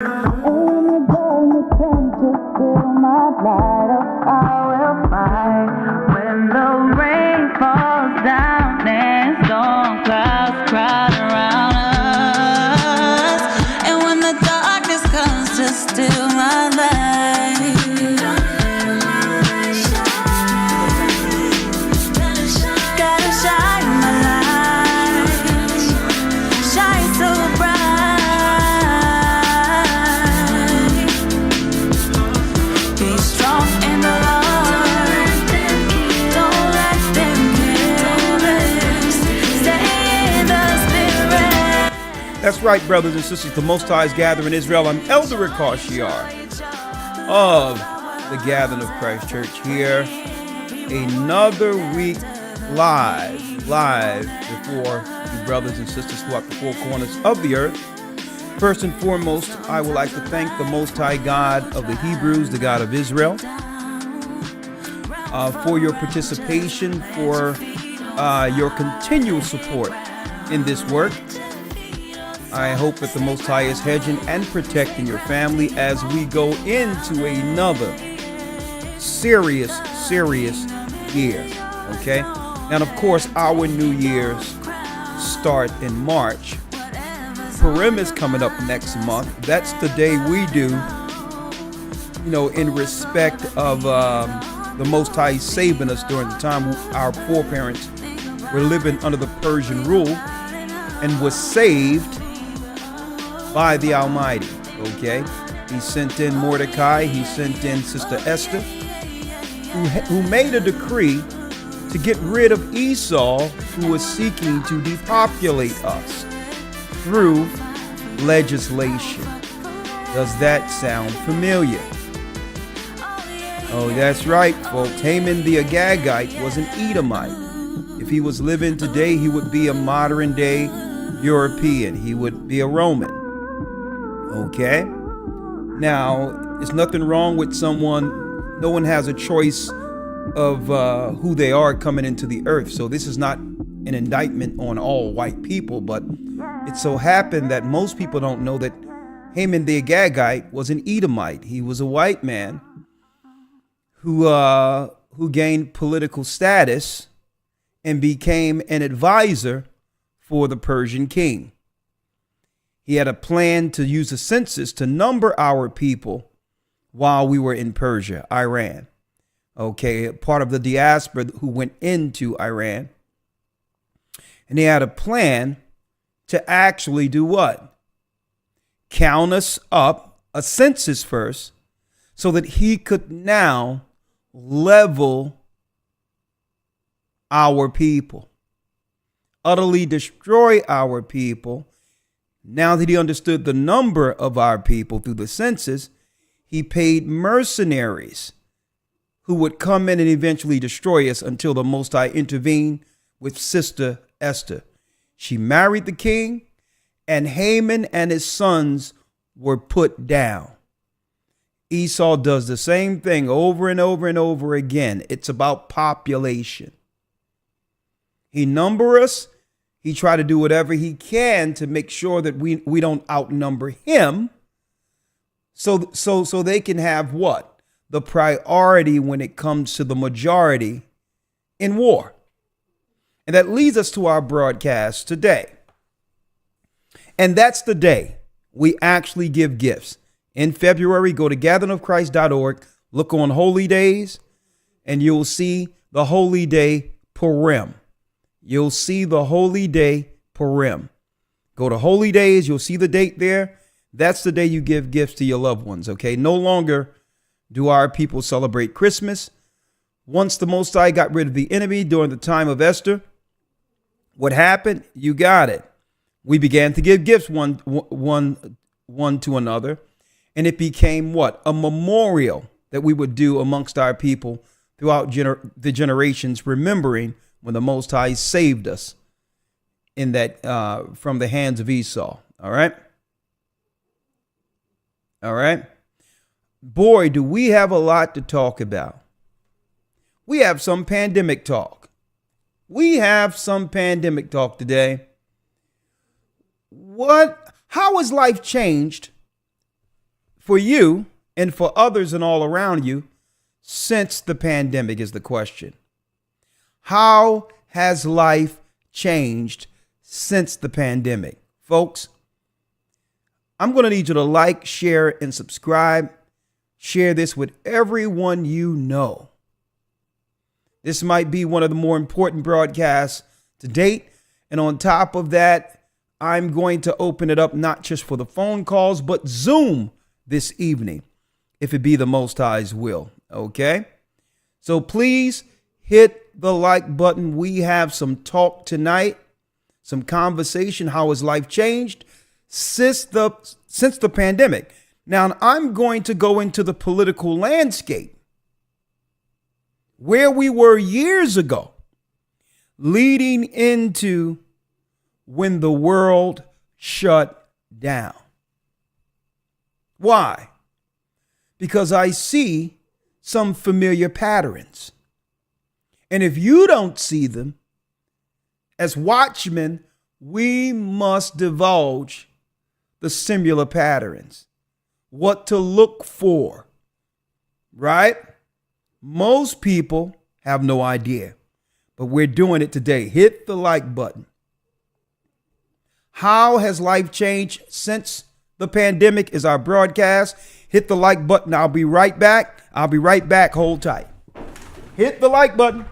When the rain falls down and storm clouds crowd around us, and when the darkness comes to steal my light, gotta shine my light, shine so bright. Be strong in the Lord, don't let them kill us. Stay in the spirit. That's right, brothers and sisters. The Most High is gathering Israel. I'm Elder Rikashiar of the Gathering of Christ Church here. Another week live before you brothers and sisters throughout the four corners of the earth. First and foremost, I would like to thank the Most High God of the Hebrews, the God of Israel, for your participation, for your continual support in this work. I hope that the Most High is hedging and protecting your family as we go into another serious year, okay? And of course, our New Year's start in March. Purim is coming up next month. That's the day we do, in respect of the Most High saving us during the time our foreparents were living under the Persian rule and was saved by the Almighty, okay? He sent in Mordecai, he sent in Sister Esther, who made a decree to get rid of Esau, who was seeking to depopulate us through legislation. Does that sound familiar? Oh, that's right, folks. Haman the Agagite was an Edomite. If he was living today, he would be a modern day European. He would be a Roman. Okay? Now, there's nothing wrong with someone. No one has a choice of who they are coming into the earth. So this is not an indictment on all white people, but it so happened that most people don't know that Haman the Agagite was an Edomite. He was a white man who gained political status and became an advisor for the Persian king. He had a plan to use a census to number our people while we were in Persia, Iran. Okay, part of the diaspora who went into Iran. And he had a plan to actually do what? Count us up, a census first, so that he could now level our people, utterly destroy our people. Now that he understood the number of our people through the census, he paid mercenaries who would come in and eventually destroy us until the Most High intervened with Sister Esther. She married the king, and Haman and his sons were put down. Esau does the same thing over and over and over again. It's about population. He numbers us. He tried to do whatever he can to make sure that we don't outnumber him. So they can have what? The priority when it comes to the majority in war. And that leads us to our broadcast today. And that's the day we actually give gifts. In February, go to gatheringofchrist.org, look on Holy Days, and you'll see the Holy Day Purim. You'll see the Holy Day Purim. Go to Holy Days, you'll see the date there. That's the day you give gifts to your loved ones, okay? No longer do our people celebrate Christmas. Once the Most High got rid of the enemy during the time of Esther, what happened? You got it. We began to give gifts one to another, and it became what? A memorial that we would do amongst our people throughout the generations, remembering when the Most High saved us in that from the hands of Esau. All right. Boy, do we have a lot to talk about. We have some pandemic talk. Today. How has life changed for you and for others and all around you since the pandemic is the question. How has life changed since the pandemic? Folks, I'm going to need you to like, share, and subscribe. Share this with everyone you know. This might be one of the more important broadcasts to date. And on top of that, I'm going to open it up not just for the phone calls, but Zoom this evening, if it be the Most High's will. Okay? So please hit the like button. We have some talk tonight, some conversation. How has life changed since the pandemic? Now, I'm going to go into the political landscape where we were years ago, leading into when the world shut down. Why? Because I see some familiar patterns. And if you don't see them, as watchmen, we must divulge the similar patterns, what to look for, right? Most people have no idea, but we're doing it today. Hit the like button. How has life changed since the pandemic is our broadcast. Hit the like button. I'll be right back. Hold tight. Hit the like button.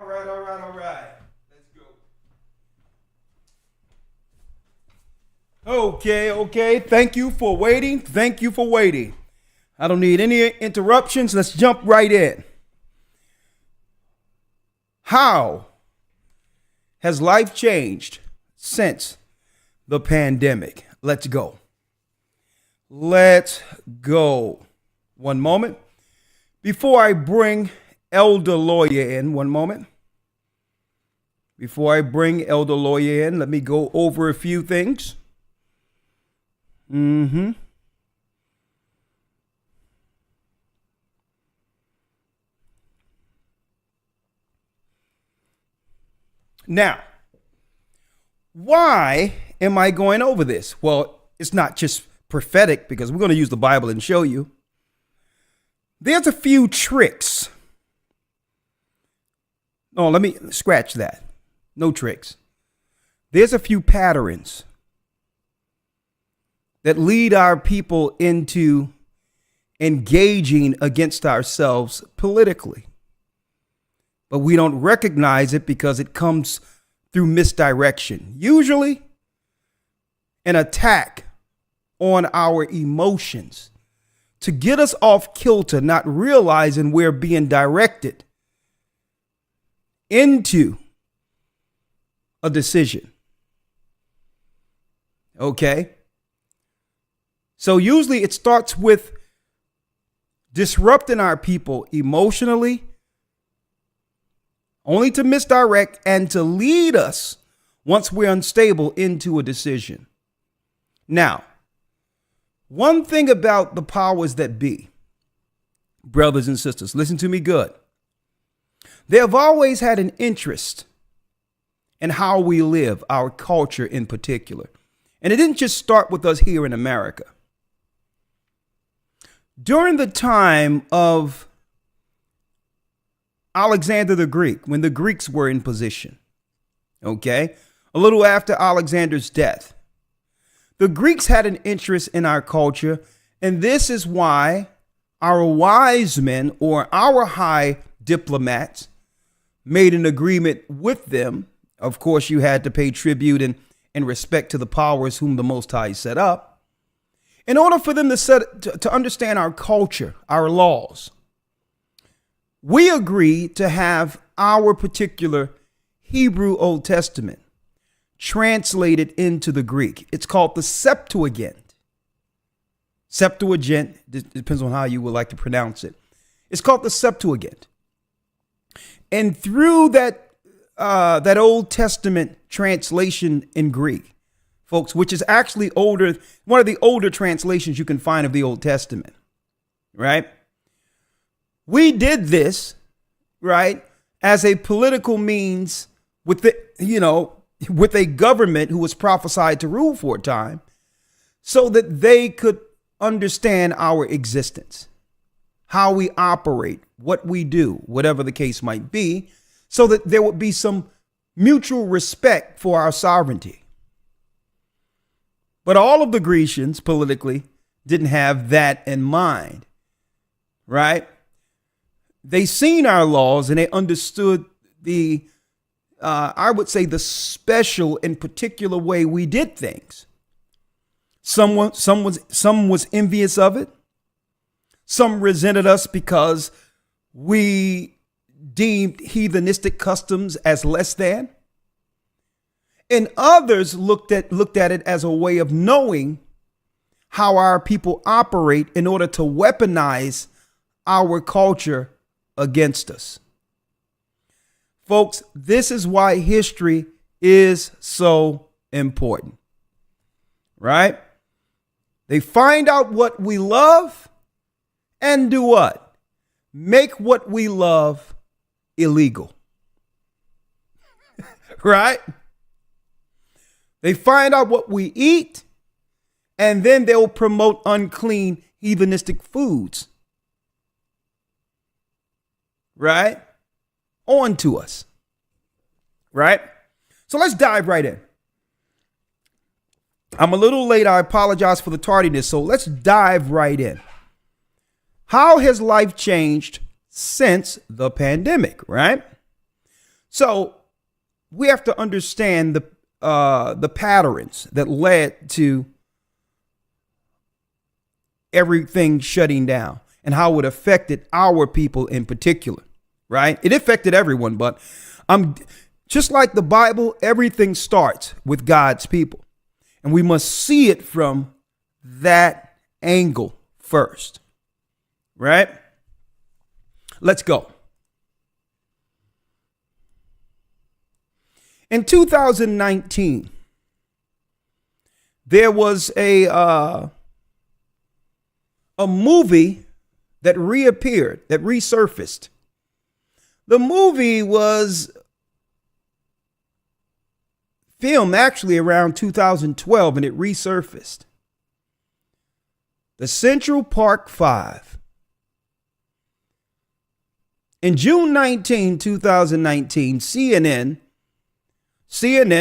All right. Let's go. Okay. Thank you for waiting. I don't need any interruptions. Let's jump right in. How has life changed since the pandemic? Let's go. One moment. Before I bring Elder Lawyer in, let me go over a few things. Now, why am I going over this? Well, it's not just prophetic because we're going to use the Bible and show you. There's a few tricks. No, let me scratch that. No tricks. There's a few patterns that lead our people into engaging against ourselves politically. But we don't recognize it because it comes through misdirection. Usually an attack on our emotions to get us off kilter, not realizing we're being directed into a decision. Okay? So usually it starts with disrupting our people emotionally, only to misdirect and to lead us once we're unstable into a decision. Now, one thing about the powers that be, brothers and sisters, listen to me good. They have always had an interest in how we live, our culture in particular. And it didn't just start with us here in America. During the time of Alexander the Greek, when the Greeks were in position, okay, a little after Alexander's death, the Greeks had an interest in our culture, and this is why our wise men or our high diplomats made an agreement with them. Of course, you had to pay tribute and respect to the powers whom the Most High set up. In order for them to understand our culture, our laws, we agreed to have our particular Hebrew Old Testament translated into the Greek. It's called the Septuagint. Septuagint, depends on how you would like to pronounce it. It's called the Septuagint. And through that Old Testament translation in Greek, folks, which is actually older, one of the older translations you can find of the Old Testament, right? We did this, right, as a political means with with a government who was prophesied to rule for a time, so that they could understand our existence, how we operate, what we do, whatever the case might be, so that there would be some mutual respect for our sovereignty. But all of the Grecians politically didn't have that in mind, right? They seen our laws and they understood I would say the special and particular way we did things. Some was envious of it. Some resented us because we deemed heathenistic customs as less than. And others looked at it as a way of knowing how our people operate in order to weaponize our culture against us. Folks, this is why history is so important, right? They find out what we love and do what? Make what we love illegal, right? They find out what we eat, and then they'll promote unclean heathenistic foods, right? On to us, right? So let's dive right in. I'm a little late. I apologize for the tardiness. So let's dive right in. How has life changed since the pandemic, right? So we have to understand the patterns that led to everything shutting down and how it affected our people in particular. Right? It affected everyone, but just like the Bible, everything starts with God's people. And we must see it from that angle first. Right? Let's go. In 2019, there was a movie that reappeared, that resurfaced. The movie was filmed actually around 2012 and it resurfaced. The Central Park Five. In June 19, 2019, CNN,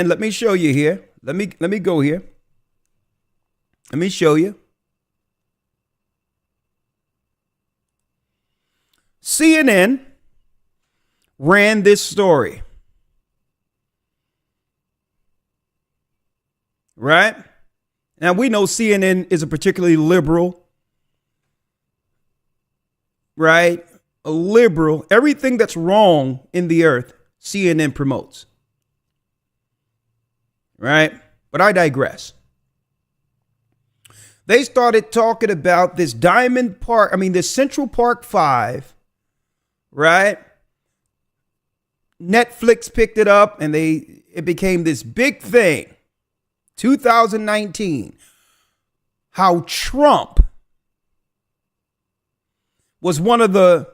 let me show you here. Let me go here. Let me show you. CNN ran this story, right? Now, we know CNN is a particularly liberal, right? A liberal. Everything that's wrong in the earth, CNN promotes, right? But I digress. They started talking about this this Central Park 5, right? Netflix picked it up and it became this big thing. 2019, how Trump was one of the,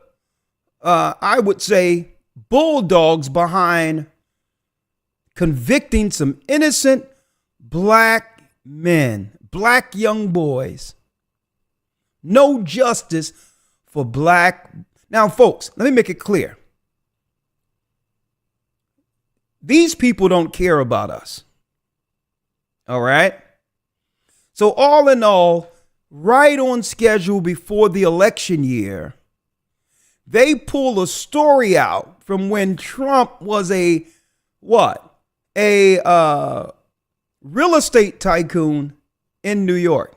I would say, bulldogs behind convicting some innocent black men, black young boys. No justice for black. Now, folks, let me make it clear. These people don't care about us. All right. So all in all, right on schedule before the election year, they pull a story out from when Trump was a real estate tycoon in New York.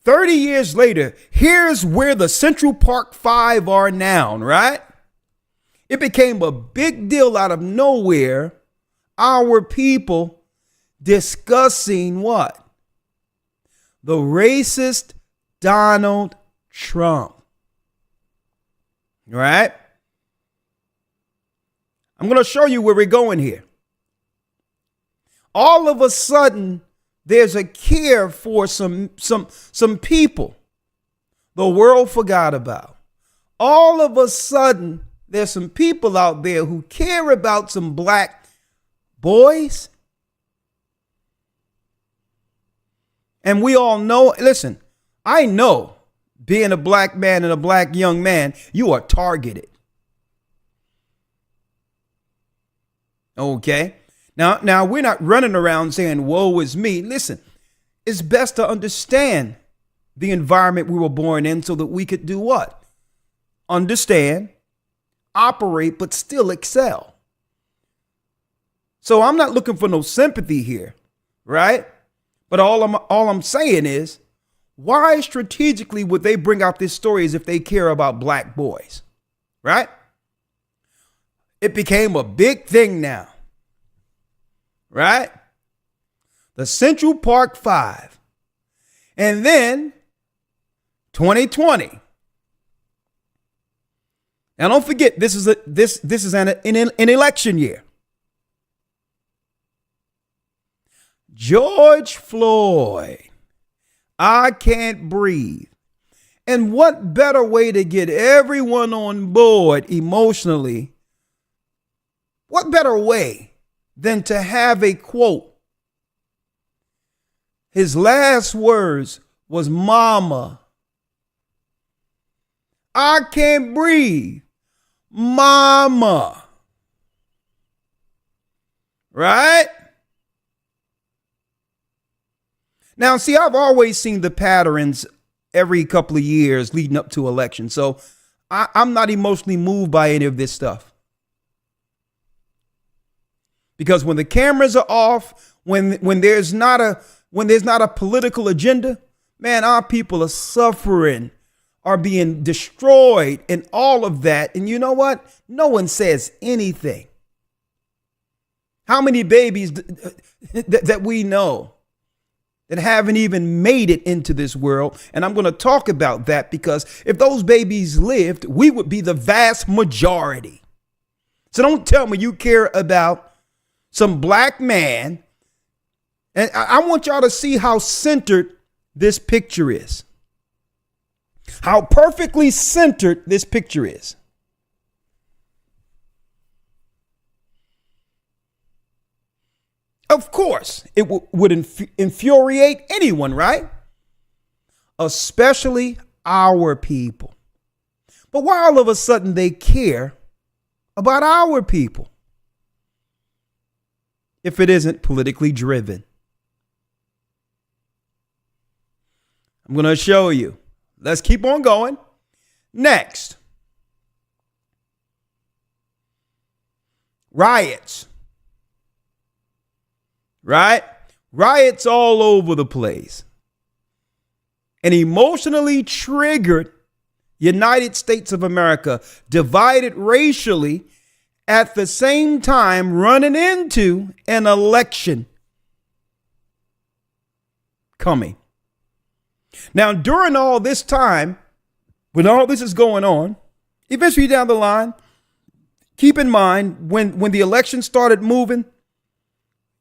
30 years later, here's where the Central Park 5 are now, right? It became a big deal out of nowhere. Our people discussing what? The racist Donald Trump. Right? I'm going to show you where we're going here. All of a sudden, there's a care for some people the world forgot about. All of a sudden, there's some people out there who care about some black boys. And we all know, listen, I know being a black man and a black young man, you are targeted. Okay. Now we're not running around saying, woe is me. Listen, it's best to understand the environment we were born in so that we could do what? Understand, operate, but still excel. So I'm not looking for no sympathy here, right? But all I'm saying is, why strategically would they bring out this story as if they care about black boys, right? It became a big thing now, right? The Central Park 5. And then 2020. Now don't forget, this is an election year. George Floyd, I can't breathe. And what better way to get everyone on board emotionally? What better way than to have a quote? His last words was mama. I can't breathe. Mama. Right? Now, see, I've always seen the patterns every couple of years leading up to election. So I'm not emotionally moved by any of this stuff. Because when the cameras are off, when there's not a political agenda, man, our people are suffering, are being destroyed and all of that. And you know what? No one says anything. How many babies that we know that haven't even made it into this world? And I'm going to talk about that because if those babies lived, we would be the vast majority. So don't tell me you care about some black man. And I want y'all to see how centered this picture is. How perfectly centered this picture is. Of course, it would infuriate anyone, right? Especially our people. But why all of a sudden they care about our people if it isn't politically driven? I'm going to show you. Let's keep on going. Next. Riots. Right? Riots all over the place. An emotionally triggered United States of America, divided racially, at the same time running into an election. coming. Now, during all this time, when all this is going on, eventually down the line, keep in mind when the election started moving,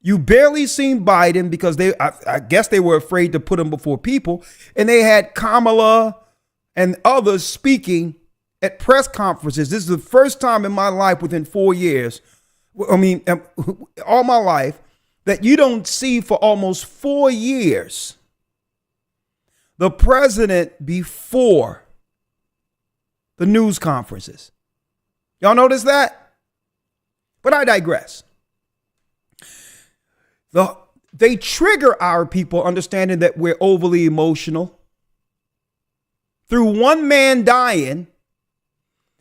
you barely seen Biden because I guess they were afraid to put him before people. And they had Kamala and others speaking at press conferences. This is the first time in my life within 4 years, all my life, that you don't see for almost 4 years the president before the news conferences. Y'all notice that? But I digress. They trigger our people understanding that we're overly emotional through one man dying.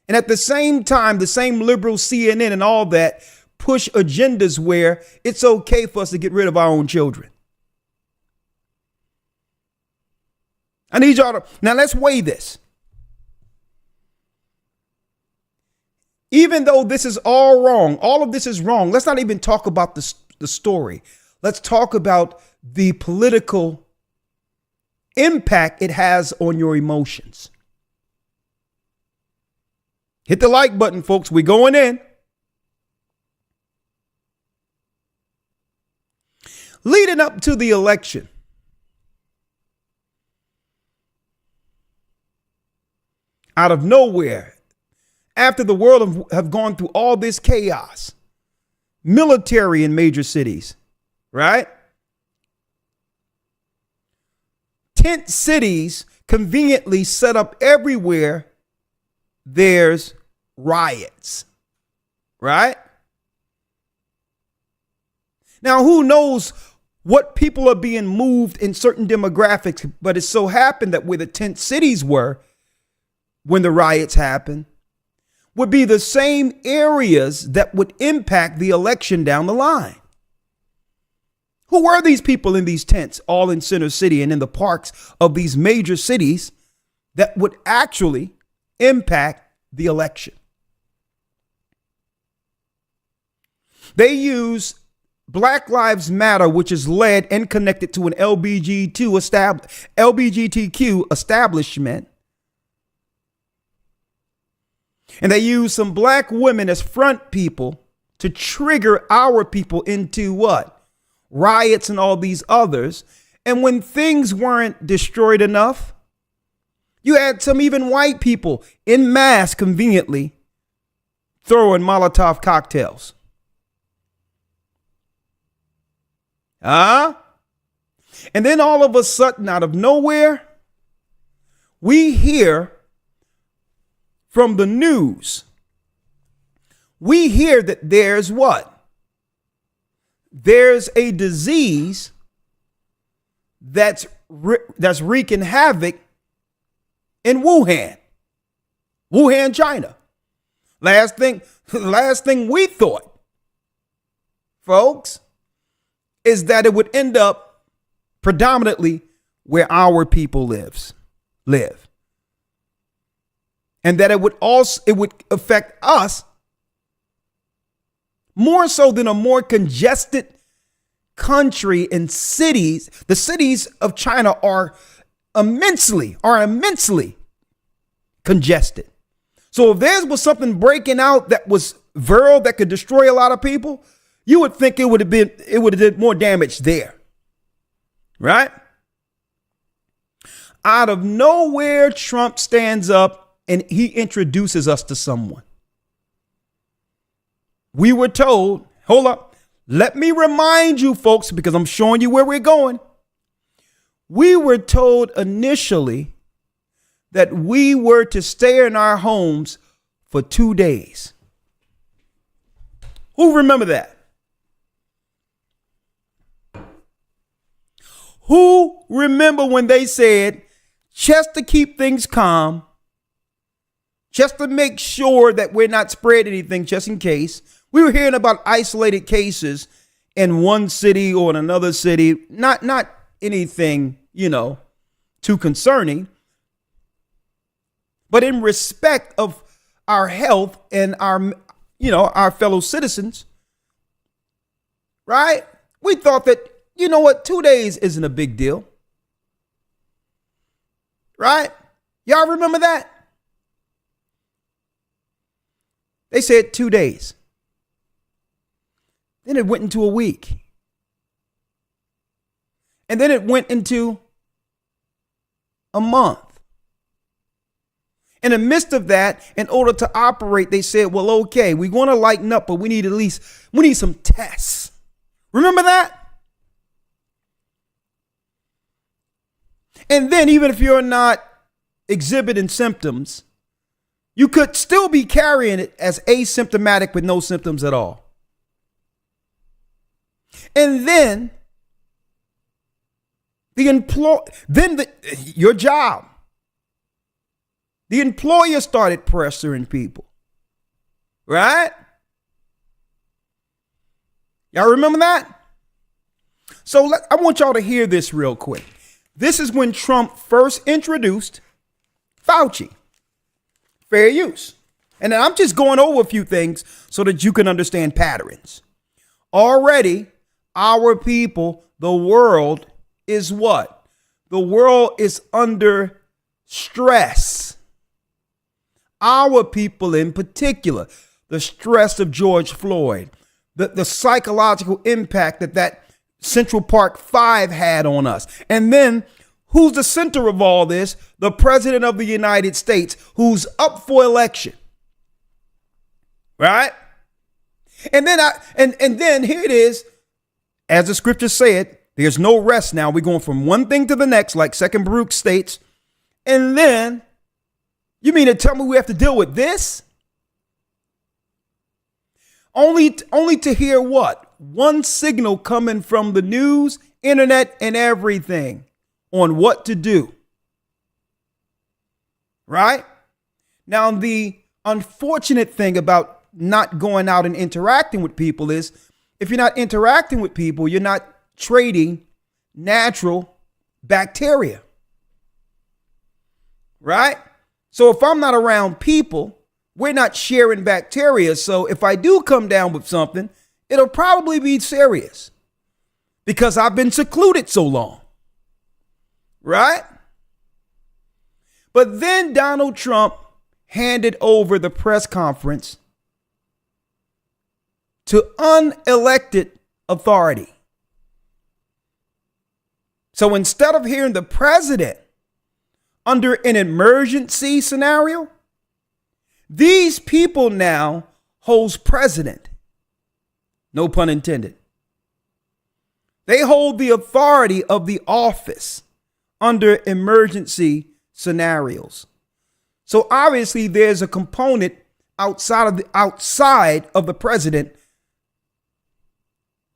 And at the same time, the same liberal CNN and all that push agendas where it's okay for us to get rid of our own children. I need y'all to, now let's weigh this. Even though this is all wrong, all of this is wrong, let's not even talk about the story. Let's talk about the political impact it has on your emotions. Hit the like button, folks. We're going in. Leading up to the election, out of nowhere, after the world have gone through all this chaos, military in major cities, right? Tent cities conveniently set up everywhere. There's riots, right? Now, who knows what people are being moved in certain demographics, but it so happened that where the tent cities were when the riots happened would be the same areas that would impact the election down the line. Who were these people in these tents, all in Center City and in the parks of these major cities that would actually impact the election? They use Black Lives Matter, which is led and connected to an LGBTQ establishment. And they use some black women as front people to trigger our people into what? Riots and all these others. And when things weren't destroyed enough, you had some even white people in mass conveniently throwing Molotov cocktails. And then all of a sudden, out of nowhere, we hear from the news, we hear that there's what? There's a disease that's wreaking havoc in Wuhan, China. Last thing we thought, folks, is that it would end up predominantly where our people live. And that it would affect us more so than a more congested country and cities. The cities of China are immensely congested. So if there was something breaking out that was viral that could destroy a lot of people, you would think it would have did more damage there. Right? Out of nowhere, Trump stands up and he introduces us to someone. We were told, hold up, let me remind you folks, because I'm showing you where we're going. We were told initially that we were to stay in our homes for 2 days. Who remember that? Who remember when they said, just to keep things calm, just to make sure that we're not spreading anything, just in case? We were hearing about isolated cases in one city or in another city, not anything, too concerning. But in respect of our health and our fellow citizens, right? We thought that, 2 days isn't a big deal. Right? Y'all remember that? They said 2 days. Then it went into a week. And then it went into a month. In the midst of that, in order to operate, they said, well, okay, we want to lighten up, but we need some tests. Remember that? And then even if you're not exhibiting symptoms, you could still be carrying it as asymptomatic with no symptoms at all. And then your job, the employer started pressuring people, right? Y'all remember that? So I want y'all to hear this real quick. This is when Trump first introduced Fauci, fair use. And then I'm just going over a few things so that you can understand patterns. Already, our people, the world is what? The world is under stress. Our people in particular, the stress of George Floyd, the psychological impact that Central Park 5 had on us. And then who's the center of all this? The president of the United States, who's up for election. Right? And then and then here it is, as the scriptures said, there's no rest now. We're going from one thing to the next, like 2 Baruch states. And then you mean to tell me we have to deal with this? Only to hear what? One signal coming from the news, internet, and everything on what to do. Right? Now, the unfortunate thing about not going out and interacting with people is if you're not interacting with people, you're not trading natural bacteria. Right? So if I'm not around people, we're not sharing bacteria. So if I do come down with something, it'll probably be serious because I've been secluded so long. Right? But then Donald Trump handed over the press conference to unelected authority. So instead of hearing the president under an emergency scenario, these people now holds president. No pun intended. They hold the authority of the office under emergency scenarios. So obviously there's a component outside of the president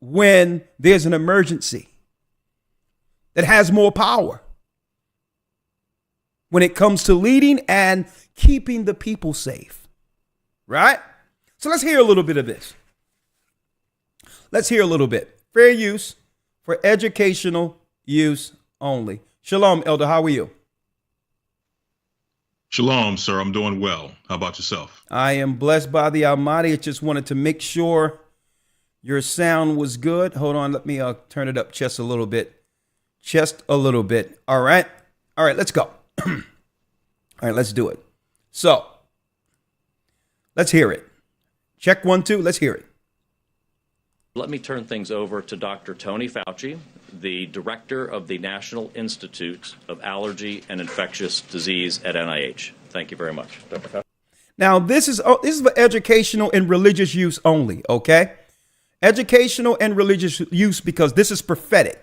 when there's an emergency that has more power when it comes to leading and keeping the people safe. Right? So let's hear a little bit of this. Let's hear a little bit. Fair use for educational use only. Shalom, Elder. How are you? Shalom, sir. I'm doing well. How about yourself? I am blessed by the Almighty. I just wanted to make sure your sound was good. Hold on. Let me turn it up just a little bit. Just a little bit. All right. All right. Let's go. All right. Let's do it. So let's hear it. Check 1, 2. Let's hear it. Let me turn things over to Dr. Tony Fauci, the director of the National Institute of Allergy and Infectious Disease at NIH. Thank you very much. Dr. Fauci. Now, this is for educational and religious use only, okay? Educational and religious use because this is prophetic.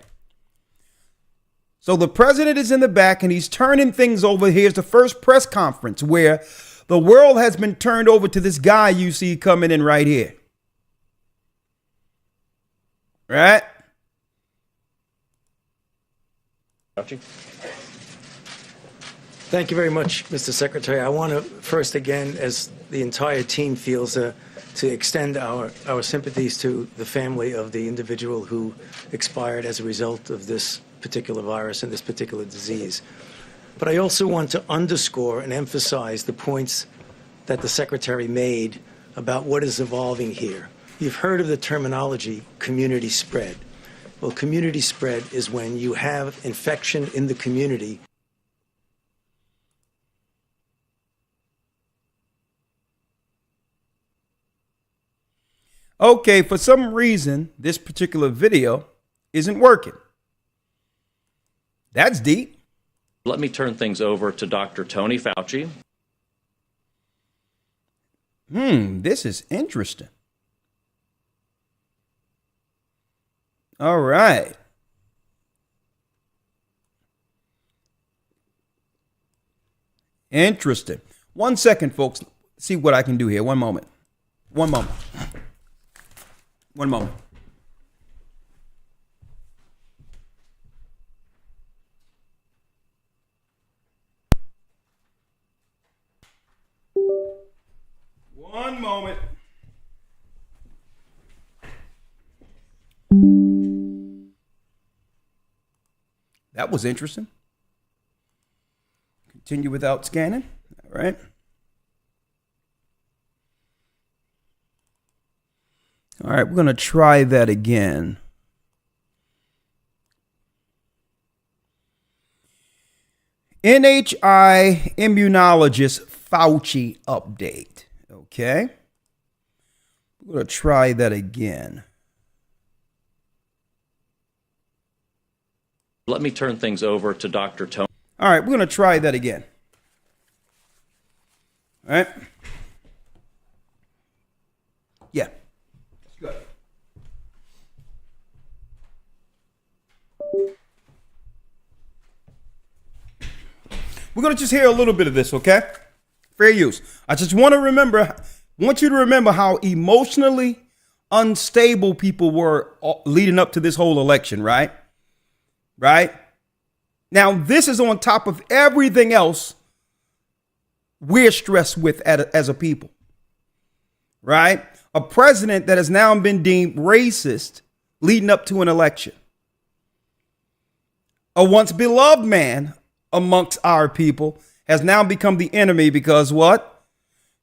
So the president is in the back and he's turning things over. Here's the first press conference where the world has been turned over to this guy you see coming in right here. Right? Thank you very much, Mr. Secretary. I want to first again, as the entire team feels, to extend our sympathies to the family of the individual who expired as a result of this particular virus and this particular disease. But I also want to underscore and emphasize the points that the Secretary made about what is evolving here. You've heard of the terminology community spread. Well, community spread is when you have infection in the community. Okay, for some reason, this particular video isn't working. That's deep. Let me turn things over to Dr. Tony Fauci. This is interesting. All right. Interesting. 1 second, folks. See what I can do here. One moment. One moment. One moment. One moment. That was interesting. Continue without scanning. All right. All right, we're going to try that again. NHI immunologist Fauci update. Okay. We're going to try that again. Let me turn things over to Dr. Tony. All right, we're going to try that again. All right. Yeah. Good. We're going to just hear a little bit of this, okay? Fair use. I just want you to remember how emotionally unstable people were leading up to this whole election, right? Right? Now, this is on top of everything else we're stressed with as a people, right? A president that has now been deemed racist leading up to an election. A once beloved man amongst our people has now become the enemy because what?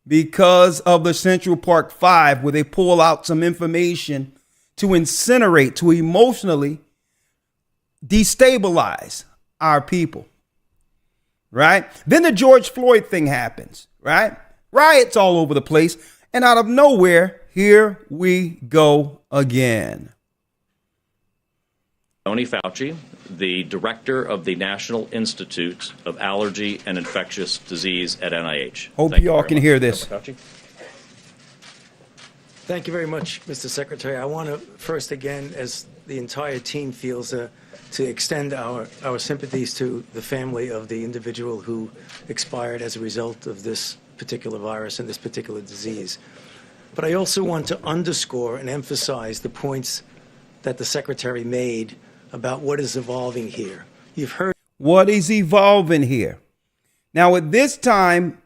Because of the Central Park 5, where they pull out some information to incinerate, to emotionally destabilize our people, right? Then the George Floyd thing happens, right? Riots all over the place. And out of nowhere, here we go again. Tony Fauci, the director of the National Institute of Allergy and Infectious Disease at NIH. Hope you all can hear this. Dr. Fauci. Thank you very much, Mr. Secretary. I want to first again, as the entire team feels, to extend our sympathies to the family of the individual who expired as a result of this particular virus and this particular disease. But I also want to underscore and emphasize the points that the Secretary made about what is evolving here. You've heard what is evolving here. Now, at this time,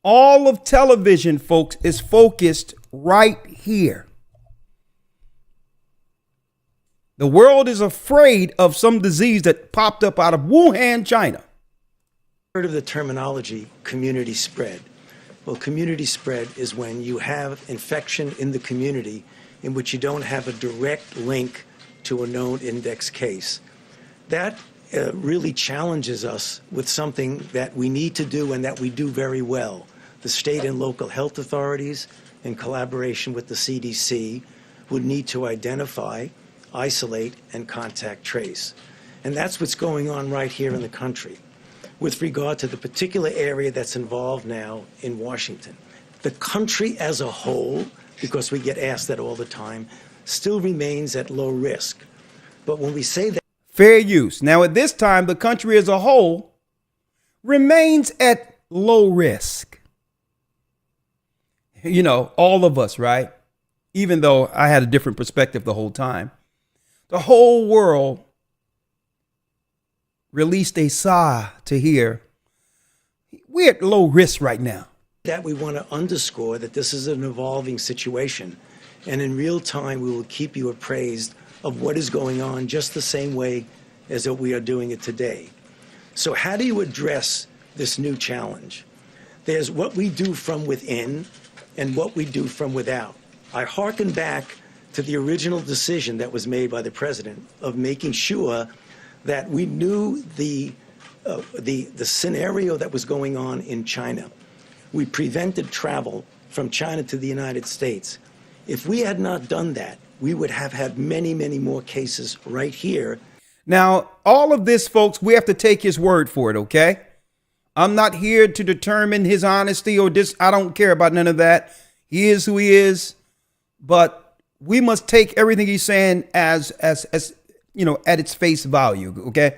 all of television, folks, is focused right here. The world is afraid of some disease that popped up out of Wuhan, China. Heard of the terminology community spread. Well, community spread is when you have infection in the community in which you don't have a direct link to a known index case. That really challenges us with something that we need to do and that we do very well. The state and local health authorities, in collaboration with the CDC, would need to identify, isolate, and contact trace. And that's what's going on right here in the country. With regard to the particular area that's involved now in Washington, the country as a whole, because we get asked that all the time, still remains at low risk. But when we say that, fair use. Now, at this time, the country as a whole remains at low risk. You know, all of us, right? Even though I had a different perspective the whole time. The whole world released a sigh to hear we're at low risk right now. that we want to underscore that this is an evolving situation. And in real time, we will keep you appraised of what is going on just the same way as that we are doing it today. So how do you address this new challenge? There's what we do from within and what we do from without. I hearken back to the original decision that was made by the president of making sure that we knew the scenario that was going on in China. We prevented travel from China to the United States. If we had not done that, we would have had many, many more cases right here. Now, all of this, folks, we have to take his word for it, okay? I'm not here to determine his honesty or this. I don't care about none of that. He is who he is, but we must take everything he's saying as you know, at its face value, okay?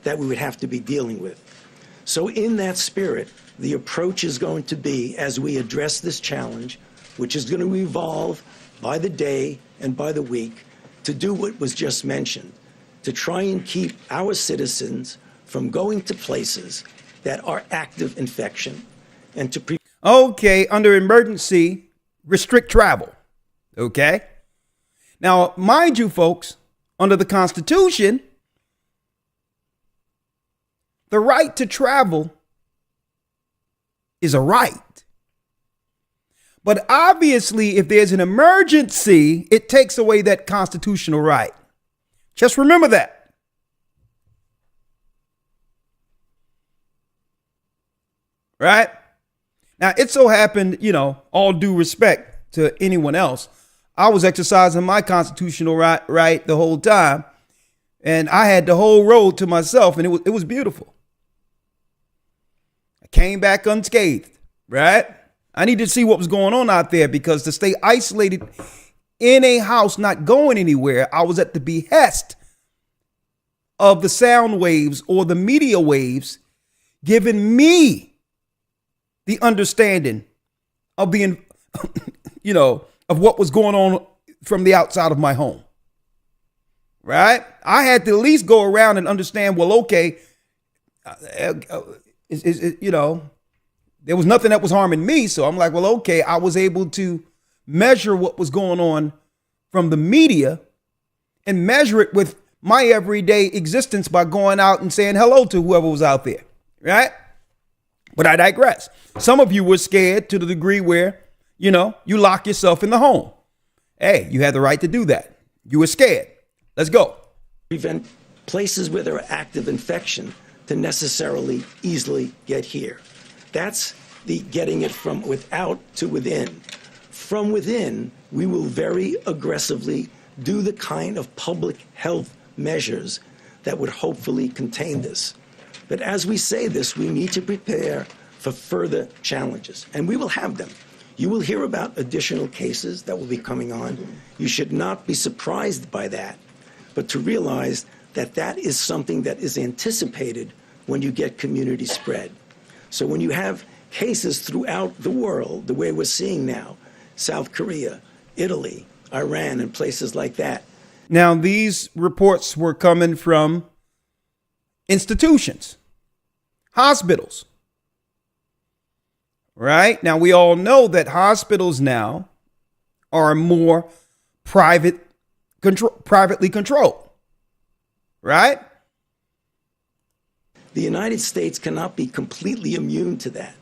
That we would have to be dealing with. So in that spirit, the approach is going to be, as we address this challenge, which is going to evolve by the day and by the week, to do what was just mentioned, to try and keep our citizens from going to places that are active infection, and to Okay, under emergency, restrict travel, okay? Now, mind you, folks, under the Constitution, the right to travel is a right. But obviously, if there's an emergency, it takes away that constitutional right. Just remember that. Right? Now, it so happened, you know, all due respect to anyone else, I was exercising my constitutional right the whole time. And I had the whole road to myself, and it was beautiful. I came back unscathed, right? I needed to see what was going on out there, because to stay isolated in a house, not going anywhere, I was at the behest of the sound waves or the media waves giving me the understanding of the, you know, of what was going on from the outside of my home. Right? I had to at least go around and understand, well, okay, you know, there was nothing that was harming me. So I'm like, well, okay, I was able to measure what was going on from the media and measure it with my everyday existence by going out and saying hello to whoever was out there. Right? But I digress. Some of you were scared to the degree where, you know, you lock yourself in the home. Hey, you had the right to do that. You were scared. Let's go. Prevent places where there are active infection to necessarily easily get here. That's the getting it from without to within. From within, we will very aggressively do the kind of public health measures that would hopefully contain this. But as we say this, we need to prepare for further challenges, and we will have them. You will hear about additional cases that will be coming on. You should not be surprised by that, but to realize that that is something that is anticipated when you get community spread. So when you have cases throughout the world, the way we're seeing now, South Korea, Italy, Iran, and places like that. Now, these reports were coming from institutions, hospitals. Right? Now, we all know that hospitals now are more privately controlled. Right? The United States cannot be completely immune to that.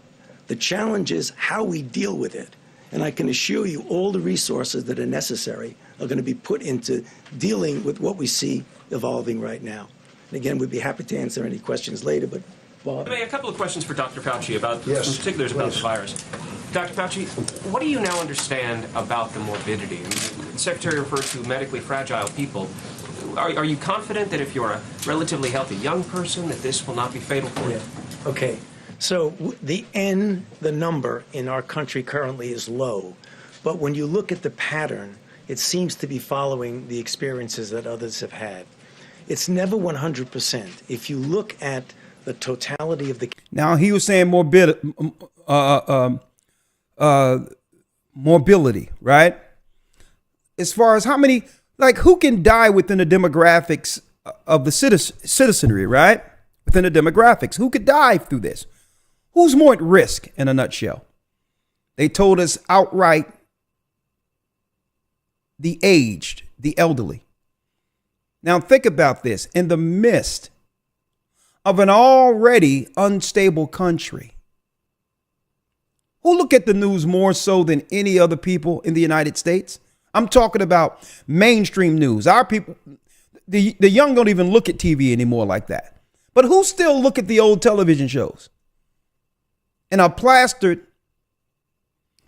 The challenge is how we deal with it. And I can assure you all the resources that are necessary are going to be put into dealing with what we see evolving right now. And again, we'd be happy to answer any questions later, but Bob. A couple of questions for Dr. Fauci about some particulars about the virus. Dr. Fauci, what do you now understand about the morbidity? The Secretary refers to medically fragile people. Are you confident that if you're a relatively healthy young person, that this will not be fatal for you? Okay. So the number in our country currently is low. But when you look at the pattern, it seems to be following the experiences that others have had. It's never 100%. If you look at the totality of the... Now, he was saying mobility, right? As far as how many, like, who can die within the demographics of the citizenry, right? Within the demographics, who could die through this? Who's more at risk, in a nutshell? They told us outright, the aged, the elderly. Now think about this. In the midst of an already unstable country, who look at the news more so than any other people in the United States? I'm talking about mainstream news. Our people, the young don't even look at TV anymore like that. But who still look at the old television shows and are plastered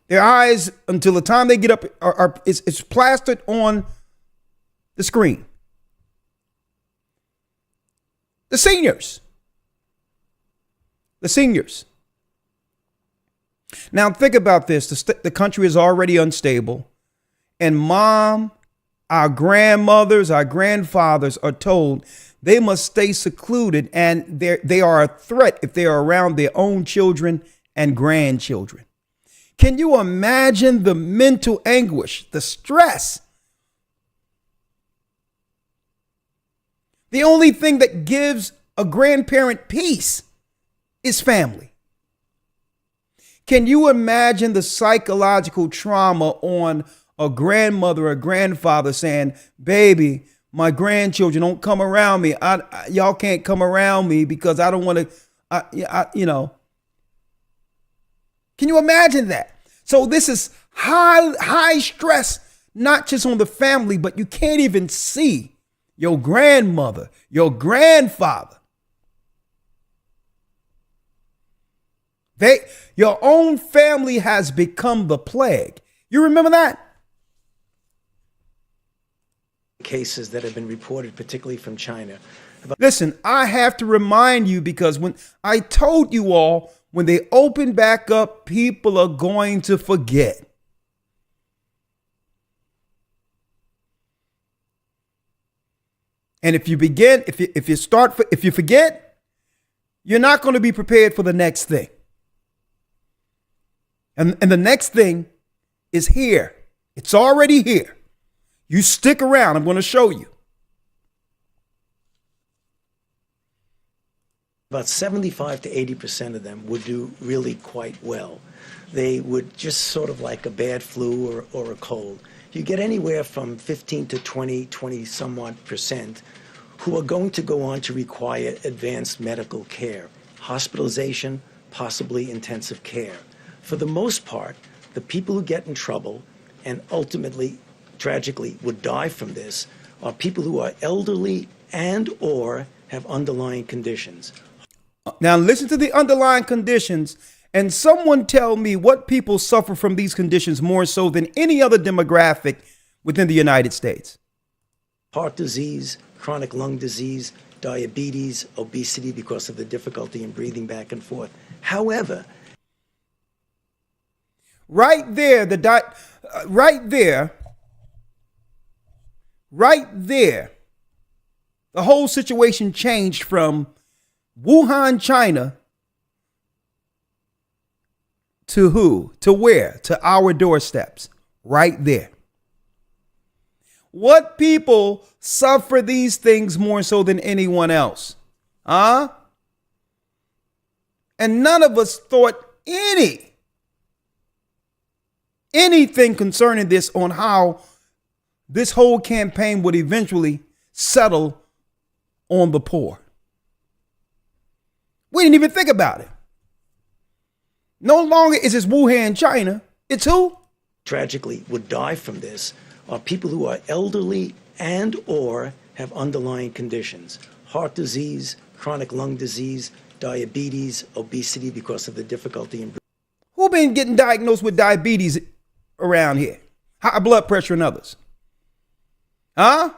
Their eyes, until the time they get up, it's plastered on the screen. The seniors. The seniors. Now think about this. The country is already unstable. And mom, our grandmothers, our grandfathers are told they must stay secluded, and they are a threat if they are around their own children and grandchildren. Can you imagine the mental anguish, the stress? The only thing that gives a grandparent peace is family. Can you imagine the psychological trauma on a grandmother or grandfather saying, baby, my grandchildren don't come around me. Y'all can't come around me because I don't want to, Can you imagine that? So this is high stress, not just on the family, but you can't even see your grandmother, your grandfather. Your own family has become the plague. You remember that? Cases that have been reported, particularly from China. Listen, I have to remind you, because when I told you all, when they open back up, people are going to forget. And if you forget, you're not going to be prepared for the next thing. And the next thing is here. It's already here. You stick around. I'm going to show you. About 75 to 80% of them would do really quite well. They would just sort of like a bad flu or a cold. You get anywhere from 15 to 20 somewhat percent who are going to go on to require advanced medical care, hospitalization, possibly intensive care. For the most part, the people who get in trouble and ultimately, tragically, would die from this are people who are elderly and or have underlying conditions. Now listen to the underlying conditions, and someone tell me what people suffer from these conditions more so than any other demographic within the United States. Heart disease, chronic lung disease, diabetes, obesity because of the difficulty in breathing back and forth. However, right there, the whole situation changed from Wuhan, China, to who? To where? To our doorsteps. Right there. What people suffer these things more so than anyone else? Huh? And none of us thought anything concerning this, on how this whole campaign would eventually settle on the poor. We didn't even think about it. No longer is this Wuhan, China. It's who? Tragically would die from this are people who are elderly and or have underlying conditions. Heart disease, chronic lung disease, diabetes, obesity because of the difficulty in breathing. Who been getting diagnosed with diabetes around here? High blood pressure and others. Huh?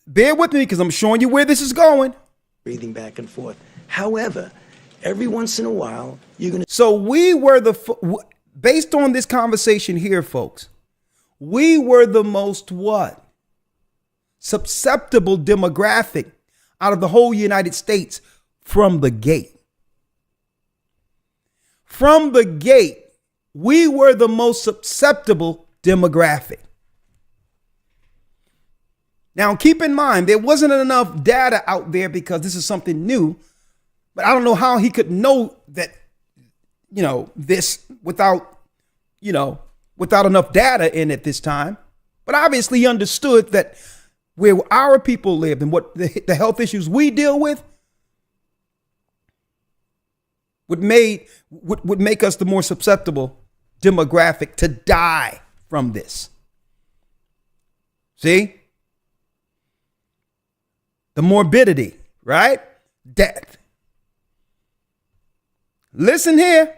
Bear with me because I'm showing you where this is going. Breathing back and forth. However, every once in a while, you're going to... So we were based on this conversation here, folks, we were the most what? Susceptible demographic out of the whole United States from the gate. From the gate, we were the most susceptible demographic. Now, keep in mind, there wasn't enough data out there because this is something new, but I don't know how he could know that, this without enough data in at this time. But obviously he understood that where our people lived and what the health issues we deal with would make us the more susceptible demographic to die from this. See? The morbidity, right? Death. Listen here.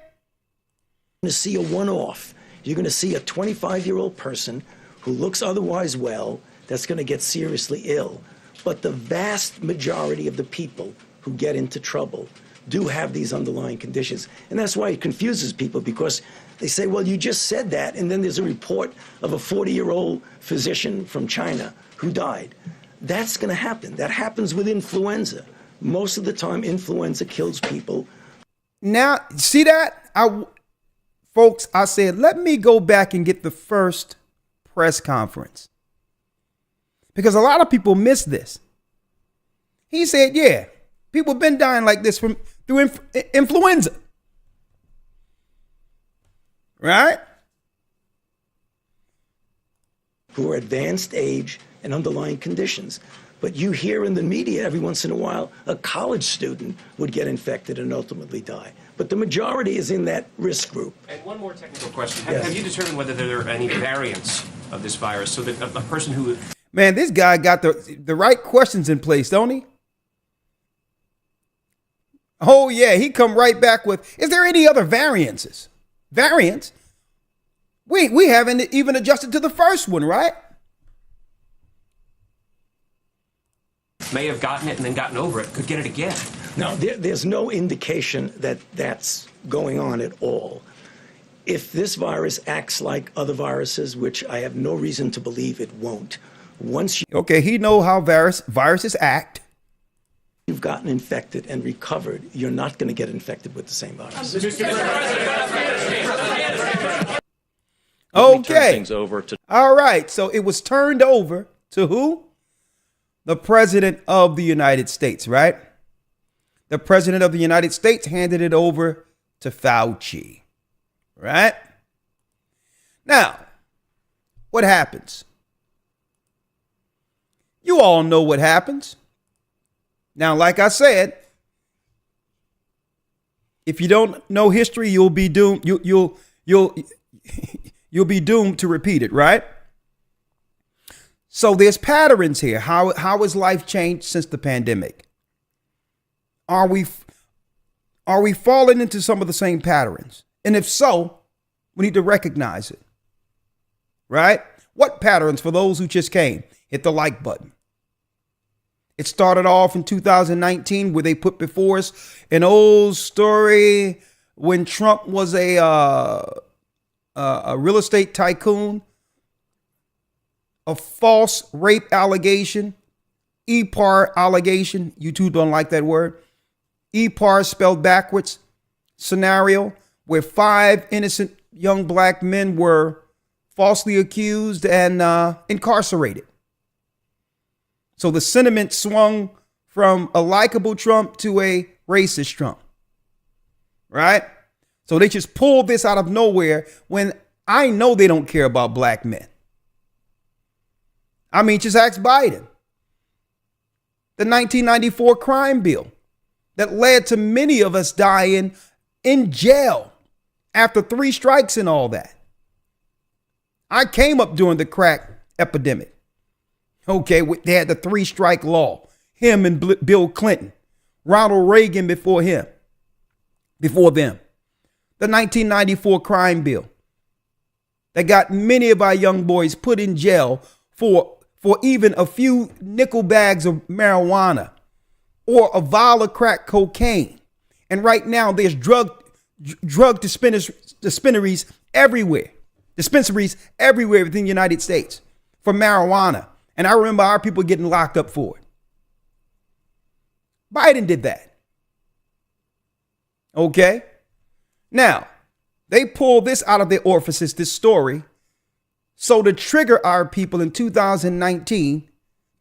going to see a one-off. You're going to see a 25-year-old person who looks otherwise well that's going to get seriously ill. But the vast majority of the people who get into trouble do have these underlying conditions. And that's why it confuses people, because they say, well, you just said that, and then there's a report of a 40-year-old physician from China who died. That's going to happen. That happens with influenza. Most of the time, influenza kills people. Now, see that? Folks, I said, let me go back and get the first press conference, because a lot of people miss this. He said, yeah, people have been dying like this through influenza. Right? Who are advanced age and underlying conditions. But you hear in the media every once in a while, a college student would get infected and ultimately die. But the majority is in that risk group. And one more technical question. Yes. Have you determined whether there are any variants of this virus so that a person who... Man, this guy got the right questions in place, don't he? Oh, yeah, he come right back with, is there any other variants? Variants? We haven't even adjusted to the first one, right? may have gotten it and then gotten over it could get it again. No, there's no indication that that's going on at all. If this virus acts like other viruses, which I have no reason to believe it won't, once Okay, he know how viruses act. you've gotten infected and recovered, you're not going to get infected with the same virus. Okay. Things over to All right. So it was turned over to who? The President of the United States, right? The President of the United States handed it over to Fauci, right? Now, what happens? You all know what happens. Now, like I said, if you don't know history, you'll be doomed. You'll be doomed to repeat it, right? So there's patterns here. How has life changed since the pandemic? Are we falling into some of the same patterns? And if so, we need to recognize it, right? What patterns? For those who just came, hit the like button. It started off in 2019 where they put before us an old story when Trump was a real estate tycoon, a false rape allegation, EPAR allegation. You two don't like that word. EPAR spelled backwards scenario where 5 innocent young black men were falsely accused and incarcerated. So the sentiment swung from a likable Trump to a racist Trump, right? So they just pulled this out of nowhere when I know they don't care about black men. I mean, just ask Biden. The 1994 crime bill that led to many of us dying in jail after 3 strikes and all that. I came up during the crack epidemic. Okay, they had the 3-strike law. Him and Bill Clinton, Ronald Reagan before them. The 1994 crime bill that got many of our young boys put in jail for even a few nickel bags of marijuana or a vial of crack cocaine. And right now there's drug dispensaries everywhere within the United States for marijuana. And I remember our people getting locked up for it. Biden did that. Okay. Now, they pulled this out of their orifices, this story, so to trigger our people in 2019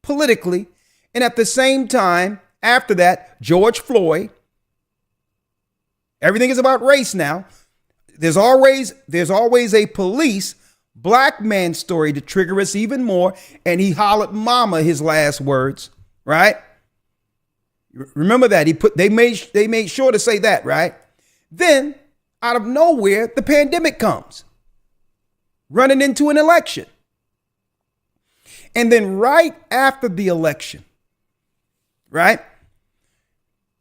politically. And at the same time, after that, George Floyd. Everything is about race now. There's always a police black man story to trigger us even more. And he hollered mama, his last words, right? Remember that they made sure to say that, right? Then out of nowhere, the pandemic comes, running into an election. And then right after the election, right?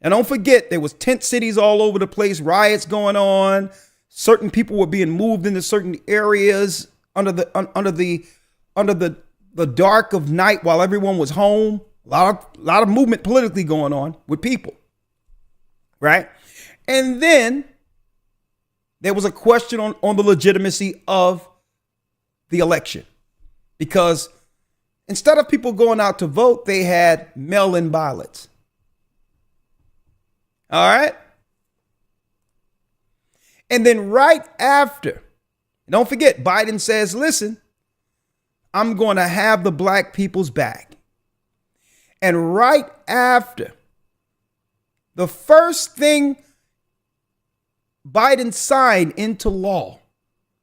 And don't forget, there was tent cities all over the place, riots going on, certain people were being moved into certain areas under the dark of night while everyone was home. A lot of movement politically going on with people, right? And then there was a question on the legitimacy of the election, because instead of people going out to vote, they had mail-in ballots. All right. And then right after, don't forget, Biden says, listen, I'm going to have the black people's back. And right after, the first thing Biden signed into law,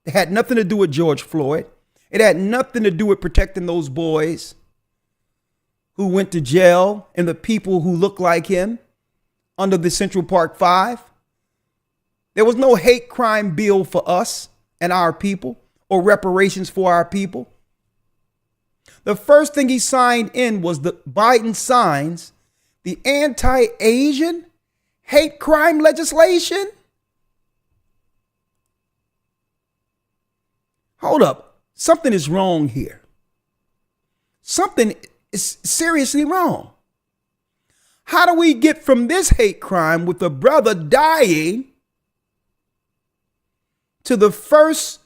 it had nothing to do with George Floyd. It had nothing to do with protecting those boys who went to jail and the people who look like him under the Central Park Five. There was no hate crime bill for us and our people or reparations for our people. The first thing he signed in was Biden signs the anti-Asian hate crime legislation. Hold up. Something is wrong here. Something is seriously wrong. How do we get from this hate crime with a brother dying to the first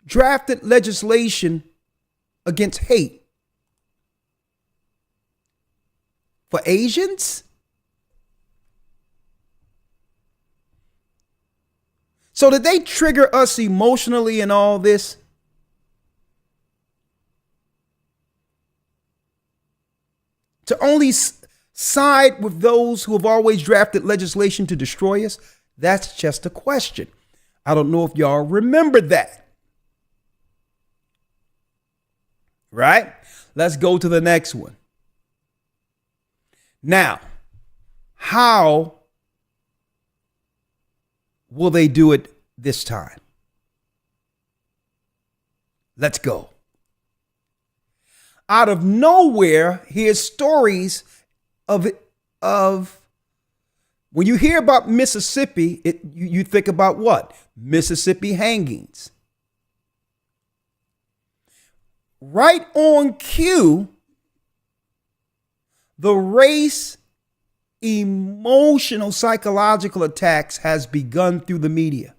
drafted legislation against hate for Asians? So did they trigger us emotionally in all this? To only side with those who have always drafted legislation to destroy us? That's just a question. I don't know if y'all remember that. Right? Let's go to the next one. Now, how will they do it this time? Let's go. Out of nowhere, here's stories of when you hear about Mississippi, you think about what? Mississippi hangings. Right on cue, the race emotional psychological attacks has begun through the media.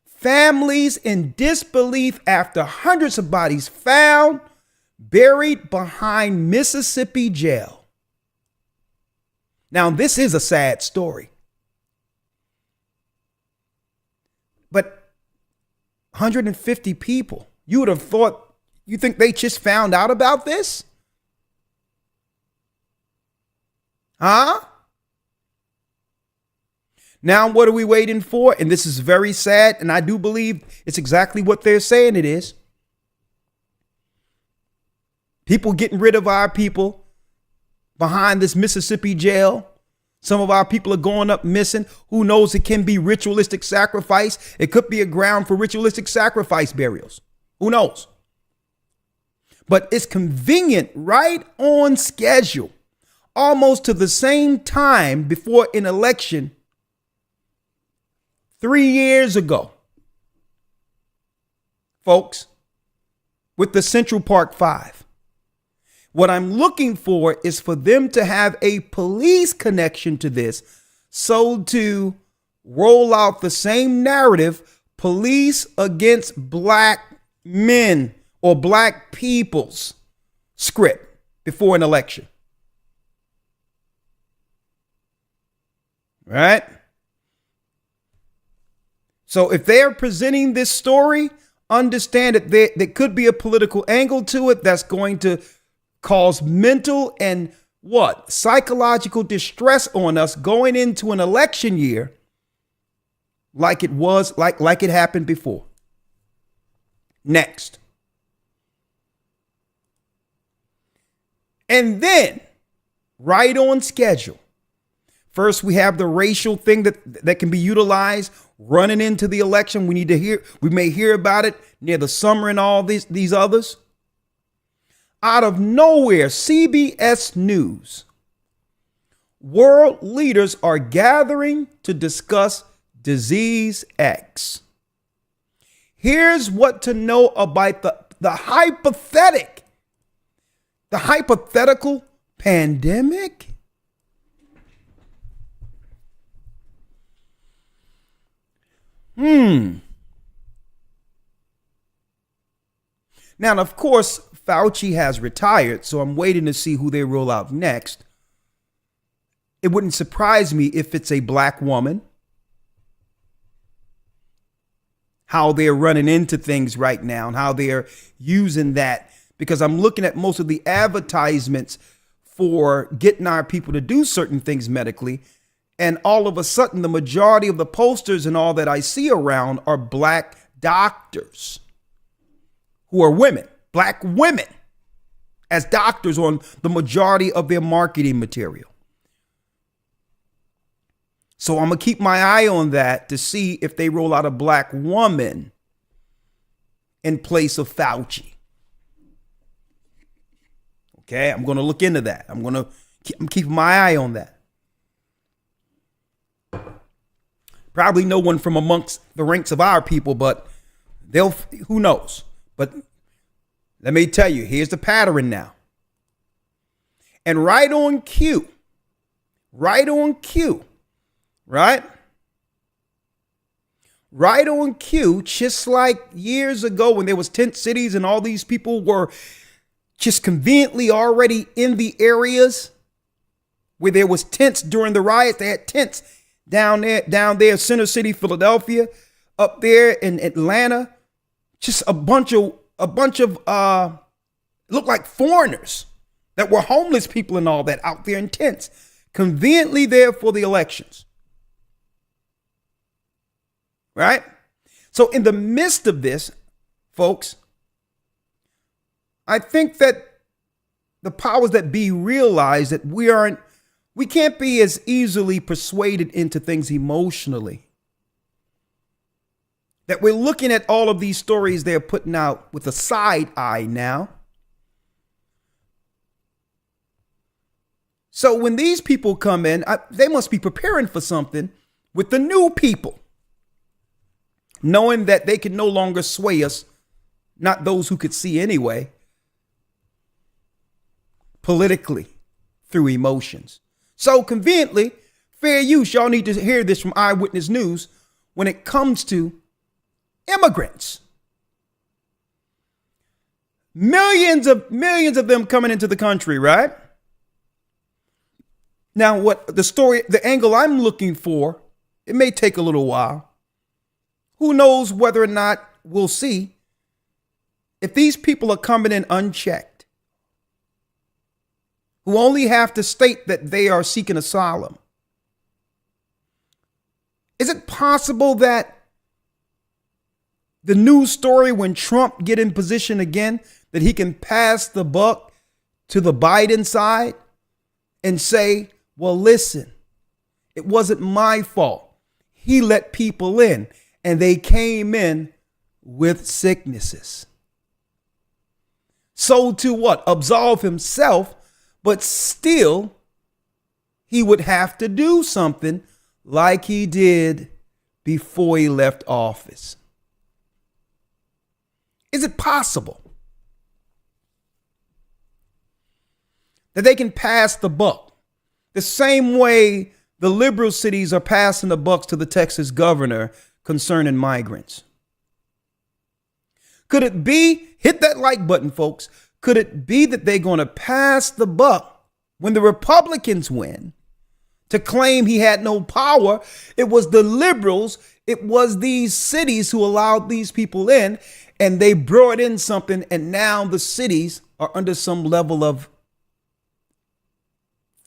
Families in disbelief after hundreds of bodies found buried behind Mississippi jail. Now, this is a sad story. But 150 people, you would have thought, you think they just found out about this? Huh? Now, what are we waiting for? And this is very sad, and I do believe it's exactly what they're saying it is. People getting rid of our people behind this Mississippi jail. Some of our people are going up missing. Who knows? It can be ritualistic sacrifice. It could be a ground for ritualistic sacrifice burials. Who knows? But it's convenient, right on schedule, almost to the same time before an election 3 years ago, folks, with the Central Park Five. What I'm looking for is for them to have a police connection to this, so to roll out the same narrative, police against black men or black people's script before an election. Right? So if they're presenting this story, understand that there could be a political angle to it that's going to cause mental and what? Psychological distress on us going into an election year like it was, like it happened before. Next. And then, right on schedule, first we have the racial thing that can be utilized running into the election. We may hear about it near the summer and all these others. Out of nowhere, CBS News. World leaders are gathering to discuss disease X. Here's what to know about the hypothetical pandemic. Now, of course, Fauci has retired, so I'm waiting to see who they roll out next. It wouldn't surprise me if it's a black woman. How they're running into things right now and how they're using that, because I'm looking at most of the advertisements for getting our people to do certain things medically. And all of a sudden, the majority of the posters and all that I see around are black doctors who are women, black women as doctors on the majority of their marketing material. So I'm going to keep my eye on that to see if they roll out a black woman in place of Fauci. Okay, I'm going to look into that. I'm keeping my eye on that. Probably no one from amongst the ranks of our people, but who knows? But let me tell you, here's the pattern now. And right on cue, right? Right on cue, just like years ago when there was tent cities and all these people were just conveniently already in the areas where there was tents during the riots. They had tents down there, Center City, Philadelphia, up there in Atlanta. Just a bunch of looked like foreigners that were homeless people and all that out there in tents, conveniently there for the elections. Right? So in the midst of this, folks, I think that the powers that be realize that we can't be as easily persuaded into things emotionally. That we're looking at all of these stories they're putting out with a side eye now. So when these people come in, they must be preparing for something with the new people, knowing that they can no longer sway us, not those who could see anyway, politically through emotions. So conveniently, fair use, y'all need to hear this from Eyewitness News when it comes to immigrants. Millions of them coming into the country, right? Now, the angle I'm looking for, it may take a little while. Who knows whether or not we'll see if these people are coming in unchecked, who only have to state that they are seeking asylum. Is it possible that the news story when Trump get in position again, that he can pass the buck to the Biden side and say, well, listen, it wasn't my fault. He let people in and they came in with sicknesses. So to what? Absolve himself, but still he would have to do something like he did before he left office. Is it possible that they can pass the buck the same way the liberal cities are passing the bucks to the Texas governor concerning migrants? Could it be, hit that like button, folks, could it be that they're going to pass the buck when the Republicans win to claim he had no power? It was the liberals, it was these cities who allowed these people in, and they brought in something, and now the cities are under some level of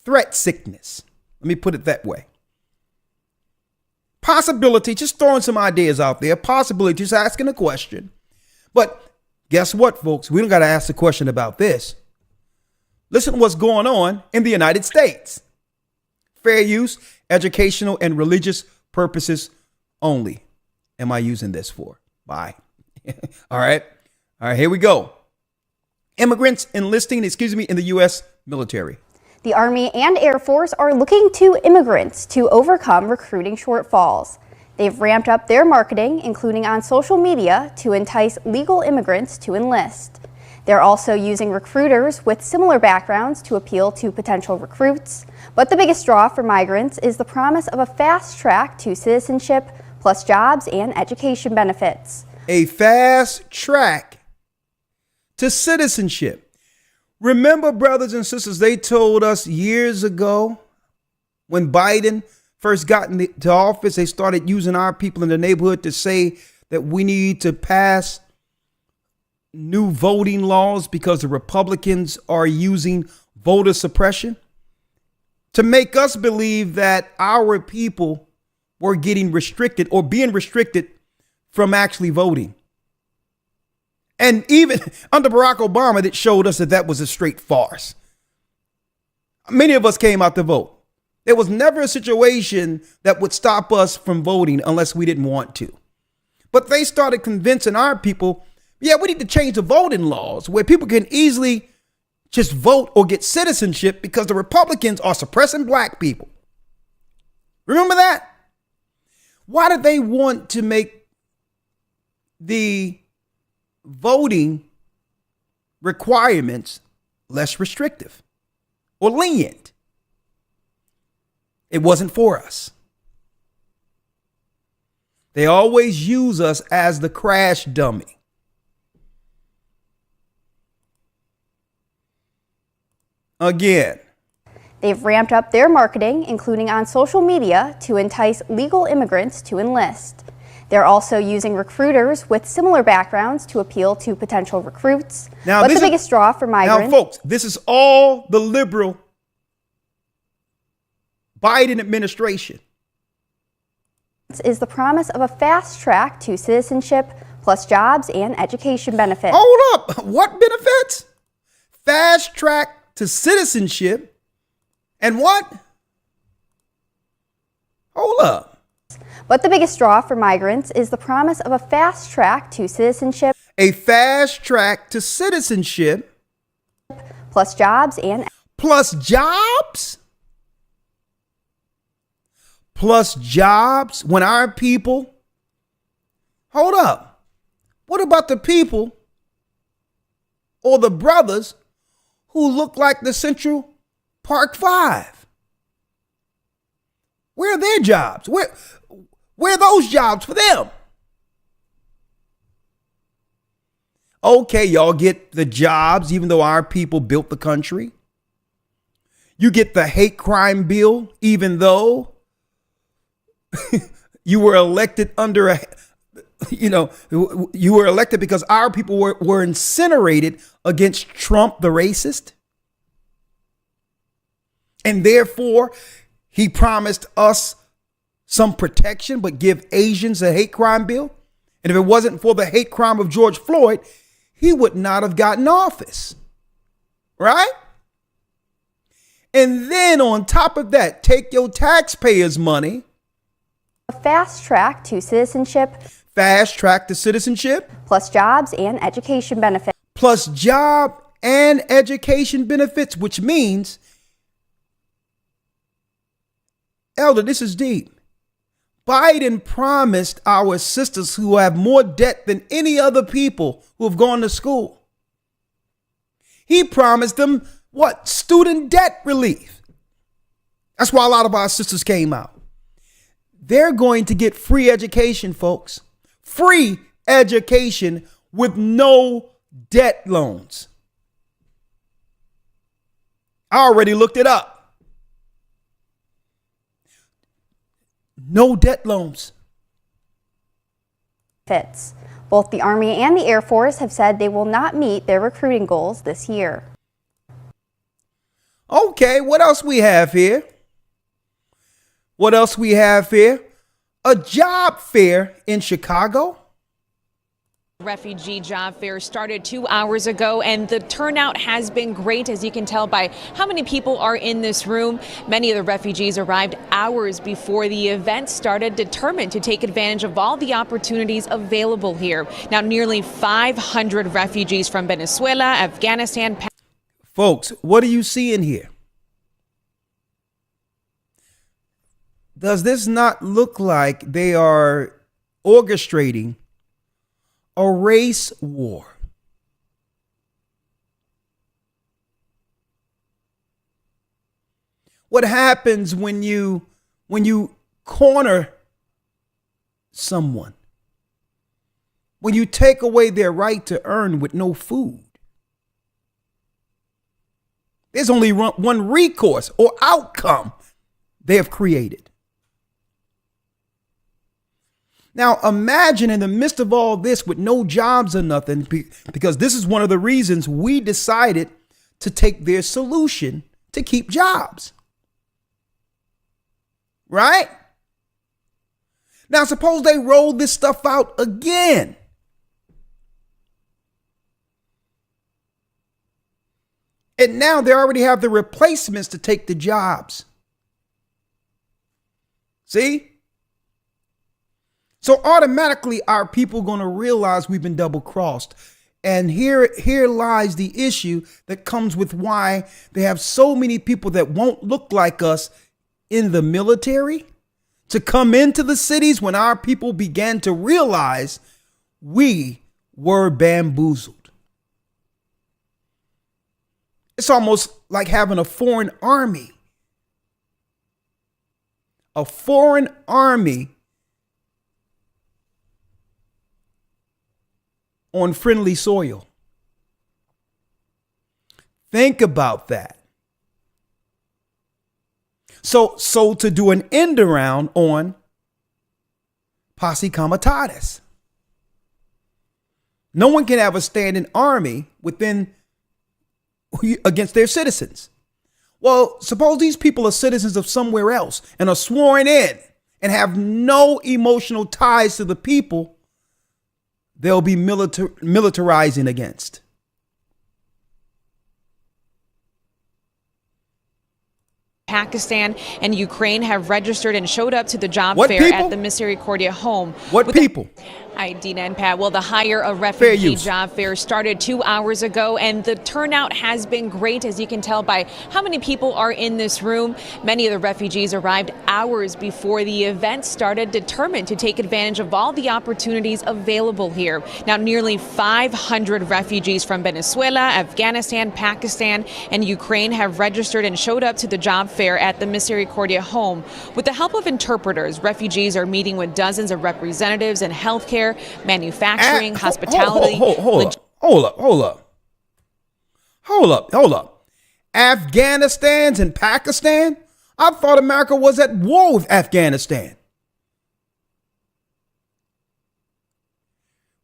threat sickness. Let me put it that way. Possibility, just throwing some ideas out there. Possibility, just asking a question. But guess what, folks? We don't got to ask the question about this. Listen to what's going on in the United States. Fair use, educational, and religious purposes only am I using this for. Bye. All right, here we go. Immigrants enlisting, in the U.S. military. The Army and Air Force are looking to immigrants to overcome recruiting shortfalls. They've ramped up their marketing, including on social media, to entice legal immigrants to enlist. They're also using recruiters with similar backgrounds to appeal to potential recruits. But the biggest draw for migrants is the promise of a fast track to citizenship, plus jobs and education benefits. A fast track to citizenship. Remember, brothers and sisters, they told us years ago when Biden first got into office, they started using our people in the neighborhood to say that we need to pass new voting laws because the Republicans are using voter suppression to make us believe that our people were getting restricted or being restricted from actually voting. And even under Barack Obama, that showed us that that was a straight farce. Many of us came out to vote. There was never a situation that would stop us from voting unless we didn't want to. But they started convincing our people, yeah, we need to change the voting laws where people can easily just vote or get citizenship because the Republicans are suppressing black people. Remember that? Why did they want to make the voting requirements less restrictive or lenient? It wasn't for us. They always use us as the crash dummy. Again, they've ramped up their marketing, including on social media, to entice legal immigrants to enlist. They're also using recruiters with similar backgrounds to appeal to potential recruits. Now, but the biggest draw for migrants... Now, folks, this is all the liberal Biden administration. ...is the promise of a fast track to citizenship, plus jobs and education benefits. Hold up. What benefits? Fast track to citizenship and what? Hold up. But the biggest draw for migrants is the promise of a fast track to citizenship. A fast track to citizenship. Plus jobs and... Plus jobs? Plus jobs when our people... Hold up. What about the people or the brothers who look like the Central Park Five? Where are their jobs? Where are those jobs for them? Okay, y'all get the jobs, even though our people built the country. You get the hate crime bill, even though you were elected under a... you were elected because our people were incinerated against Trump, the racist. And therefore, he promised us some protection, but give Asians a hate crime bill. And if it wasn't for the hate crime of George Floyd, he would not have gotten office. Right? And then on top of that, take your taxpayers' money. A fast track to citizenship. Fast track to citizenship. Plus jobs and education benefits. Plus job and education benefits, which means, Elder, this is deep. Biden promised our sisters who have more debt than any other people who have gone to school. He promised them what? Student debt relief. That's why a lot of our sisters came out. They're going to get free education, folks. Free education with no debt loans. I already looked it up. No debt loans. Fits. Both the Army and the Air Force have said they will not meet their recruiting goals this year. Okay, what else we have here? What else we have here? A job fair in Chicago. Refugee job fair started 2 hours ago, and the turnout has been great, as you can tell by how many people are in this room. Many of the refugees arrived hours before the event started, determined to take advantage of all the opportunities available here. Now, nearly 500 refugees from Venezuela, Afghanistan. Folks, what are you seeing here? Does this not look like they are orchestrating a race war? What happens when you corner someone? When you take away their right to earn with no food? There's only one recourse or outcome they have created. Now imagine in the midst of all this with no jobs or nothing, because this is one of the reasons we decided to take their solution to keep jobs. Right? Now suppose they roll this stuff out again. And now they already have the replacements to take the jobs. See? So automatically our people going to realize we've been double crossed. And here lies the issue that comes with why they have so many people that won't look like us in the military to come into the cities when our people began to realize we were bamboozled. It's almost like having a foreign army. A foreign army on friendly soil. Think about that. So to do an end around on posse comitatus. No one can have a standing army against their citizens. Well, suppose these people are citizens of somewhere else and are sworn in and have no emotional ties to the people they'll be militarizing against. Pakistan and Ukraine have registered and showed up to the job What fair people? at the Misericordia home. What people? Hi, Dina and Pat. Well, the Hire a Refugee job fair started 2 hours ago, and the turnout has been great, as you can tell by how many people are in this room. Many of the refugees arrived hours before the event started, determined to take advantage of all the opportunities available here. Now, nearly 500 refugees from Venezuela, Afghanistan, Pakistan, and Ukraine have registered and showed up to the job fair at the Misericordia home. With the help of interpreters, refugees are meeting with dozens of representatives in healthcare, manufacturing, hospitality. Hold up. Afghanistan's and Pakistan? I thought America was at war with Afghanistan.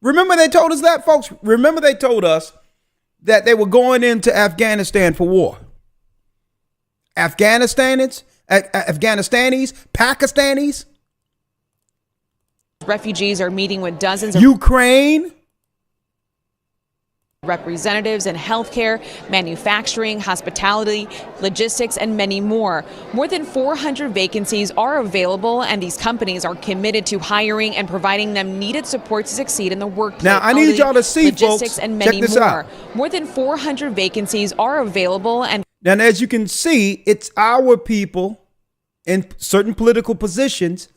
Remember they told us that, folks? Remember they told us that they were going into Afghanistan for war. Afghanistanis, Pakistanis. Refugees are meeting with dozens of Ukraine. representatives in healthcare, manufacturing, hospitality, logistics, and many more. More than 400 vacancies are available, and these companies are committed to hiring and providing them needed support to succeed in the workplace. Now, I need y'all to see, logistics, folks. and many Check this more. out. More than 400 vacancies are available, and Now, as you can see, it's our people in certain political positions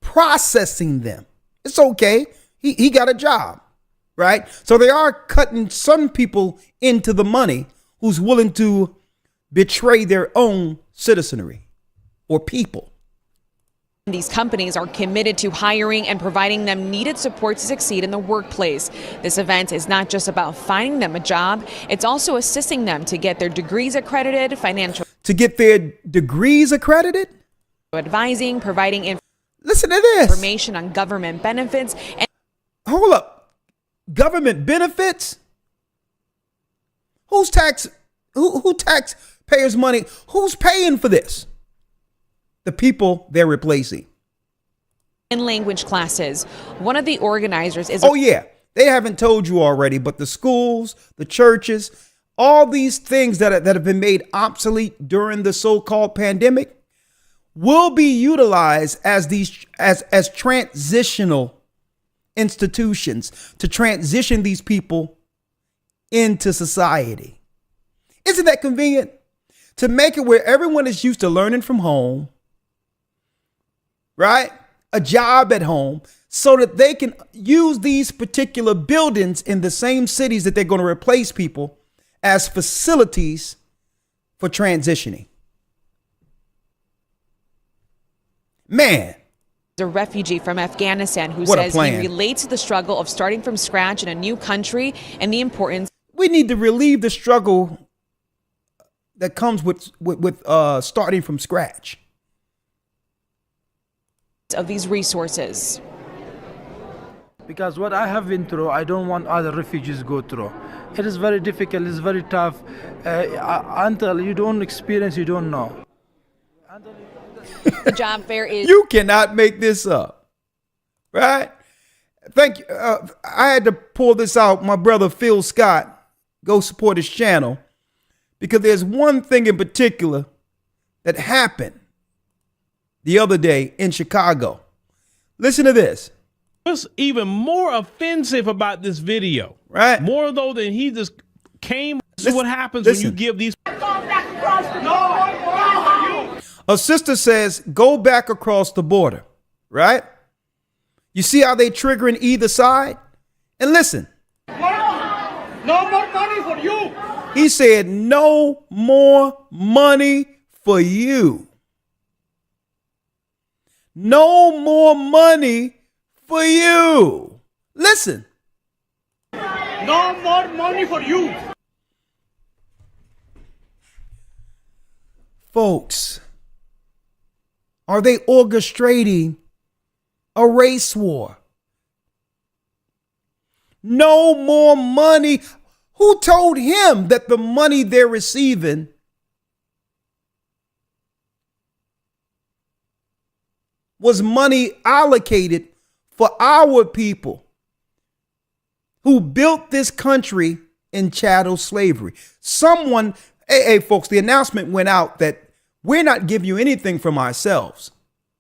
processing them. It's okay. He got a job, right? So they are cutting some people into the money who's willing to betray their own citizenry or people. these companies are committed to hiring and providing them needed support to succeed in the workplace. This event is not just about finding them a job, it's also assisting them to get their degrees accredited, financial advising, providing Listen to this. information on government benefits. And hold up. Government benefits? Who taxpayers' money? Who's paying for this? The people they're replacing. in language classes. One of the organizers is Oh, yeah. They haven't told you already, but the schools, the churches, all these things that have been made obsolete during the so-called pandemic will be utilized as as transitional institutions to transition these people into society. Isn't that convenient? To make it where everyone is used to learning from home, right? A job at home so that they can use these particular buildings in the same cities that they're going to replace people as facilities for transitioning. Man. A refugee from Afghanistan who What a says he plan. relates to the struggle of starting from scratch in a new country and the importance We need to relieve the struggle that comes with starting from scratch. of these resources. Because what I have been through, I don't want other refugees go through. It is very difficult, it's very tough. Until you don't experience, you don't know. The job fair is You cannot make this up, right? Thank you. I had to pull this out. My brother Phil Scott, go support his channel, because there's one thing in particular that happened the other day in Chicago. Listen to this. What's even more offensive about this video, Right. more though than he just came. This is Listen- what happens listen. when you give these. A sister says, go back across the border, right? You see how they triggering either side? And listen. No more money for you. He said, no more money for you. No more money for you. Listen. No more money for you. Folks, are they orchestrating a race war? No more money. Who told him that the money they're receiving was money allocated for our people who built this country in chattel slavery? Someone, hey, folks, the announcement went out that we're not giving you anything from ourselves,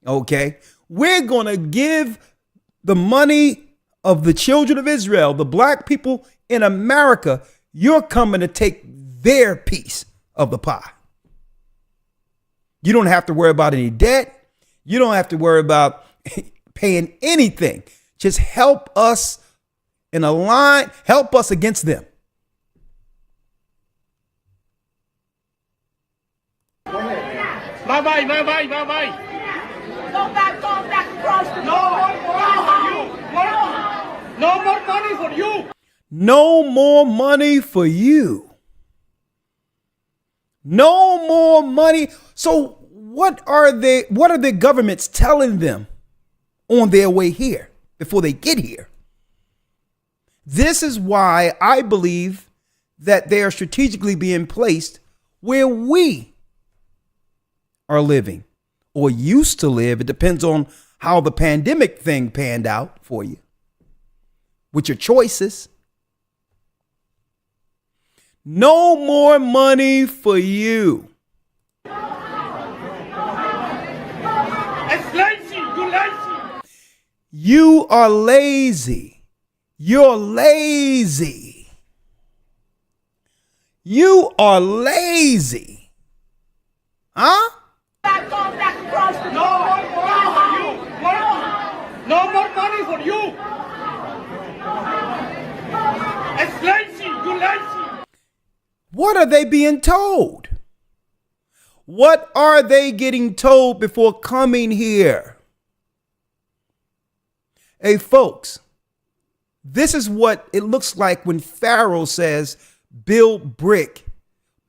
okay? We're going to give the money of the children of Israel, the black people in America. You're coming to take their piece of the pie. You don't have to worry about any debt. You don't have to worry about paying anything. Just help us in a line, help us against them. Bye bye, bye bye, bye bye. Go back across the No more money for you. No more money for you. No more money. So what are the governments telling them on their way here before they get here? This is why I believe that they are strategically being placed where we are living or used to live. It depends on how the pandemic thing panned out for you with your choices. No more money for you. It's lazy, you lazy. You are lazy. You're lazy. You are lazy. Huh? No more money for you. It's lazy, you lazy. What are they being told? What are they getting told before coming here? Hey, folks, this is what it looks like when Pharaoh says, build brick,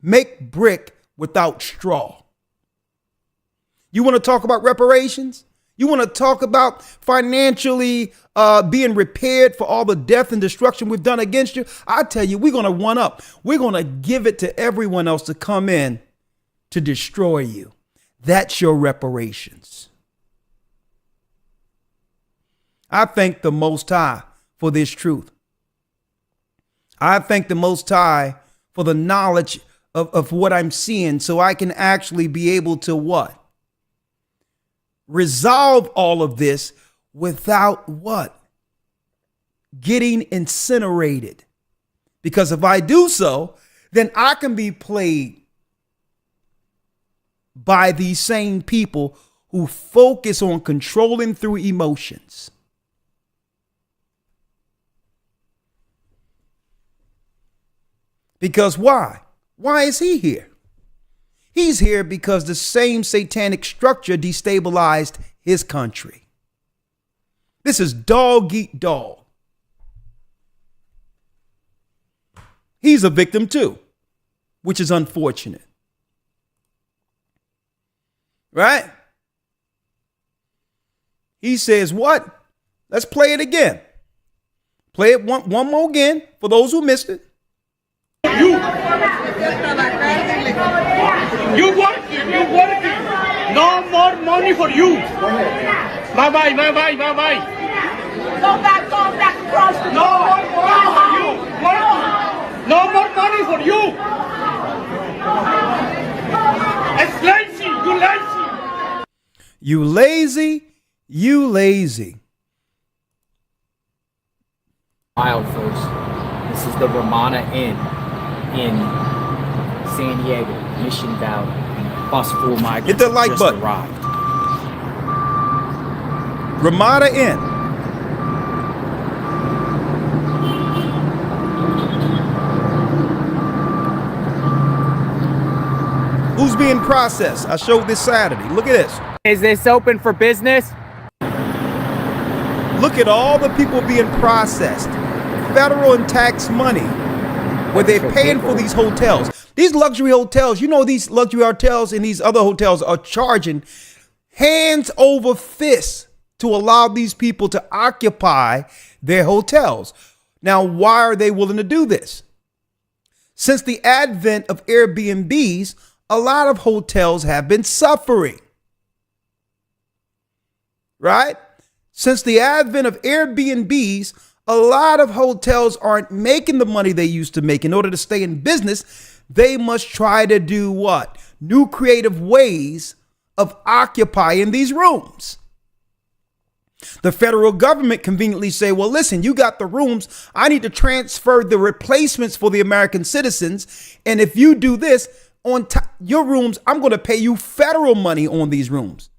make brick without straw. You want to talk about reparations? You want to talk about financially being repaired for all the death and destruction we've done against you? I tell you, we're going to one up. We're going to give it to everyone else to come in to destroy you. That's your reparations. I thank the Most High for this truth. I thank the Most High for the knowledge of what I'm seeing, so I can actually be able to what? Resolve all of this without what? Getting incinerated. Because if I do so, then I can be played by these same people who focus on controlling through emotions. Because why? Why is he here? He's here because the same satanic structure destabilized his country. This is dog eat dog. He's a victim too, which is unfortunate. Right? He says, what? Let's play it again. Play it one more again for those who missed it. You working. No more money for you. Bye bye. Go back across the No more money for you. It's lazy. You lazy. You lazy. Wild folks. This is the Ramada Inn in San Diego, Mission Valley. Bus full of migrants. Hit the like just button. Arrived. Ramada Inn. Who's being processed? I showed this Saturday. Look at this. Is this open for business? Look at all the people being processed. Federal and tax money where they're paying for these hotels. These luxury hotels, you know, these luxury hotels and these other hotels are charging hands over fists to allow these people to occupy their hotels. Now, why are they willing to do this? Since the advent of Airbnbs, a lot of hotels have been suffering. Right? Since the advent of Airbnbs, a lot of hotels aren't making the money they used to make. In order to stay in business, they must try to do what? New creative ways of occupying these rooms. The federal government conveniently say, well, listen, you got the rooms. I need to transfer the replacements for the American citizens. And if you do this on your rooms, I'm going to pay you federal money on these rooms.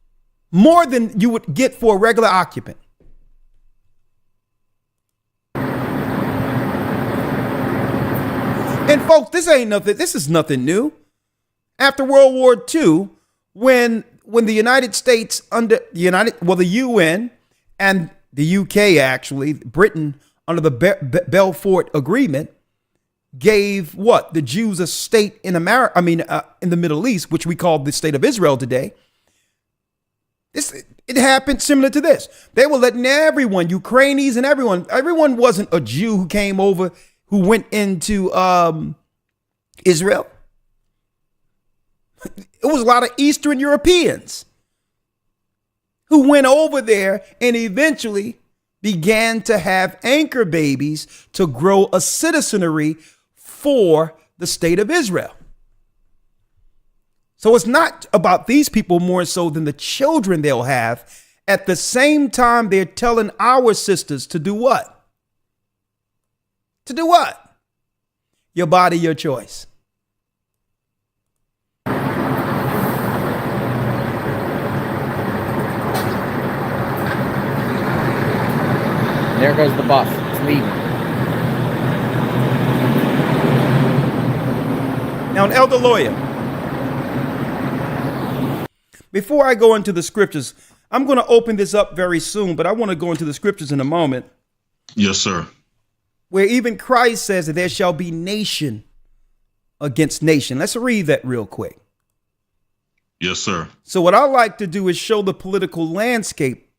More than you would get for a regular occupant. And folks, this is nothing new. After World War II, when the United States under the UN and the UK, actually, Britain under the Balfour Agreement, gave the Jews a state in America, in the Middle East, which we call the state of Israel today. It happened similar to this. They were letting everyone, Ukrainians and everyone wasn't a Jew who came over, who went into Israel. It was a lot of Eastern Europeans who went over there and eventually began to have anchor babies to grow a citizenry for the state of Israel. So it's not about these people more so than the children they'll have. At the same time, they're telling our sisters to do what? To do what? Your body, your choice. There goes the bus. It's leaving. Now, an elder lawyer, before I go into the scriptures, I'm going to open this up very soon, but I want to go into the scriptures in a moment. Yes, sir. Where even Christ says that there shall be nation against nation. Let's read that real quick. Yes, sir. So what I like to do is show the political landscape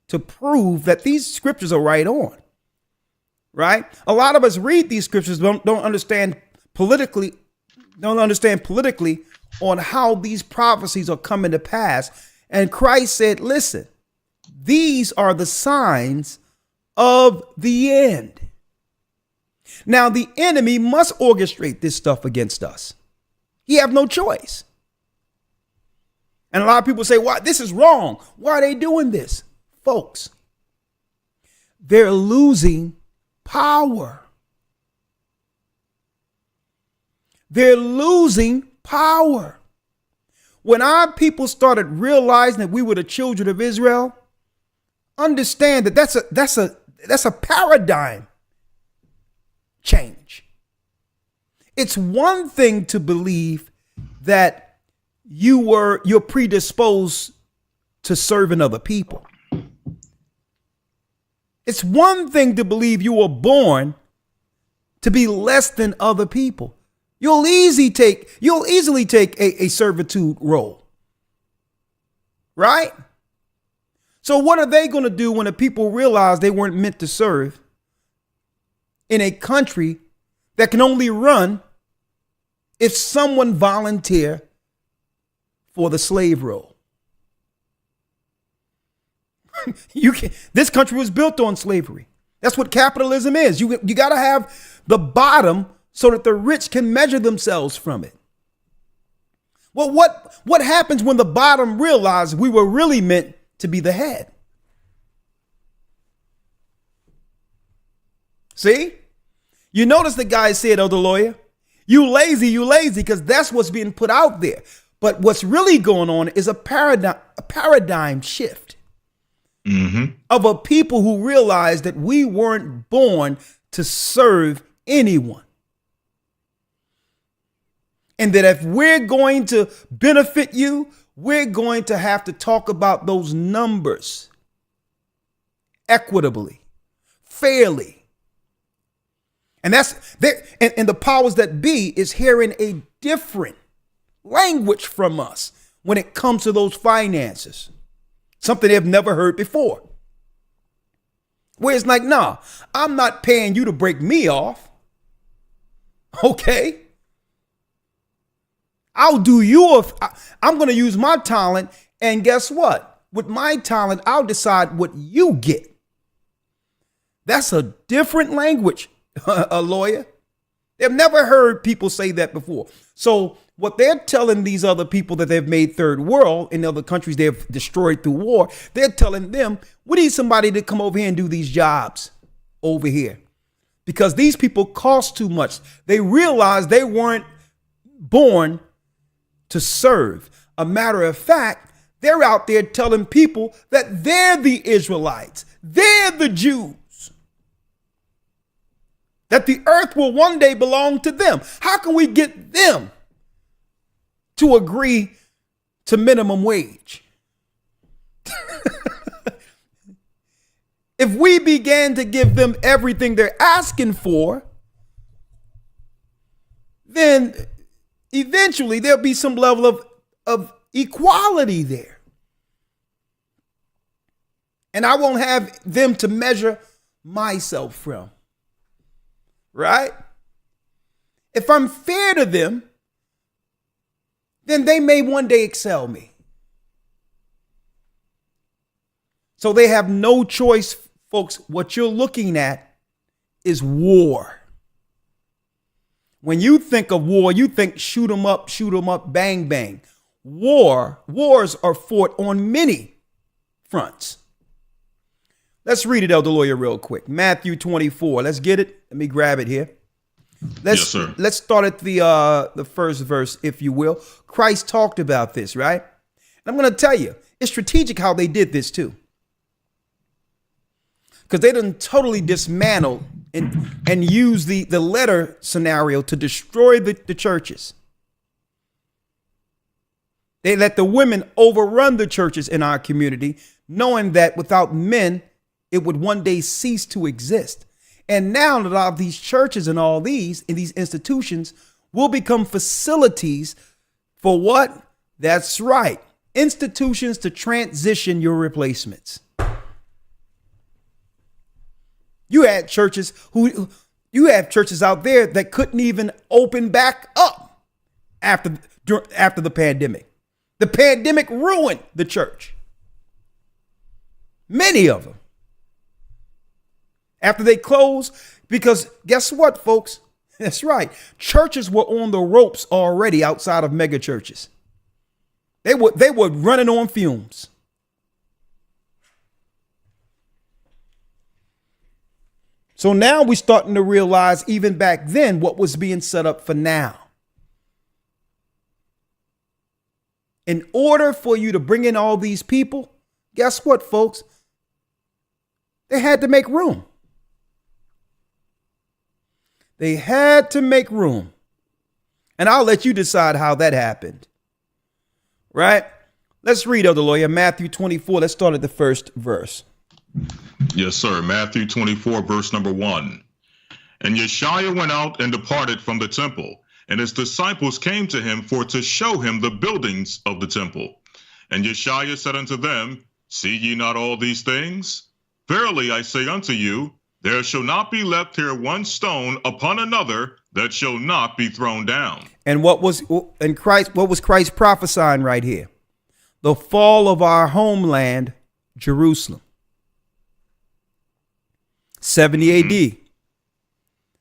to prove that these scriptures are right on. Right? A lot of us read these scriptures, don't understand politically on how these prophecies are coming to pass. And Christ said, listen, these are the signs of the end. Now, the enemy must orchestrate this stuff against us. He have no choice. And a lot of people say, why? This is wrong. Why are they doing this? Folks, they're losing power. They're losing power. When our people started realizing that we were the children of Israel, understand that that's a paradigm change. It's one thing to believe that you're predisposed to serving other people. It's one thing to believe you were born to be less than other people. You'll easily take a servitude role. Right? So what are they going to do when the people realize they weren't meant to serve in a country that can only run if someone volunteer for the slave role? This country was built on slavery. That's what capitalism is. You got to have the bottom so that the rich can measure themselves from it. Well, what happens when the bottom realizes we were really meant to be the head? See? You notice the guy said, oh, the lawyer, you lazy, because that's what's being put out there. But what's really going on is a paradigm shift of a people who realize that we weren't born to serve anyone. And that if we're going to benefit you, we're going to have to talk about those numbers equitably, fairly. And that's there. And the powers that be is hearing a different language from us when it comes to those finances, something they've never heard before. Where it's like, nah, I'm not paying you to break me off. Okay. I'll do you. I'm going to use my talent. And guess what? With my talent, I'll decide what you get. That's a different language, a lawyer. They've never heard people say that before. So what they're telling these other people that they've made third world in other countries they've destroyed through war, they're telling them, we need somebody to come over here and do these jobs over here because these people cost too much. They realized they weren't born to serve. A matter of fact, they're out there telling people that they're the Israelites. They're the Jews. That the earth will one day belong to them. How can we get them to agree to minimum wage? If we began to give them everything they're asking for, then eventually there'll be some level of equality there. And I won't have them to measure myself from. Right? If I'm fair to them, then they may one day excel me. So they have no choice, folks. What you're looking at is war. When you think of war, you think shoot 'em up, bang, bang. Wars are fought on many fronts. Let's read it, Elder Lawyer, real quick. Matthew 24. Let's get it. Let me grab it here. Yes, sir. Let's start at the first verse, if you will. Christ talked about this, right? And I'm going to tell you, it's strategic how they did this too. Because they didn't totally dismantle and use the letter scenario to destroy the churches. They let the women overrun the churches in our community, knowing that without men, it would one day cease to exist. And now that all these churches and all these institutions will become facilities for what? That's right. Institutions to transition your replacements. You have churches out there that couldn't even open back up after the pandemic. The pandemic ruined the church. Many of them. After they closed, because guess what, folks? That's right. Churches were on the ropes already outside of mega churches. They were running on fumes. So now we're starting to realize even back then what was being set up for now. in order for you to bring in all these people, guess what, folks? They had to make room. They had to make room. And I'll let you decide how that happened. Right? Let's read, Elder Lawyer, Matthew 24. Let's start at the first verse. Yes, sir. Matthew 24, verse number 1. And Yeshua went out and departed from the temple, and his disciples came to him for to show him the buildings of the temple. And Yeshua said unto them, See ye not all these things? Verily I say unto you, there shall not be left here one stone upon another that shall not be thrown down. And what was Christ prophesying right here? The fall of our homeland, Jerusalem. 70 AD.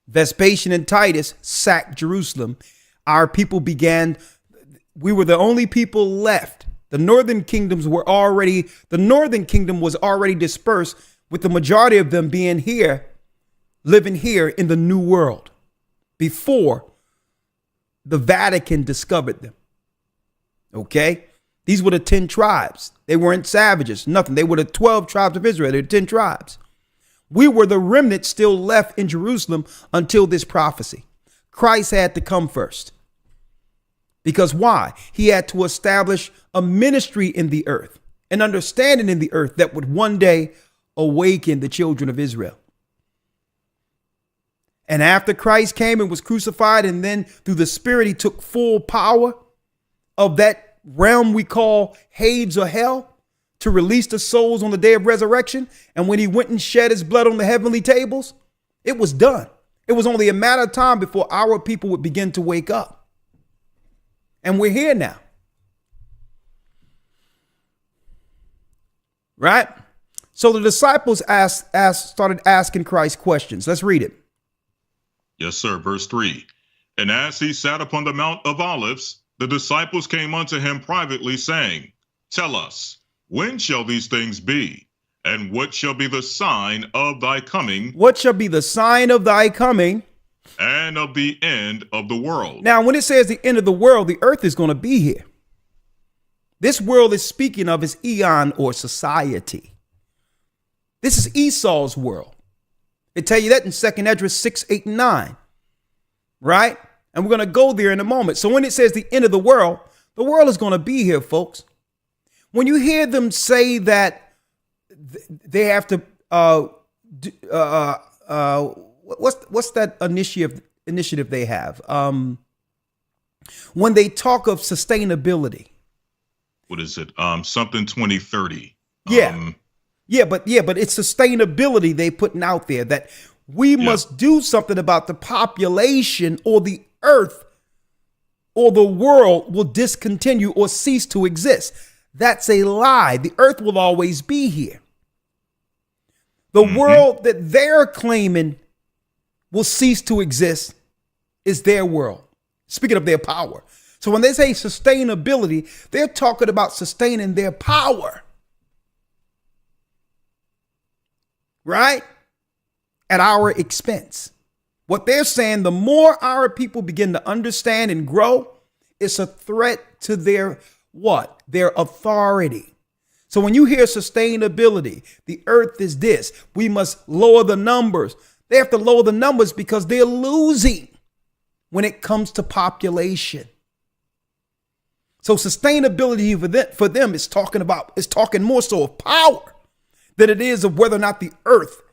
Vespasian and Titus sacked Jerusalem. Our people we were the only people left. The northern kingdom was already dispersed, with the majority of them being here, living here in the New World, before the Vatican discovered them. Okay? These were the 10 tribes. They weren't savages, nothing. They were the 12 tribes of Israel. They were 10 tribes. We were the remnant still left in Jerusalem until this prophecy. Christ had to come first. Because why? He had to establish a ministry in the earth, an understanding in the earth that would one day awaken the children of Israel. And after Christ came and was crucified, and then through the Spirit, he took full power of that realm we call Hades or hell to release the souls on the day of resurrection. And when he went and shed his blood on the heavenly tables, it was done. It was only a matter of time before our people would begin to wake up. And we're here now. Right? So the disciples started asking Christ questions. Let's read it. Yes, sir. Verse 3. And as he sat upon the Mount of Olives, the disciples came unto him privately, saying, Tell us, when shall these things be? And what shall be the sign of thy coming? What shall be the sign of thy coming? And of the end of the world. Now, when it says the end of the world, the earth is going to be here. This world is speaking of is eon or society. This is Esau's world. They tell you that in 2nd Esdras 6, 8, and 9. Right? And we're going to go there in a moment. So when it says the end of the world is going to be here, folks. When you hear them say that they have to, what's that initiative they have? When they talk of sustainability. What is it? Something 2030. Yeah, but it's sustainability they putting out there that we must do something about the population, or the earth or the world will discontinue or cease to exist. That's a lie. The earth will always be here. The world that they're claiming will cease to exist is their world. Speaking of their power. So when they say sustainability, they're talking about sustaining their power. Right? At our expense. What they're saying, the more our people begin to understand and grow, it's a threat to their what? Their authority. So when you hear sustainability, the earth is this, we must lower the numbers. They have to lower the numbers because they're losing when it comes to population. So sustainability for them is talking more so of power than it is of whether or not the earth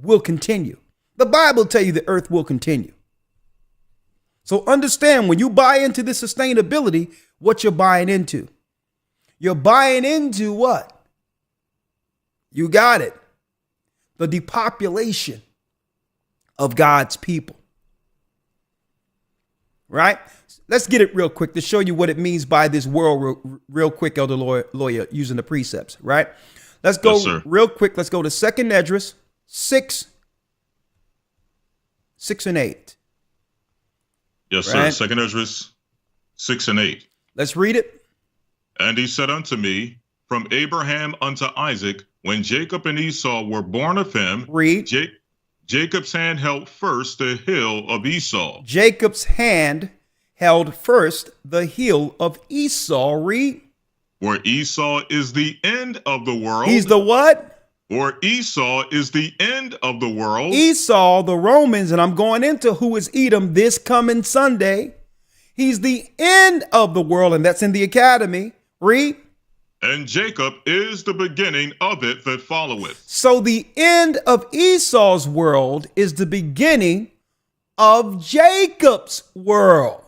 will continue. The Bible tells you the earth will continue. So understand, when you buy into this sustainability, what you're buying into. You're buying into what? You got it. The depopulation of God's people. Right? Let's get it real quick to show you what it means by this world real quick, Elder Lawyer, using the precepts, right? Let's go real quick. Let's go to 2nd Esdras 6 and 8. Yes, right? sir. 2nd Esdras 6 and 8. Let's read it. And he said unto me, from Abraham unto Isaac, when Jacob and Esau were born of him, read. Jacob's hand held first the hill of Esau. Jacob's hand held first the hill of Esau. Read. For Esau is the end of the world. He's the what? For Esau is the end of the world. Esau, the Romans, and I'm going into who is Edom this coming Sunday. He's the end of the world, and that's in the academy. Read. And Jacob is the beginning of it that followeth. So the end of Esau's world is the beginning of Jacob's world.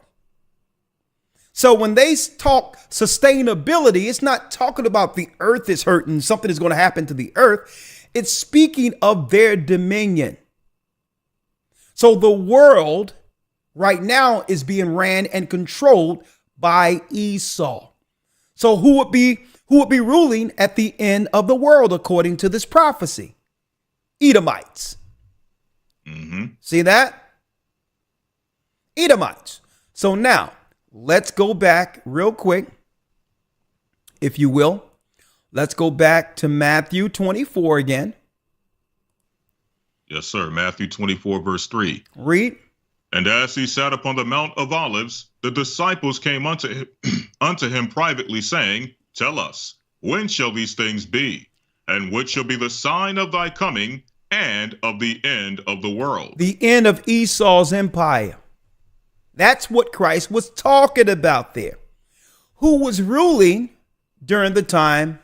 So when they talk sustainability, it's not talking about the earth is hurting, something is going to happen to the earth. It's speaking of their dominion. So the world right now is being ran and controlled by Esau. So who would be ruling at the end of the world according to this prophecy? Edomites. See that? Edomites. So now let's go back real quick, if you will. Let's go back to Matthew 24 again. Yes, sir. Matthew 24, verse 3. Read. And as he sat upon the Mount of Olives, the disciples came unto him privately, saying, Tell us, when shall these things be? And what shall be the sign of thy coming and of the end of the world? The end of Esau's empire. That's what Christ was talking about there. Who was ruling during the time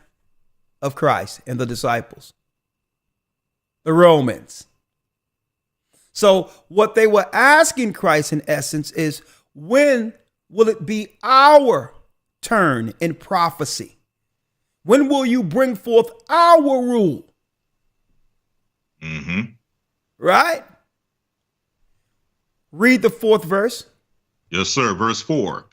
of Christ and the disciples? The Romans. So what they were asking Christ in essence is, when will it be our turn in prophecy? When will you bring forth our rule? Right? Read the 4th verse. Yes, sir. Verse 4.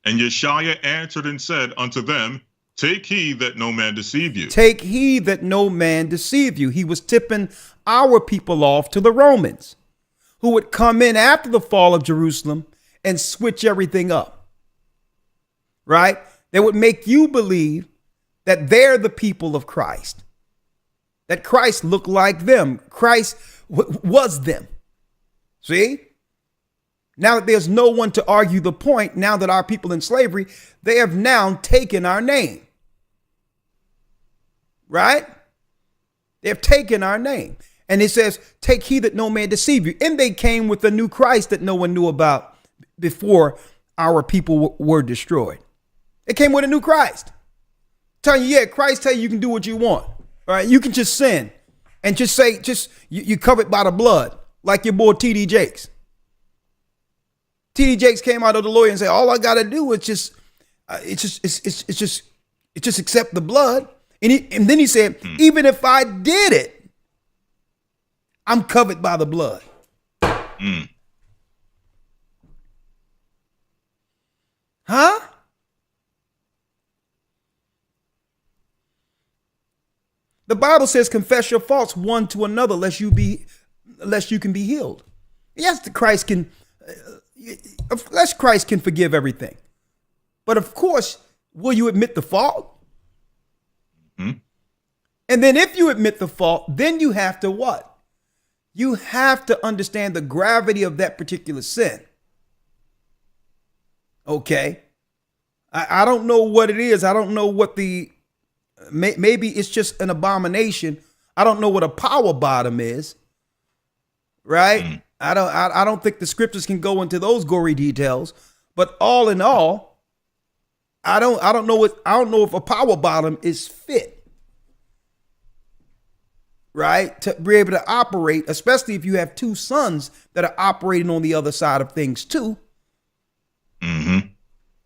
And Yeshua answered and said unto them, Take heed that no man deceive you. Take heed that no man deceive you. He was tipping our people off to the Romans, who would come in after the fall of Jerusalem and switch everything up. Right? They would make you believe that they're the people of Christ, that Christ looked like them. Christ was them. See? Now that there's no one to argue the point, now that our people in slavery, they have now taken our name. Right? They have taken our name. And it says, take heed that no man deceive you. And they came with a new Christ that no one knew about before our people were destroyed. They came with a new Christ. Telling you, yeah, Christ tell you can do what you want. All right, you can just sin and just say, you covered by the blood, like your boy T.D. Jakes. T.D. Jakes came out of the lawyer and said, all I got to do is just accept the blood. And then he said, even if I did it, I'm covered by the blood. Huh? The Bible says, confess your faults one to another, lest you can be healed. Yes, Christ can forgive everything. But of course, will you admit the fault? And then if you admit the fault, then you have to what? You have to understand the gravity of that particular sin. Okay. I don't know what it is. I don't know what maybe it's just an abomination. I don't know what a power bottom is. Right? I don't think the scriptures can go into those gory details, but all in all, I don't know if a power bottom is fit. Right? To be able to operate, especially if you have two sons that are operating on the other side of things too.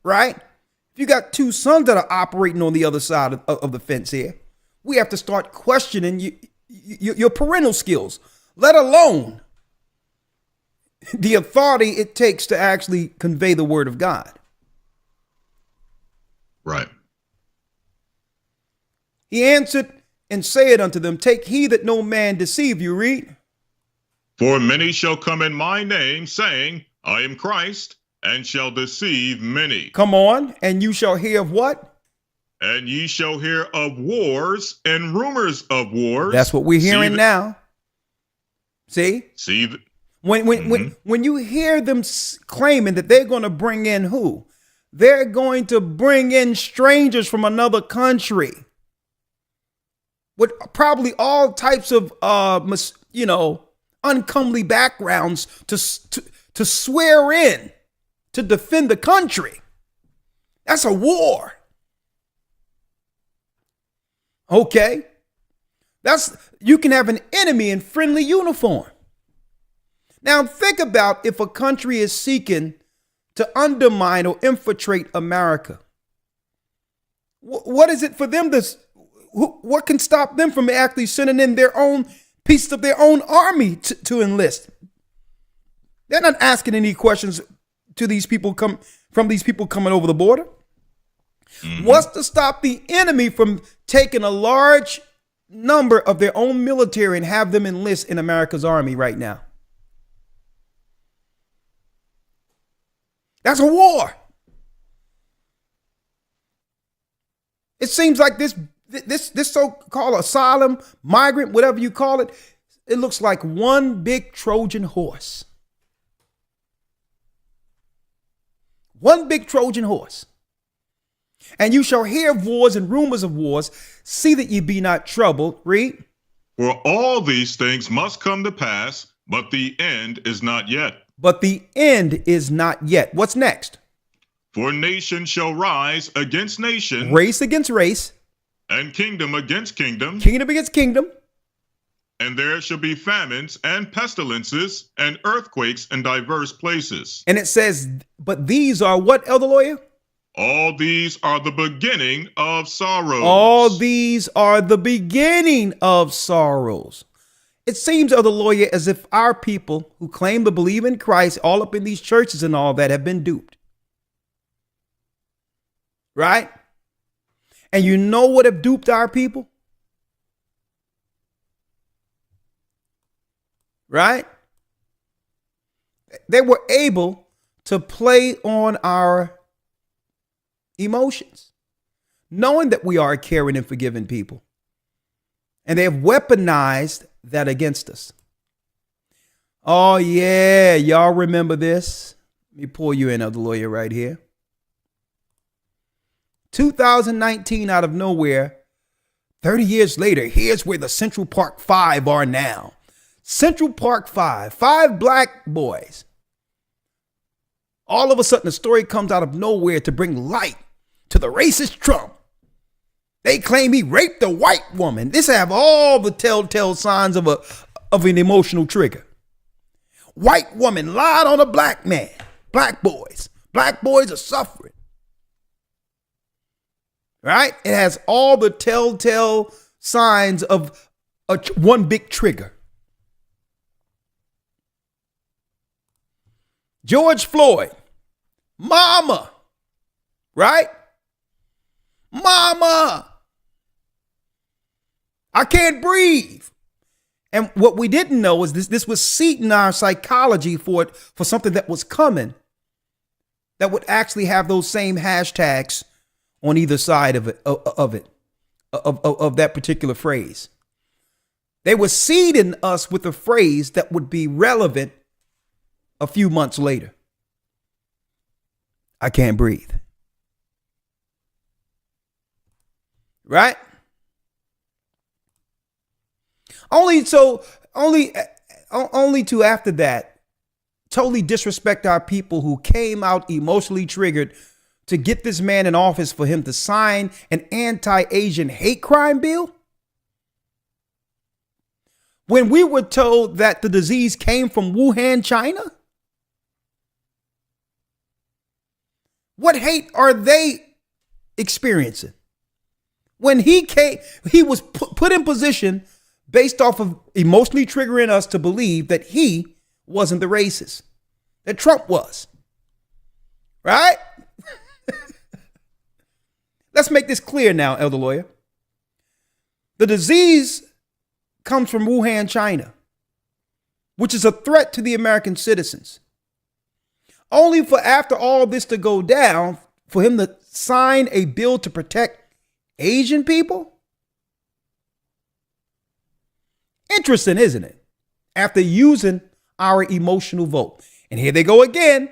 Right? If you got two sons that are operating on the other side of the fence here, we have to start questioning your parental skills, let alone the authority it takes to actually convey the word of God. Right. He answered and said unto them, take heed that no man deceive you. Read. For many shall come in my name, saying, I am Christ, and shall deceive many. Come on. And you shall hear of what? And ye shall hear of wars and rumors of wars. That's what we're hearing now. See? When you hear them claiming that they're going to bring in who? They're going to bring in strangers from another country with probably all types of, uncomely backgrounds to swear in to defend the country. That's a war. Okay. You can have an enemy in friendly uniform. Now think about if a country is seeking to undermine or infiltrate America. What is it for them what can stop them from actually sending in their own pieces of their own army to enlist? They're not asking any questions to these people from these people coming over the border. What's to stop the enemy from taking a large number of their own military and have them enlist in America's army right now? That's a war. It seems like this so-called asylum, migrant, whatever you call it, it looks like one big Trojan horse. One big Trojan horse. And you shall hear of wars and rumors of wars. See that ye be not troubled. Read. For all these things must come to pass, but the end is not yet. But the end is not yet. What's next? For nation shall rise against nation. Race against race. And kingdom against kingdom. Kingdom against kingdom. And there shall be famines and pestilences and earthquakes in diverse places. And it says, but these are what, Elder Lawyer? All these are the beginning of sorrows. All these are the beginning of sorrows. It seems, Elder Lawyer, as if our people who claim to believe in Christ all up in these churches and all that have been duped. Right? And you know what have duped our people? Right? They were able to play on our emotions, knowing that we are a caring and forgiving people. And they have weaponized that against us. Oh, yeah. Y'all remember this? Let me pull you in, Elder Lawyer, right here. 2019, out of nowhere, 30 years later, here's where the Central Park Five are now. Central Park Five, 5 black boys. All of a sudden, a story comes out of nowhere to bring light to the racist Trump. They claim he raped a white woman. This have all the telltale signs of an emotional trigger. White woman lied on a black man. Black boys. Black boys are suffering. Right? It has all the telltale signs of one big trigger. George Floyd. Mama. Right? Mama. I can't breathe. And what we didn't know is this was seeding our psychology for something that was coming that would actually have those same hashtags on either side of that particular phrase. They were seeding us with a phrase that would be relevant a few months later. I can't breathe. Right? Only to after that totally disrespect our people who came out emotionally triggered to get this man in office for him to sign an anti-Asian hate crime bill. When we were told that the disease came from Wuhan, China. What hate are they experiencing? When he came, he was put in position based off of emotionally triggering us to believe that he wasn't the racist, that Trump was. Right? Let's make this clear now, Elder Lawyer. The disease comes from Wuhan, China, which is a threat to the American citizens. Only for after all this to go down, for him to sign a bill to protect Asian people? Interesting, isn't it? After using our emotional vote. And here they go again.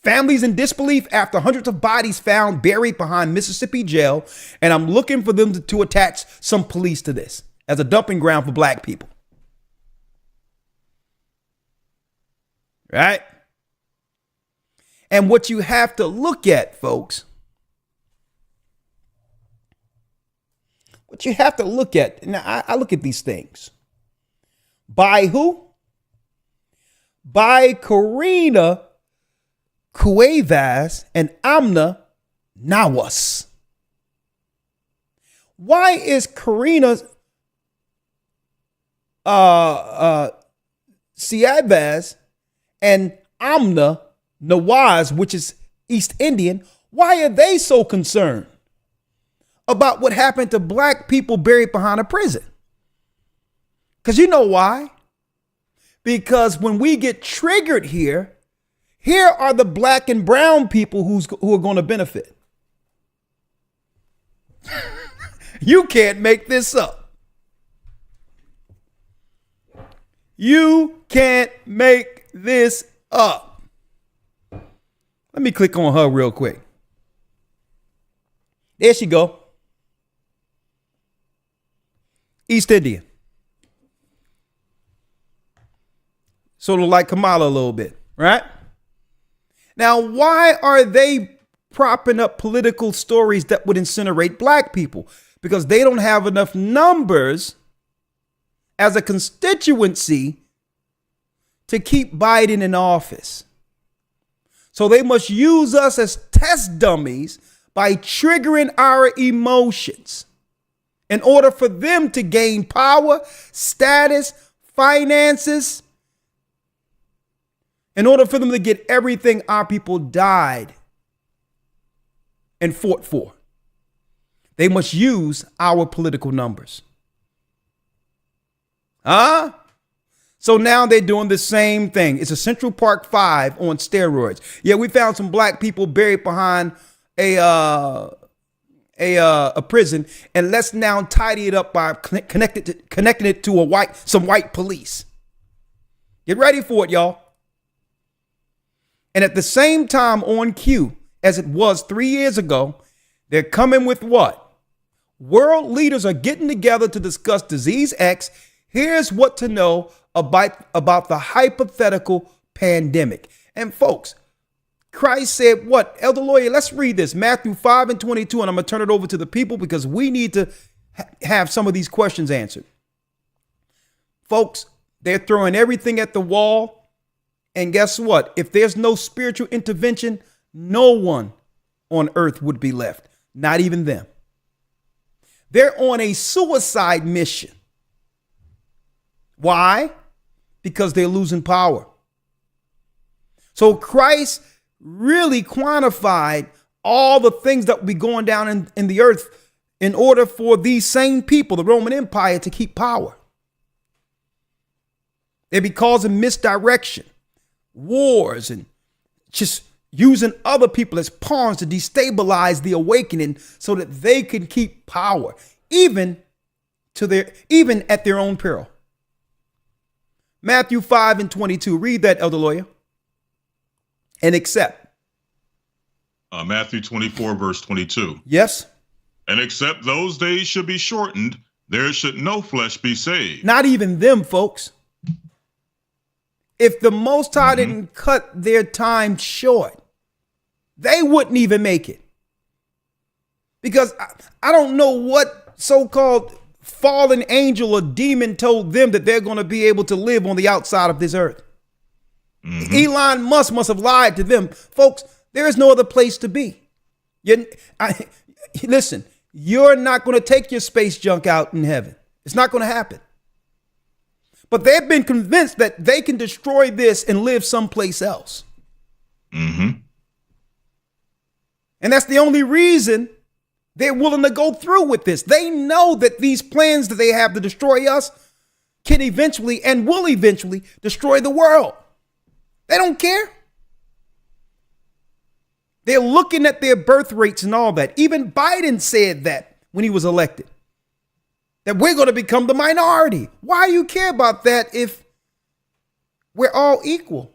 Families in disbelief after hundreds of bodies found buried behind Mississippi jail. And I'm looking for them to attach some police to this as a dumping ground for black people. Right? And what you have to look at, folks, what you have to look at, now I look at these things. By who? By Karina Cuevas and Amna Nawas. Why is Karina Cuevas and Amna Nawaz, which is East Indian, why are they so concerned about what happened to black people buried behind a prison? Because you know why? Because when we get triggered here are the black and brown people who are going to benefit. You can't make this up. You can't make this up. Let me click on her real quick. There she go. East Indian. Sort of like Kamala a little bit, right? Now, why are they propping up political stories that would incinerate black people? Because they don't have enough numbers as a constituency to keep Biden in office. So they must use us as test dummies by triggering our emotions in order for them to gain power, status, finances, in order for them to get everything our people died and fought for. They must use our political numbers. So now they're doing the same thing. It's a Central Park 5 on steroids. Yeah, we found some black people buried behind a prison, and let's now tidy it up by connecting it to some white police. Get ready for it, y'all. And at the same time, on cue, as it was 3 years ago, they're coming with what? World leaders are getting together to discuss disease X. Here's what to know about the hypothetical pandemic. And folks, Christ said what? Elder Lawyer, let's read this. Matthew 5:22, and I'm going to turn it over to the people because we need to have some of these questions answered. Folks, they're throwing everything at the wall. And guess what? If there's no spiritual intervention, no one on earth would be left, not even them. They're on a suicide mission. Why? Because they're losing power. So Christ really quantified all the things that will be going down in the earth in order for these same people, the Roman Empire, to keep power. They'd be causing misdirection, wars, and just using other people as pawns to destabilize the awakening so that they can keep power, even at their own peril. Matthew 5:22. Read that, Elder Lawyer. And accept. Matthew 24, verse 22. Yes. And except those days should be shortened, there should no flesh be saved. Not even them, folks. If the Most High didn't cut their time short, they wouldn't even make it. Because I don't know what so-called fallen angel or demon told them that they're going to be able to live on the outside of this earth. Elon Musk must have lied to them. Folks, there is no other place to be. Listen, you're not going to take your space junk out in heaven. It's not going to happen. But they've been convinced that they can destroy this and live someplace else. And that's the only reason they're willing to go through with this. They know that these plans that they have to destroy us can eventually and will eventually destroy the world. They don't care. They're looking at their birth rates and all that. Even Biden said that when he was elected, that we're going to become the minority. Why do you care about that if we're all equal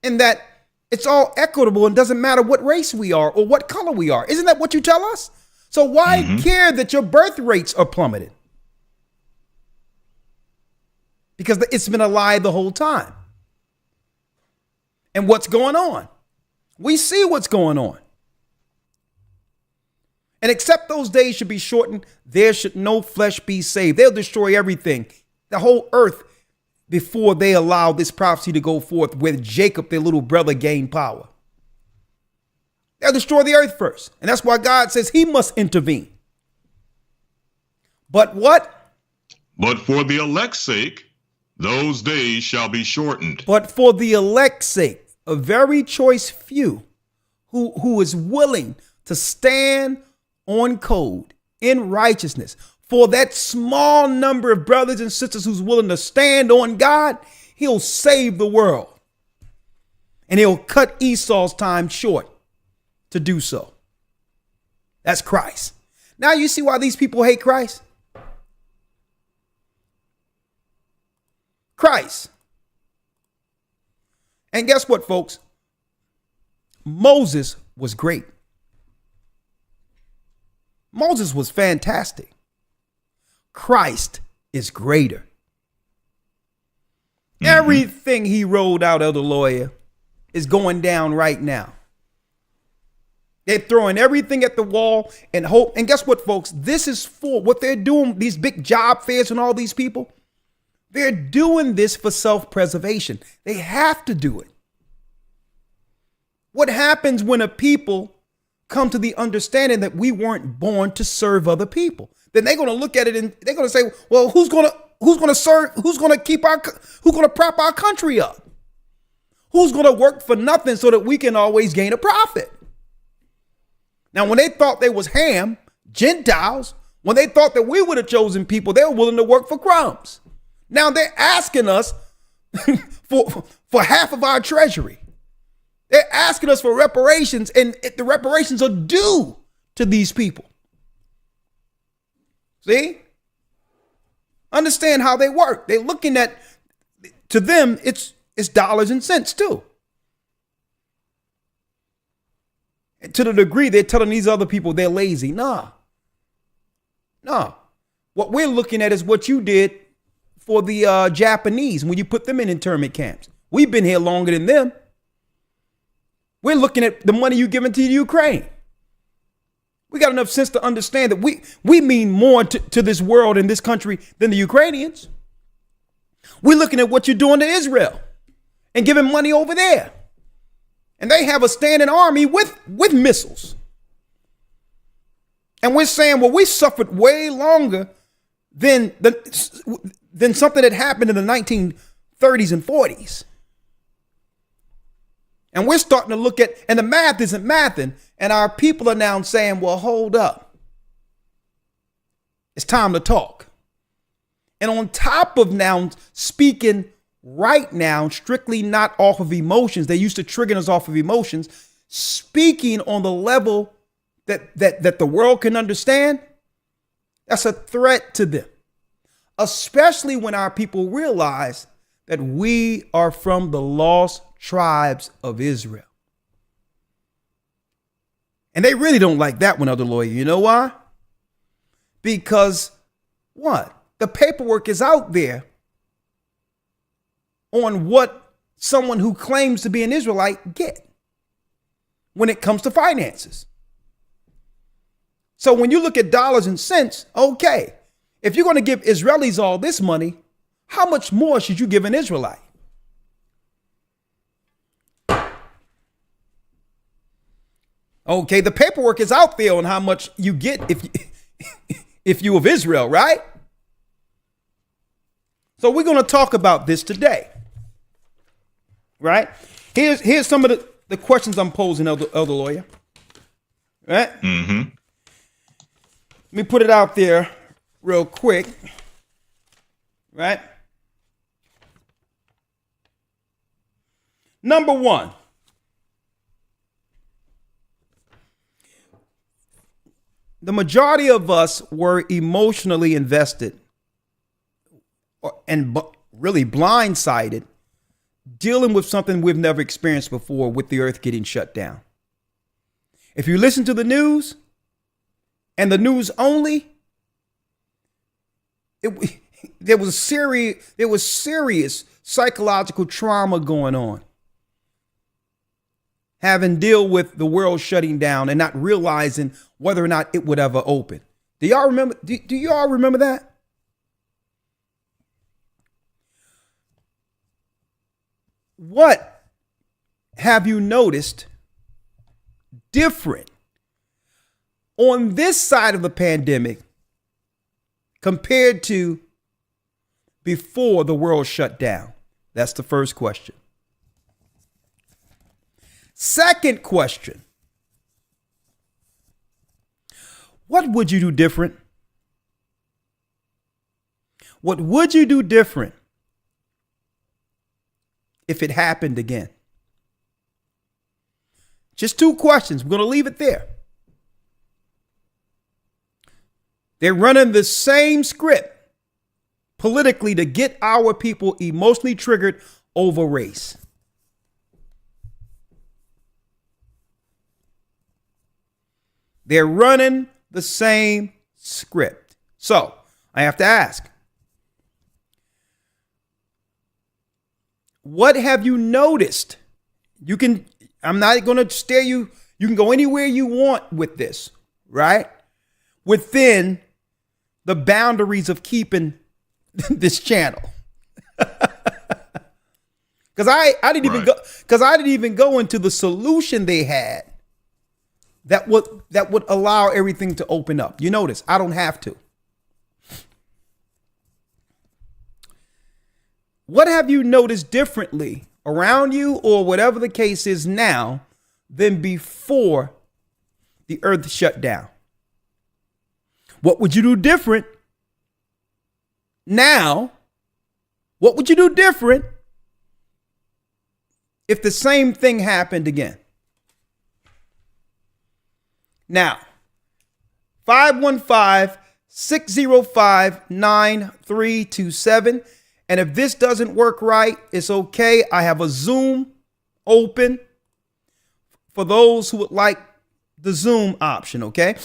and that it's all equitable and doesn't matter what race we are or what color we are. Isn't that what you tell us? So why care that your birth rates are plummeted? Because it's been a lie the whole time. And what's going on? We see what's going on. And except those days should be shortened, there should no flesh be saved. They'll destroy everything, the whole earth, before they allow this prophecy to go forth where Jacob, their little brother, gained power. They'll destroy the earth first. And that's why God says he must intervene. But what? But for the elect's sake, those days shall be shortened. But for the elect's sake, a very choice few who is willing to stand on code in righteousness, for that small number of brothers and sisters who's willing to stand on God, he'll save the world. And he'll cut Esau's time short to do so. That's Christ. Now you see why these people hate Christ? Christ. And guess what, folks? Moses was great. Moses was fantastic. Christ is greater. Everything he rolled out, Elder Lawyer, is going down right now. They're throwing everything at the wall and hope. And guess what, folks? This is for what they're doing, these big job fairs and all these people. They're doing this for self-preservation. They have to do it. What happens when a people come to the understanding that we weren't born to serve other people? Then they're going to look at it and they're going to say, well, who's going to serve? Who's going to prop our country up? Who's going to work for nothing so that we can always gain a profit? Now, when they thought they was Ham, Gentiles, when they thought that we were the chosen people, they were willing to work for crumbs. Now they're asking us for half of our treasury. They're asking us for reparations, and the reparations are due to these people. See? Understand how they work. They're looking at, to them, it's dollars and cents too. And to the degree they're telling these other people they're lazy. Nah. What we're looking at is what you did for the Japanese when you put them in internment camps. We've been here longer than them. We're looking at the money you're giving to Ukraine. We got enough sense to understand that we mean more to this world and this country than the Ukrainians. We're looking at what you're doing to Israel and giving money over there. And they have a standing army with missiles. And we're saying, well, we suffered way longer than something that happened in the 1930s and 40s. And we're starting to look at, and the math isn't mathing, and our people are now saying, well, hold up. It's time to talk. And on top of now speaking right now, strictly not off of emotions, they used to trigger us off of emotions, speaking on the level that the world can understand, that's a threat to them. Especially when our people realize that we are from the lost tribes of Israel. And they really don't like that one, Elder Lawyer. You know why? Because what? The paperwork is out there on what someone who claims to be an Israelite get when it comes to finances. So when you look at dollars and cents, okay, if you're going to give Israelis all this money, how much more should you give an Israelite? Okay, the paperwork is out there on how much you get if you of Israel, right? So we're going to talk about this today, right? Here's some of the questions I'm posing, Elder Lawyer, right? Let me put it out there real quick, right? Number one, the majority of us were emotionally invested and really blindsided dealing with something we've never experienced before with the earth getting shut down. If you listen to the news and the news only, there was serious psychological trauma going on. Having deal with the world shutting down and not realizing whether or not it would ever open. Do y'all remember? Do y'all remember that? What have you noticed different on this side of the pandemic compared to before the world shut down? That's the first question. Second question. What would you do different? What would you do different if it happened again? Just two questions. We're going to leave it there. They're running the same script politically to get our people emotionally triggered over race. They're running the same script. So I have to ask, what have you noticed? I'm not going to stare you. You can go anywhere you want with this, right? Within the boundaries of keeping this channel. Because I didn't even go into the solution they had that would allow everything to open up. You notice I don't have to. What have you noticed differently around you, or whatever the case is now, than before the earth shut down? What would you do different now? What would you do different if the same thing happened again? Now, 515-605-9327. And if this doesn't work right, it's okay. I have a Zoom open for those who would like the Zoom option, okay?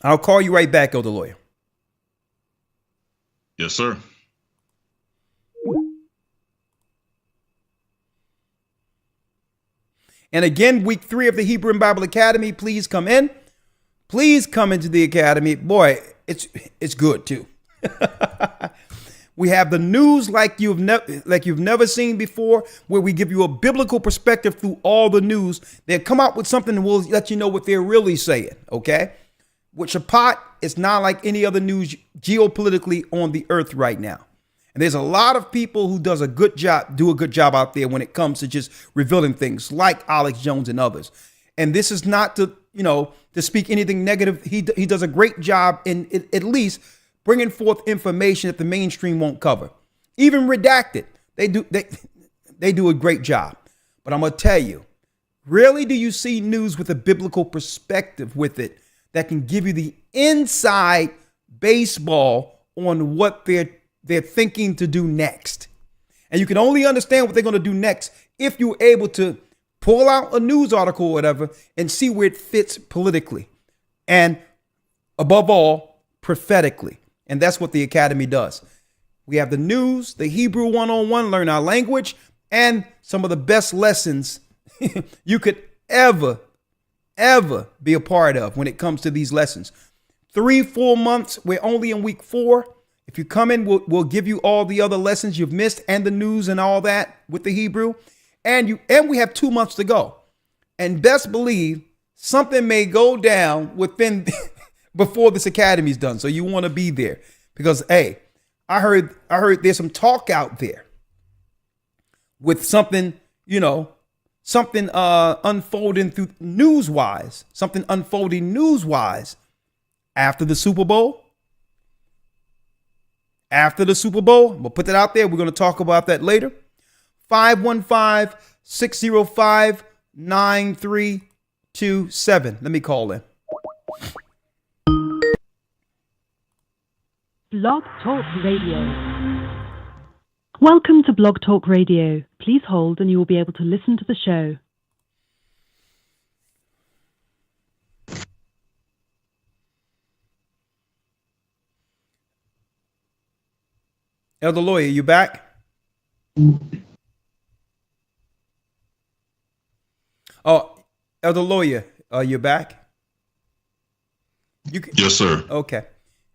I'll call you right back, Elder Lawyer. Yes, sir. And again, week 3 of the Hebrew and Bible Academy, please come in. Please come into the academy. Boy, it's good too. We have the news like you've never seen before, where we give you a biblical perspective through all the news. They come out with something and we'll let you know what they're really saying, okay? With Shabbat, it's not like any other news geopolitically on the earth right now. And there's a lot of people who do a good job out there when it comes to just revealing things, like Alex Jones and others. And this is not to speak anything negative. He does a great job in at least bringing forth information that the mainstream won't cover. Even redacted, they do a great job. But I'm gonna tell you, rarely do you see news with a biblical perspective with it that can give you the inside baseball on what they're thinking to do next. And you can only understand what they're going to do next if you're able to pull out a news article or whatever and see where it fits politically and, above all, prophetically. And that's what the Academy does. We have the news, the Hebrew 101, learn our language, and some of the best lessons you could ever be a part of when it comes to these lessons. 3 full months. We're only in week 4. If you come in, we'll give you all the other lessons you've missed and the news and all that with the Hebrew. And we have 2 months to go. And best believe something may go down within before this academy's done. So you want to be there because, hey, I heard there's some talk out there with something, unfolding through news-wise, something unfolding news-wise after the Super Bowl. After the Super Bowl, we'll put that out there. We're going to talk about that later. 515-605-9327. Let me call in. Blog Talk Radio. Welcome to Blog Talk Radio. Please hold and you will be able to listen to the show. Elder Lawyer, you back? Oh, Elder Lawyer, you're back? Yes, sir. Okay.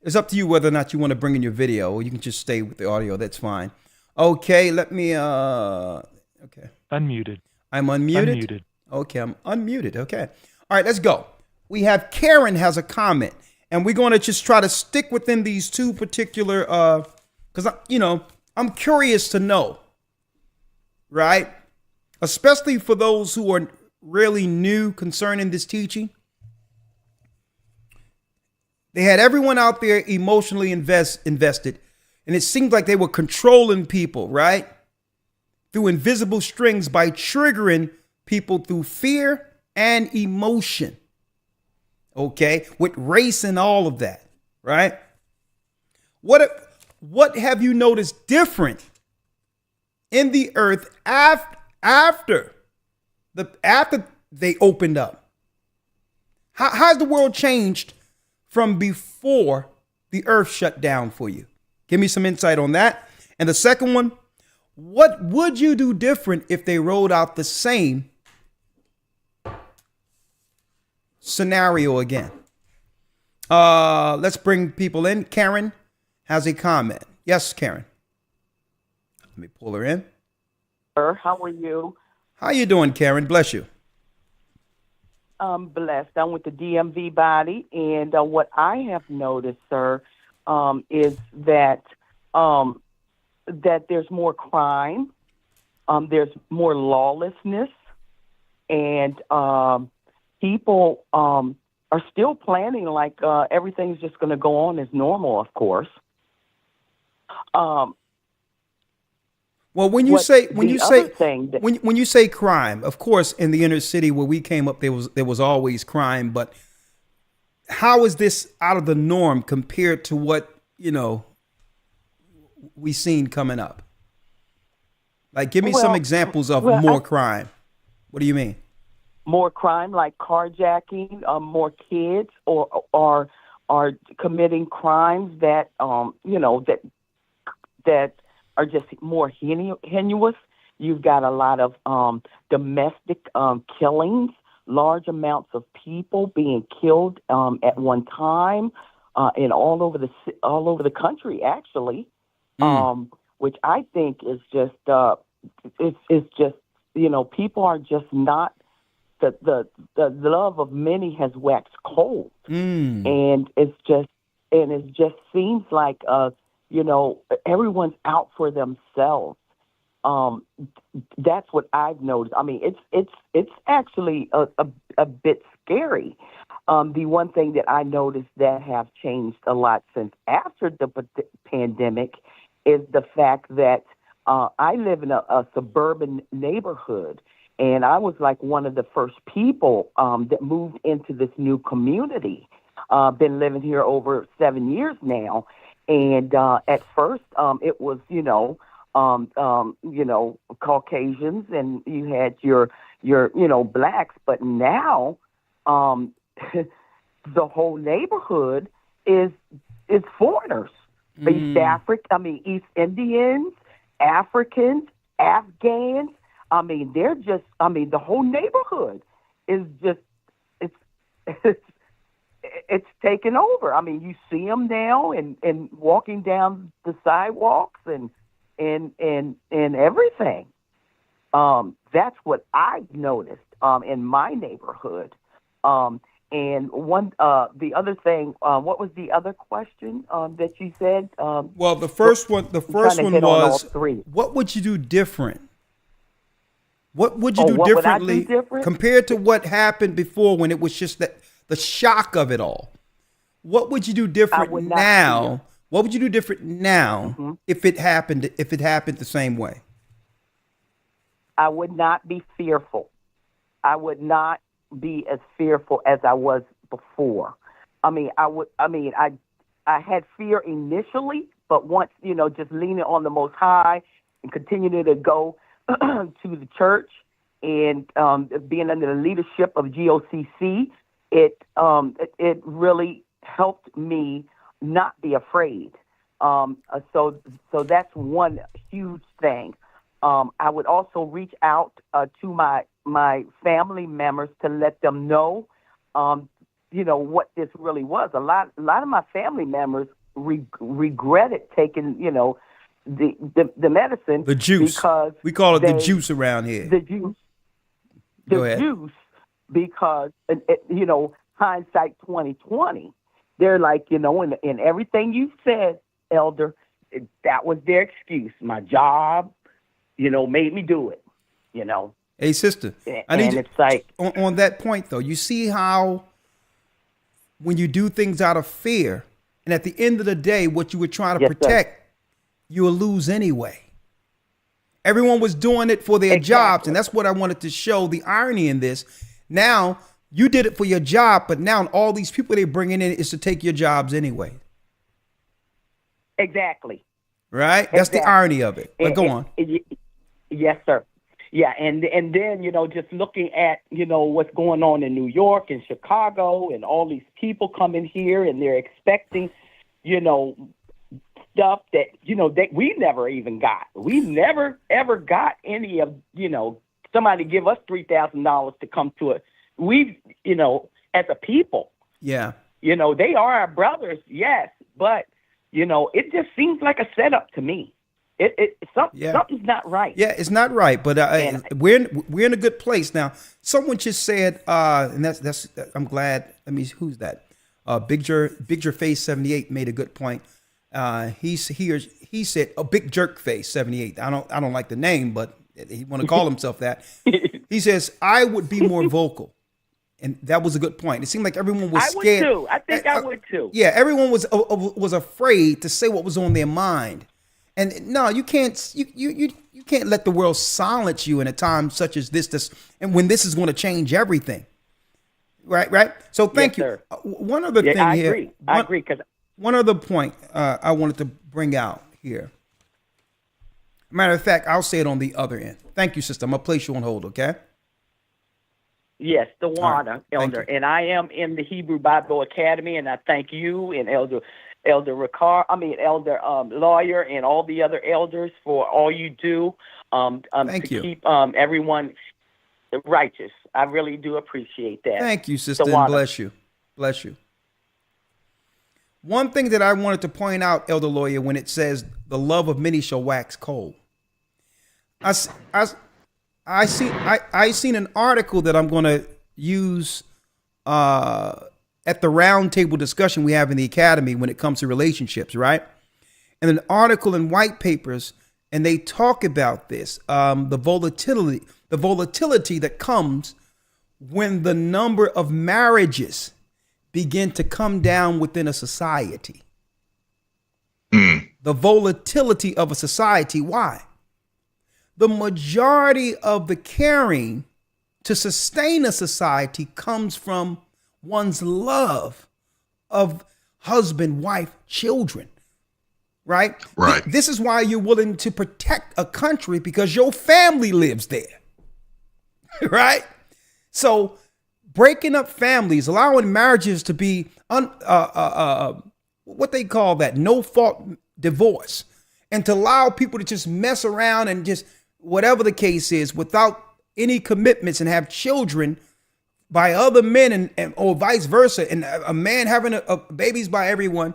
It's up to you whether or not you want to bring in your video, or you can just stay with the audio. That's fine. Okay, let me, okay. Unmuted. I'm unmuted? Unmuted. Okay, I'm unmuted. Okay. All right, let's go. We have Karen has a comment, and we're going to just try to stick within these two particular, because, I'm curious to know, right? Especially for those who are really new concerning this teaching. They had everyone out there emotionally invested, and it seemed like they were controlling people, right? Through invisible strings by triggering people through fear and emotion. Okay, with race and all of that, right? What have you noticed different in the earth after they opened up? How's the world changed from before the earth shut down for you? Give me some insight on that. And the second one, what would you do different if they rolled out the same scenario again? Let's bring people in. Karen has a comment. Yes, Karen. Let me pull her in. Sir, how are you? How you doing, Karen? Bless you. I'm blessed. I'm with the DMV body, and what I have noticed, sir, is that there's more crime, there's more lawlessness, and people are still planning like everything's just going to go on as normal, of course. Well, when you say crime, of course, in the inner city where we came up, there was always crime. But how is this out of the norm compared to what we seen coming up? Like, give me some examples of more crime. What do you mean? More crime, like carjacking, more kids are committing crimes that that are just more heinous. You've got a lot of domestic killings, large amounts of people being killed at one time, and all over the country, actually, which I think is just it's just people are just not the love of many has waxed cold, and it just seems like everyone's out for themselves. That's what I've noticed. I mean, it's actually a bit scary. The one thing that I noticed that have changed a lot since after the pandemic is the fact that I live in a suburban neighborhood, and I was like one of the first people that moved into this new community. Been living here over 7 years now. And at first, it was, Caucasians, and you had your blacks. But now, the whole neighborhood is foreigners, East Indians, Africans, Afghans. I mean, the whole neighborhood is just it's taken over. I mean, you see them now and walking down the sidewalks and everything. That's what I've noticed in my neighborhood. And the other thing, what was the other question that you said? Well, the first one was, what would you do different? What would you do differently compared to what happened before, when it was just the shock of it all? What would you do different now? What would you do different now if it happened the same way? I would not be fearful. I would not be as fearful as I was before. I had fear initially, but once, just leaning on the Most High, continue to go to the church and being under the leadership of GOCC, it really helped me not be afraid. So that's one huge thing. I would also reach out to my family members to let them know, what this really was. A lot of my family members regretted taking, the medicine. The juice. Because we call it the juice around here. The juice. The juice, because, hindsight 2020, they're like, in everything you said, Elder, that was their excuse. My job, made me do it, Hey, sister, I need it's like on that point, though. You see how when you do things out of fear, and at the end of the day, what you were trying to protect, you will lose anyway. Everyone was doing it for their jobs, and that's what I wanted to show, the irony in this. Now, you did it for your job, but now all these people they're bringing in is to take your jobs anyway. Exactly. Right? That's the irony of it. But go on. Yes, sir. Yeah, and then, just looking at, what's going on in New York and Chicago and all these people coming here and they're expecting, stuff that, that we never even got. We never, ever got any of, somebody give us $3,000 to come to it. We, as a people. Yeah. They are our brothers, yes, but, it just seems like a setup to me. Something's not right. Yeah, it's not right, but we're in a good place now. Someone just said, and that's I'm glad. Who's that? Big Jer Face 78 made a good point. He said, Big Jerk Face 78. I don't like the name, but he want to call himself that. He says, I would be more vocal. And that was a good point. It seemed like everyone was scared. I would too. I think I would too. Yeah, everyone was afraid to say what was on their mind. And no, you can't. You can't let the world silence you in a time such as this. And when this is going to change everything, right? So thank you. Sir. One other thing here. Agree. I agree. Because one other point I wanted to bring out here. Matter of fact, I'll say it on the other end. Thank you, sister. I'm gonna place you on hold. Okay. Yes, the water, Elder, and I am in the Hebrew Bible Academy, and I thank you and Elder Lawyer, and all the other elders for all you do to keep everyone righteous. I really do appreciate that. Thank you, sister, and bless you. Bless you. One thing that I wanted to point out, Elder Lawyer, when it says the love of many shall wax cold, I seen an article that I'm going to use at the roundtable discussion we have in the academy when it comes to relationships, right? And an article in White Papers, and they talk about this, the volatility that comes when the number of marriages begin to come down within a society. The volatility of a society. Why? The majority of the caring to sustain a society comes from one's love of husband, wife, children, right? Right. This is why you're willing to protect a country, because your family lives there, right? So breaking up families, allowing marriages to be what they call that no-fault divorce, and to allow people to just mess around and just whatever the case is without any commitments and have children by other men and or vice versa, and a man having babies by everyone,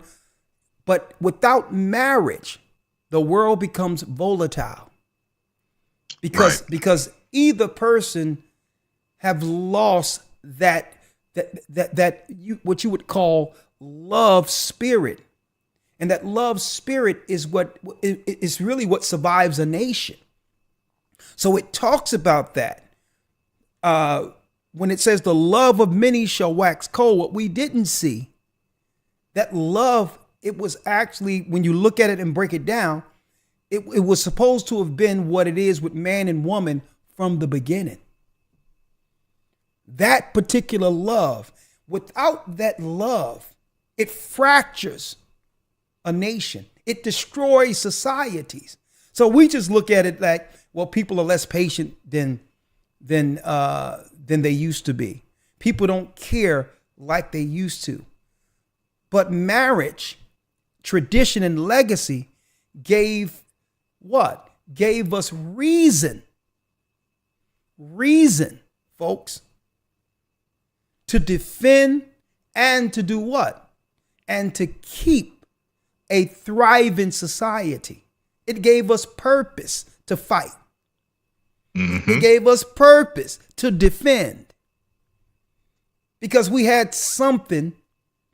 but without marriage, the world becomes volatile because either person have lost that what you would call love spirit, and that love spirit is what is really what survives a nation. So it talks about that. When it says the love of many shall wax cold, what we didn't see, that love, it was actually, when you look at it and break it down, it was supposed to have been what it is with man and woman from the beginning. That particular love, without that love, it fractures a nation. It destroys societies. So we just look at it like, well, people are less patient than they used to be. People don't care like they used to. But marriage, tradition, and legacy gave what? Gave us reason. Reason, folks, to defend and to do what? And to keep a thriving society. It gave us purpose to fight. It gave us purpose to defend. Because we had something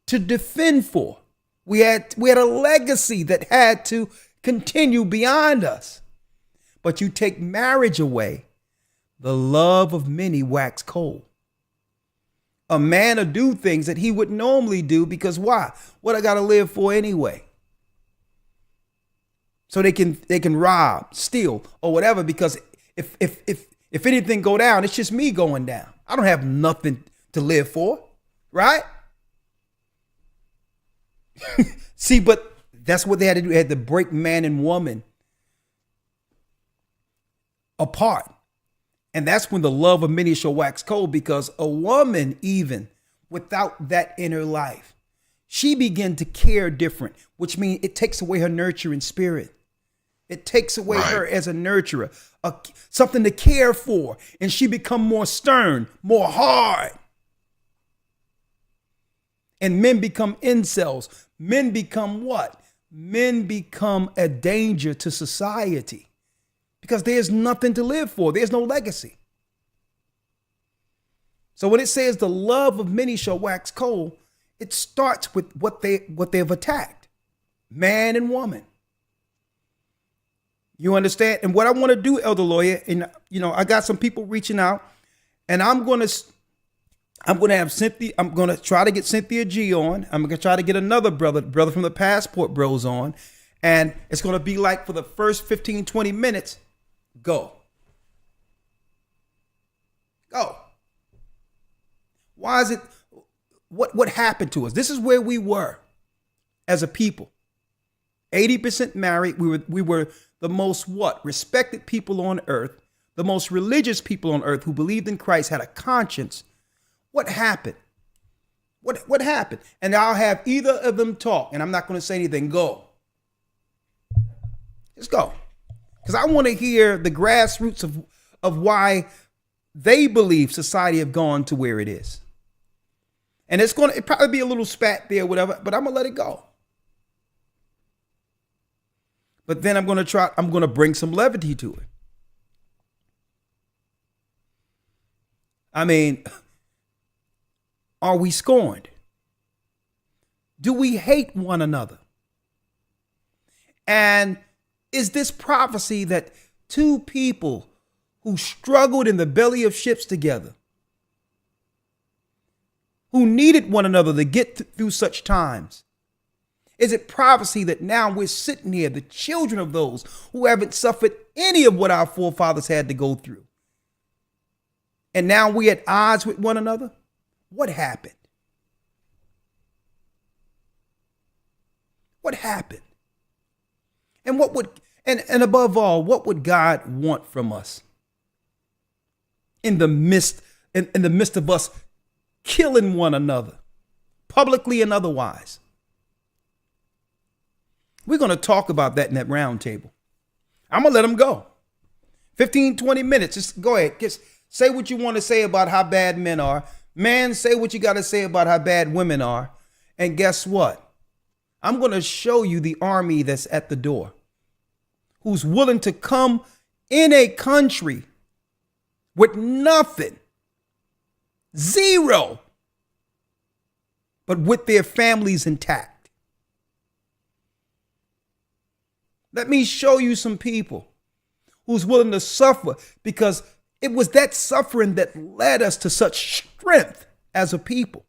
to defend for. We had a legacy that had to continue beyond us. But you take marriage away, the love of many wax cold. A man will do things that he would normally do because why? What I got to live for anyway? So they can rob, steal, or whatever. Because if anything go down, it's just me going down. I don't have nothing to live for, right? See, but that's what they had to do. They had to break man and woman apart. And that's when the love of many shall wax cold, because a woman, even without that inner life, she began to care different, which means it takes away her nurturing spirit. It takes away her as a nurturer, something to care for. And she become more stern, more hard. And men become incels. Men become what? Men become a danger to society. Because there's nothing to live for. There's no legacy. So when it says the love of many shall wax cold, it starts with what they've attacked. Man and woman. You understand? And what I want to do, Elder Lawyer, and I got some people reaching out, and I'm going to have Cynthia. I'm going to try to get Cynthia G on. I'm going to try to get another brother from the Passport Bros on. And it's going to be like for the first 15, 20 minutes, go. Why is it? What happened to us? This is where we were as a people. 80% married. We were the most respected people on earth, the most religious people on earth who believed in Christ, had a conscience. What happened? What happened? And I'll have either of them talk, and I'm not going to say anything. Go. Just go. Because I want to hear the grassroots of why they believe society have gone to where it is. And it probably be a little spat there, whatever, but I'm going to let it go. But then I'm going to bring some levity to it. I mean, are we scorned? Do we hate one another? And is this prophecy that two people who struggled in the belly of ships together, who needed one another to get through such times, is it prophecy that now we're sitting here, the children of those who haven't suffered any of what our forefathers had to go through, and now we're at odds with one another? What happened? What happened? And and above all, what would God want from us in the midst of us killing one another, publicly and otherwise? We're going to talk about that in that round table. I'm going to let them go. 15, 20 minutes. Just go ahead. Just say what you want to say about how bad men are. Man, say what you got to say about how bad women are. And guess what? I'm going to show you the army that's at the door, who's willing to come in a country with nothing, zero, but with their families intact. Let me show you some people who's willing to suffer, because it was that suffering that led us to such strength as a people.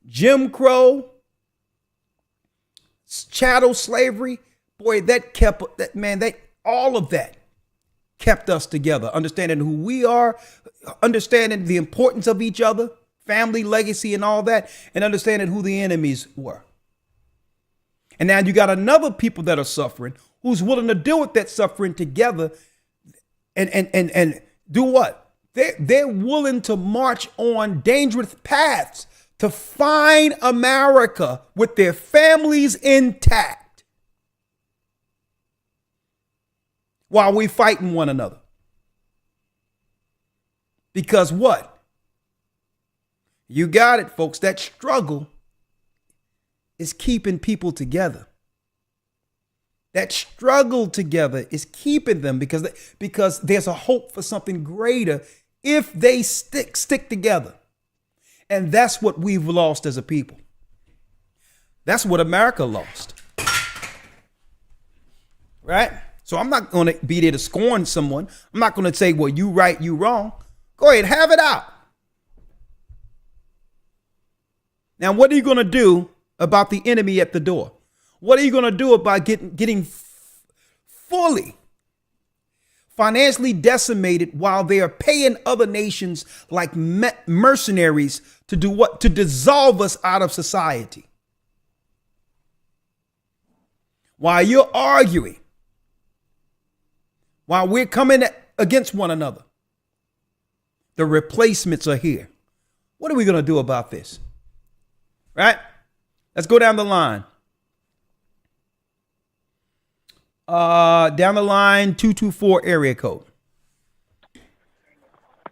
Jim Crow, chattel slavery, boy, all of that kept us together, understanding who we are, understanding the importance of each other, family, legacy, and all that, and understanding who the enemies were. And now you got another people that are suffering who's willing to deal with that suffering together and do what? They're willing to march on dangerous paths to find America with their families intact while we fighting one another. Because what? You got it, folks. That struggle is keeping people together. That struggle together is keeping them because there's a hope for something greater if they stick together. And that's what we've lost as a people. That's what America lost. Right? So I'm not going to be there to scorn someone. I'm not going to say, well, you right, you wrong. Go ahead, have it out. Now, what are you going to do about the enemy at the door? What are you going to do about getting fully financially decimated while they are paying other nations like mercenaries to do what? To dissolve us out of society. While you're arguing, while we're coming against one another, the replacements are here. What are we going to do about this? Right? Let's go down the line. Down the line, 224 area code.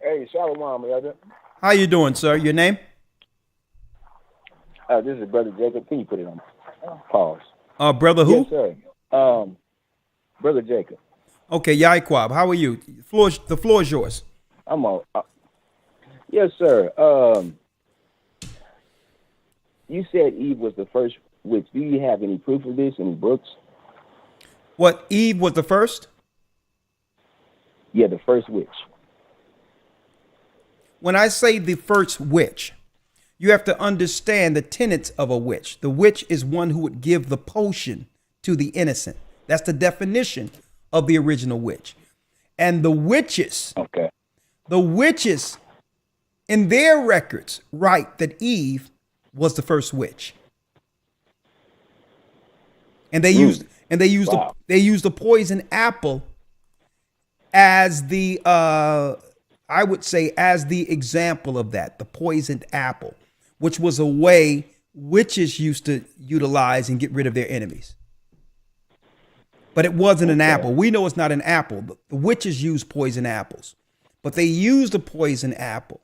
Hey, Shalom, brother. How you doing, sir? Your name? This is Brother Jacob. Can you put it on pause? Brother who? Yes, sir. Brother Jacob. Okay, Yaiquab, how are you? The floor is yours. I'm all. Yes, sir. You said Eve was the first witch. Do you have any proof of this? Any books? What, Eve was the first? Yeah, the first witch. When I say the first witch, you have to understand the tenets of a witch. The witch is one who would give the potion to the innocent. That's the definition of the original witch. And the witches, the witches in their records write that Eve was the first witch. And they used the poison apple as the I would say as the example of that, the poisoned apple, which was a way witches used to utilize and get rid of their enemies. But it wasn't an apple. We know it's not an apple. The witches use poison apples, but they used a poison apple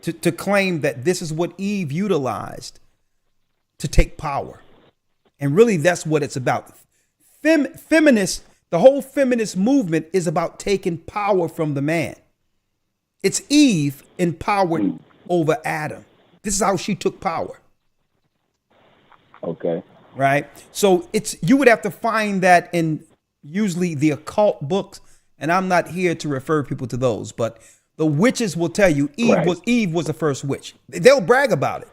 to claim that this is what Eve utilized to take power. And really, that's what it's about. Feminists, the whole feminist movement is about taking power from the man. It's Eve empowered over Adam. This is how she took power. Okay. Right? So you would have to find that in usually the occult books, and I'm not here to refer people to those, but the witches will tell you Eve was the first witch. They'll brag about it.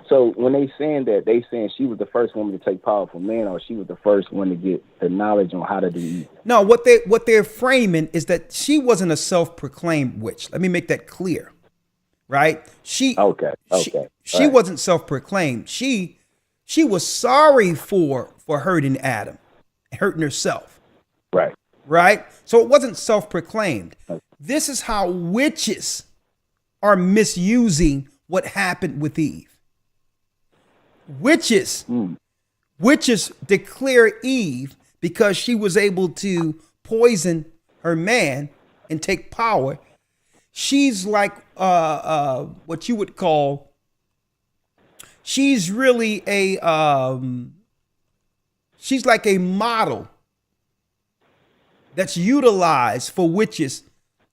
So when they saying that, they saying she was the first woman to take power from men, or she was the first one to get the knowledge on how to do evil? No, what they're framing is that she wasn't a self-proclaimed witch. Let me make that clear. Right? She wasn't self-proclaimed. She was sorry for hurting Adam, hurting herself. Right. Right? So it wasn't self-proclaimed. This is how witches are misusing what happened with Eve. Witches declare Eve because she was able to poison her man and take power. She's like what you would call, she's really she's like a model that's utilized for witches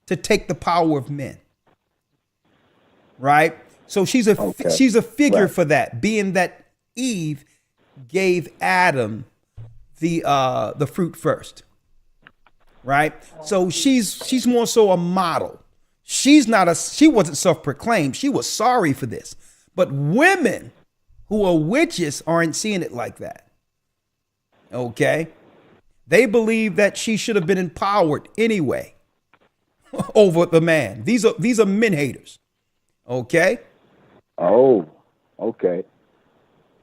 to take the power of men. Right? So she's a figure for that, being that Eve gave Adam the fruit first. Right? So she's more so a model. She wasn't self-proclaimed. She was sorry for this. But women who are witches aren't seeing it like that. Okay? They believe that she should have been empowered anyway over the man. These are men haters. Okay? Oh, okay.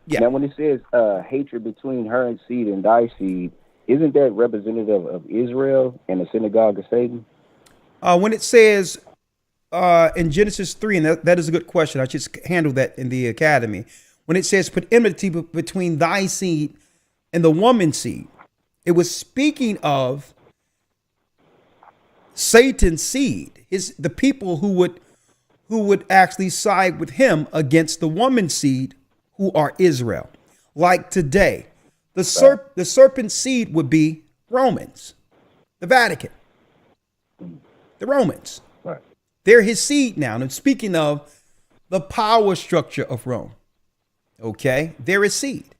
Yeah. Now, when it says hatred between her and seed and thy seed, isn't that representative of Israel and the synagogue of Satan? When it says in Genesis 3, and that is a good question. I just handled that in the academy. When it says put enmity between thy seed and the woman's seed, it was speaking of Satan's seed, the people who would actually side with him against the woman's seed, who are Israel. Like today, the serpent's seed would be Romans, the Vatican, the Romans. Right. They're his seed now. And I'm speaking of the power structure of Rome. Okay, they're his seed.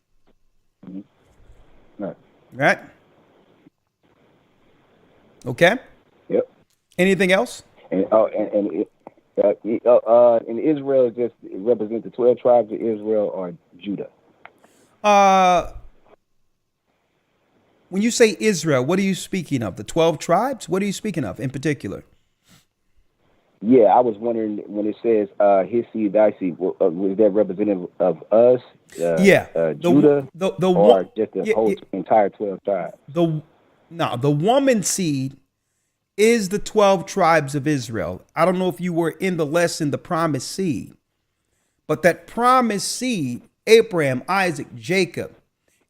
Right. Right. Okay. Yep. Anything else? And Israel just represents the 12 tribes of Israel or Judah. When you say Israel, what are you speaking of? The 12 tribes? What are you speaking of in particular? Yeah, I was wondering when it says his seed, thy seed, was that representative of us? Judah, or just the whole entire 12 tribes? The woman seed is the 12 tribes of Israel. I don't know if you were in the lesson, the promised seed, but that promised seed, Abraham, Isaac, Jacob,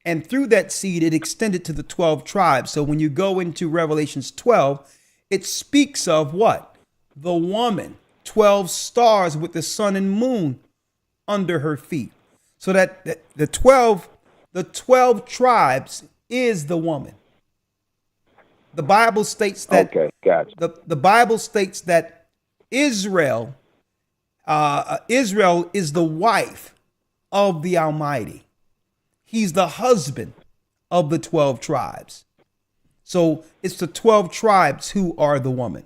and through that seed, it extended to the 12 tribes. So when you go into Revelations 12, it speaks of what? The woman, 12 stars with the sun and moon under her feet. So that the 12 tribes is the woman. The Bible states that. Okay, gotcha. The Bible states that Israel is the wife of the Almighty. He's the husband of the 12 tribes. So it's the 12 tribes who are the woman.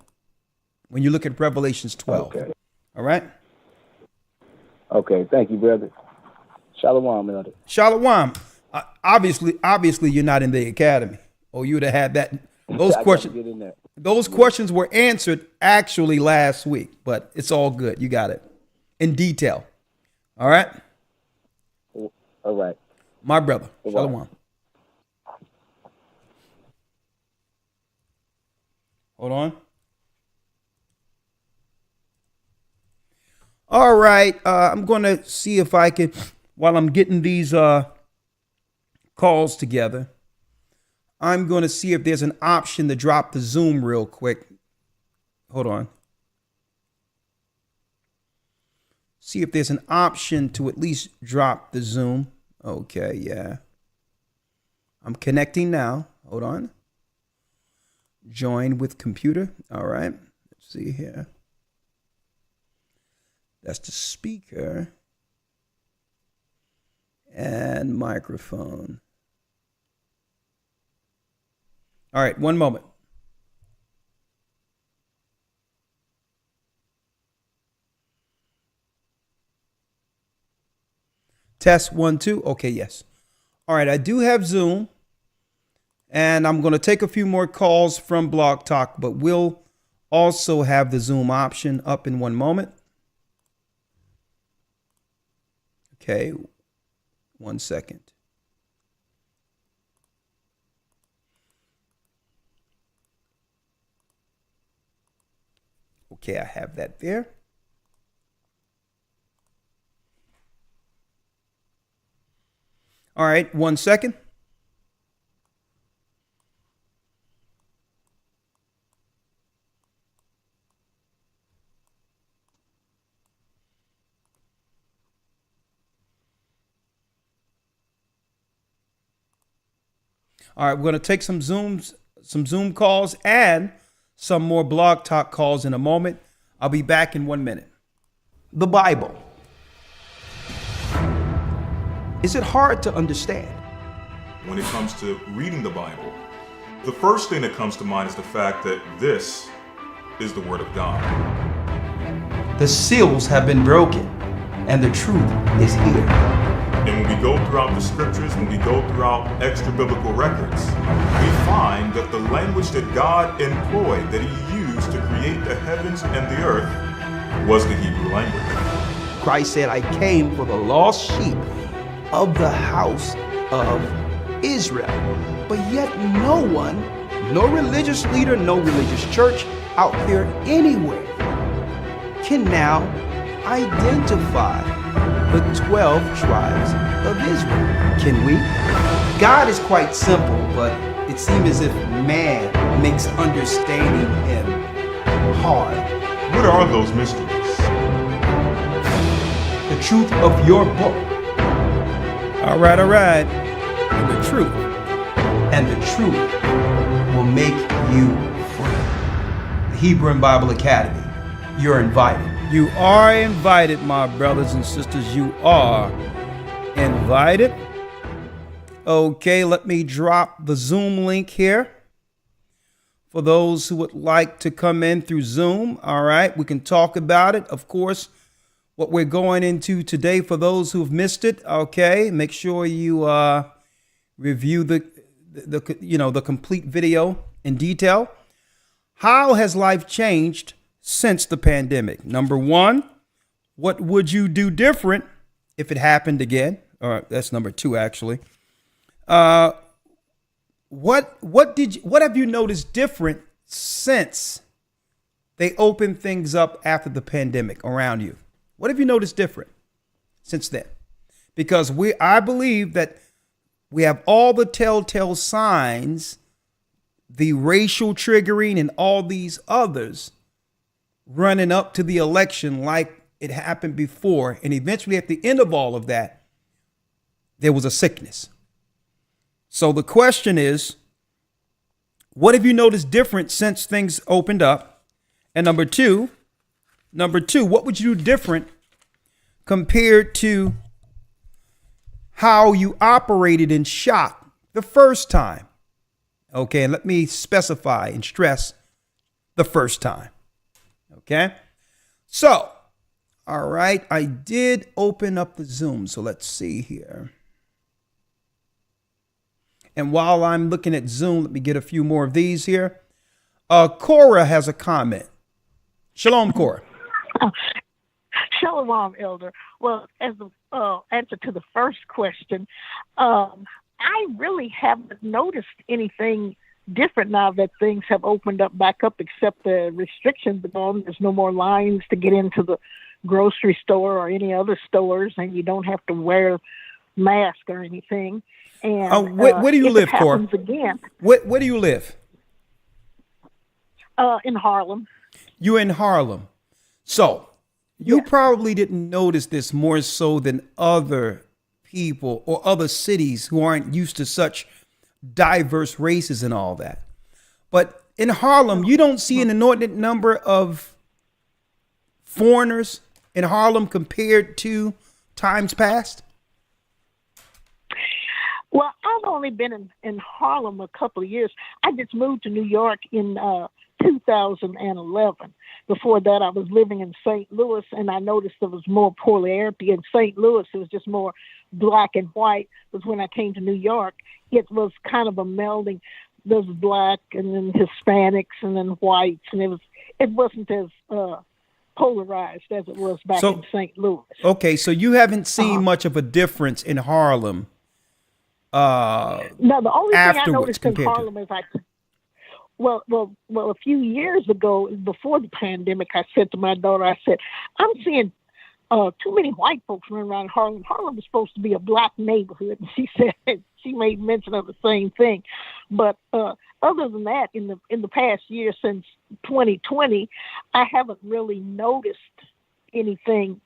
When you look at Revelations 12. Okay. All right? Okay, thank you, brother. Shalom, elder. Shalom. Obviously, you're not in the academy, or you would have had that. Those questions were answered actually last week, but it's all good. You got it in detail. All right? All right. My brother. All Shalom. right. Hold on. All right, I'm going to see if I can, while I'm getting these calls together, I'm going to see if there's an option to drop the Zoom real quick. Hold on. See if there's an option to at least drop the Zoom. Okay, yeah. I'm connecting now. Hold on. Join with computer. All right, let's see here. That's the speaker and microphone. All right, one moment. Test 1, 2. Okay, yes. All right, I do have Zoom, and I'm going to take a few more calls from Blog Talk, but we'll also have the Zoom option up in one moment. Okay, 1 second. Okay, I have that there. All right, 1 second. All right, we're going to take some Zoom calls and some more Blog Talk calls in a moment. I'll be back in 1 minute. The Bible. Is it hard to understand? When it comes to reading the Bible, the first thing that comes to mind is the fact that this is the Word of God. The seals have been broken, and the truth is here. And when we go throughout the scriptures, when we go throughout extra biblical records, we find that the language that God employed, that he used to create the heavens and the earth, was the Hebrew language. Christ said, I came for the lost sheep of the house of Israel. But yet no one, no religious leader, no religious church out there anywhere can now identify the 12 tribes of Israel. Can we? God is quite simple, but it seems as if man makes understanding him hard. What are those mysteries? The truth of your book. All right. And the truth. And the truth will make you free. The Hebrew and Bible Academy. You're invited. You are invited, my brothers and sisters. You are invited. Okay, let me drop the Zoom link here for those who would like to come in through Zoom. All right, we can talk about it. Of course, what we're going into today, for those who've missed it, okay, make sure you review the complete video in detail. How has life changed since the pandemic? Number one, what would you do different if it happened again? All right, that's number two, actually. What have you noticed different since they opened things up after the pandemic around you? What have you noticed different since then? Because I believe that we have all the telltale signs, the racial triggering and all these others running up to the election like it happened before. And eventually at the end of all of that, there was a sickness. So the question is, what have you noticed different since things opened up? And number two, what would you do different compared to how you operated in shock the first time? Okay, and let me specify and stress the first time. Okay, so, all right, I did open up the Zoom, so let's see here. And while I'm looking at Zoom, let me get a few more of these here. Cora has a comment. Shalom, Cora. Shalom, Elder. Well, as the answer to the first question, I really haven't noticed anything different now that things have opened up back up, except the restrictions are gone. There's no more lines to get into the grocery store or any other stores, and you don't have to wear mask or anything. And where do you live, Cora? Again, where do you live? In Harlem. You're in Harlem. So you probably didn't notice this more so than other people or other cities who aren't used to such diverse races and all that. But in Harlem, you don't see an inordinate number of foreigners in Harlem compared to times past. Well, I've only been in Harlem a couple of years. I just moved to New York in 2011. Before that, I was living in St. Louis, and I noticed there was more polarity. In St. Louis, it was just more black and white. But when I came to New York, it was kind of a melding. There was black, and then Hispanics, and then whites, and it wasn't as polarized as it was back in St. Louis. Okay, so you haven't seen much of a difference in Harlem. No, the only thing I noticed in Harlem is well, a few years ago, before the pandemic, I said to my daughter, I said, I'm seeing too many white folks running around Harlem. Harlem is supposed to be a black neighborhood. And she said, she made mention of the same thing. But other than that, in the past year, since 2020, I haven't really noticed anything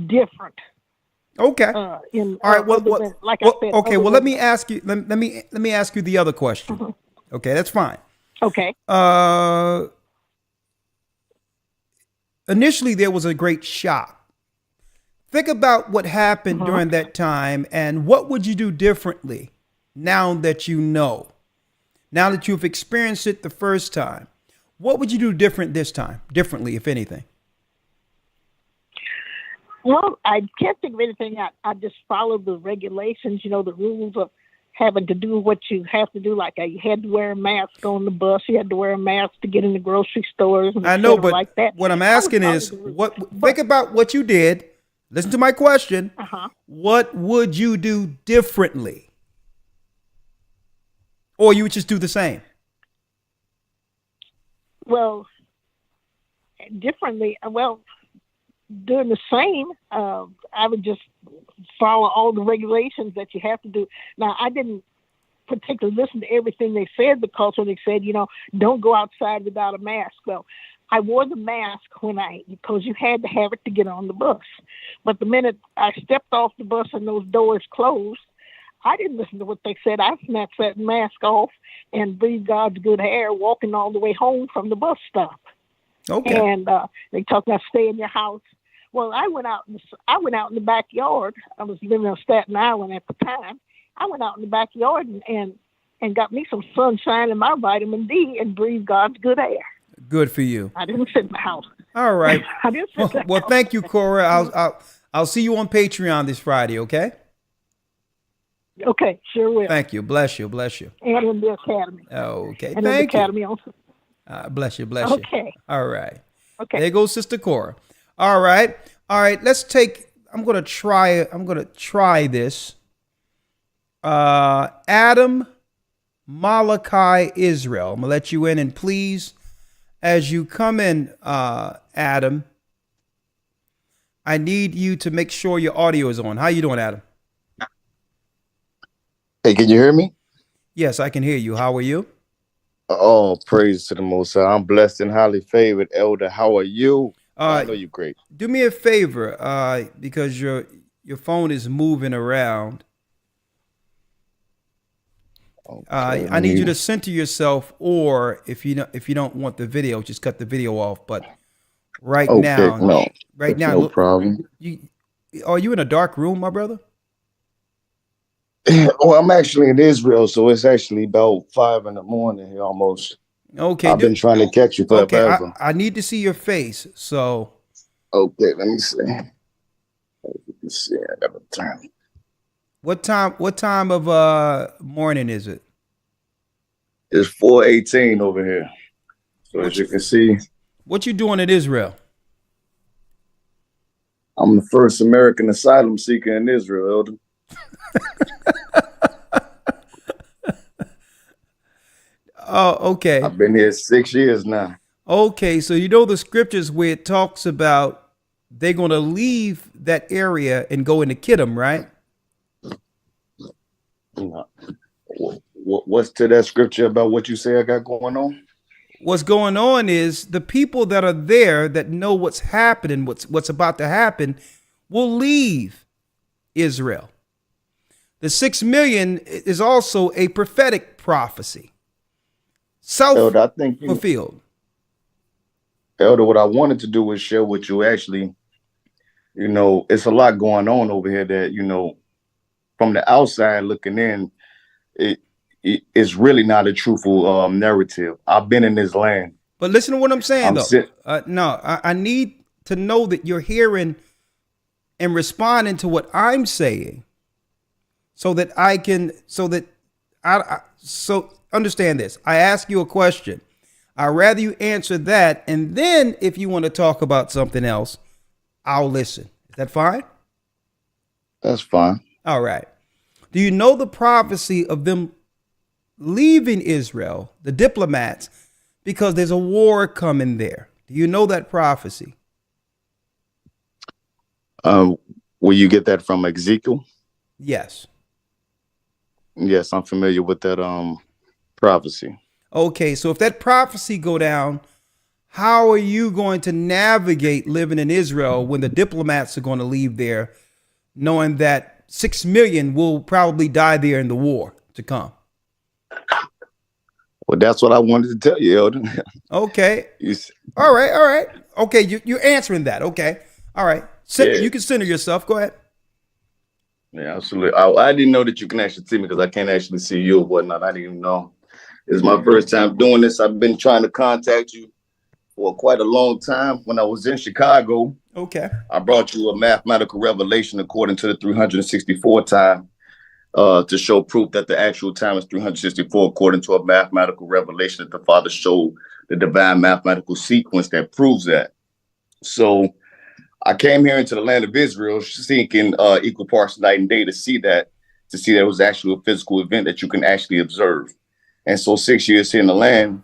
different. Okay. All right. Well, like I said, okay. Well, let me ask you. Let me ask you the other question. Mm-hmm. Okay, that's fine. Okay. Initially, there was a great shock. Think about what happened during that time, and what would you do differently now that you know? Now that you've experienced it the first time, what would you do differently, if anything? Well, I can't think of anything. I just followed the regulations, the rules of having to do what you have to do. Like you had to wear a mask on the bus. You had to wear a mask to get in the grocery stores. And I know, but like that. What I'm asking is, think about what you did Listen to my question. What would you do differently? Or you would just do the same? Well, differently. Well, doing the same. I would just follow all the regulations that you have to do. Now, I didn't particularly listen to everything they said, because when they said, don't go outside without a mask. Well, I wore the mask because you had to have it to get on the bus. But the minute I stepped off the bus and those doors closed, I didn't listen to what they said. I snatched that mask off and breathed God's good air walking all the way home from the bus stop. Okay. And they talk about stay in your house. Well, I went out in the backyard. I was living on Staten Island at the time. I went out in the backyard and got me some sunshine and my vitamin D and breathed God's good air. Good for you. I didn't sit in the house. All right. I didn't sit in the Well, house. thank you, Cora. I'll see you on Patreon this Friday, okay? Okay, sure will. Thank you. Bless you. Bless you. And in the academy. Okay. And Thank in the you. academy also. Bless you. Bless you. Okay. All right. Okay. There goes Sister Cora. All right. I'm going to try this. Adam Malachi Israel. I'm going to let you in, and please, as you come in, Adam, I need you to make sure your audio is on. How you doing, Adam? Hey, can you hear me? Yes, I can hear you. How are you? Oh, praise to the Most High. I'm blessed and highly favored, Elder. How are you? I know you're great. Do me a favor, because your phone is moving around. Okay, I need you to center yourself, or if you don't want the video, just cut the video off. But right now, no look, problem. Are you in a dark room, my brother? Well, I'm actually in Israel, so it's actually about 5 in the morning here almost. Okay, I've been trying to catch you forever. Okay, I need to see your face. So, okay, let me see. Let me see. I gotta turn. What time of morning is it? It's 4:18 over here. So as you can see, what you doing in Israel? I'm the first American asylum seeker in Israel, Elder. Oh, okay. I've been here 6 years now. Okay, so you know the scriptures where it talks about they're going to leave that area and go into Kittim, right? What's to that scripture about what you say I got going on? What's going on is the people that are there that know what's happening, what's about to happen, will leave Israel. The 6 million is also a prophetic prophecy. Self-fulfilled. Elder, what I wanted to do was share with you actually, it's a lot going on over here that, from the outside looking in, it's really not a truthful narrative. I've been in this land. But listen to what I'm saying, I need to know that you're hearing and responding to what I'm saying so understand this. I ask you a question. I'd rather you answer that. And then if you want to talk about something else, I'll listen. Is that fine? That's fine. All right. Do you know the prophecy of them leaving Israel, the diplomats, because there's a war coming there? Do you know that prophecy? Will you get that from Ezekiel? Yes. Yes, I'm familiar with that prophecy. Okay, so if that prophecy go down, how are you going to navigate living in Israel when the diplomats are going to leave there, knowing that 6 million will probably die there in the war to come? Well, that's what I wanted to tell you, Elder. Okay. All right. Okay, you're answering that. Okay. All right. You can center yourself. Go ahead. Yeah, absolutely. I didn't know that you can actually see me because I can't actually see you or whatnot. I didn't even know. It's my first time doing this. I've been trying to contact you for quite a long time. When I was in Chicago, I brought you a mathematical revelation according to the 364 time to show proof that the actual time is 364 according to a mathematical revelation that the Father showed the divine mathematical sequence that proves that. So I came here into the land of Israel seeking equal parts night and day to see that it was actually a physical event that you can actually observe. And so 6 years here in the land,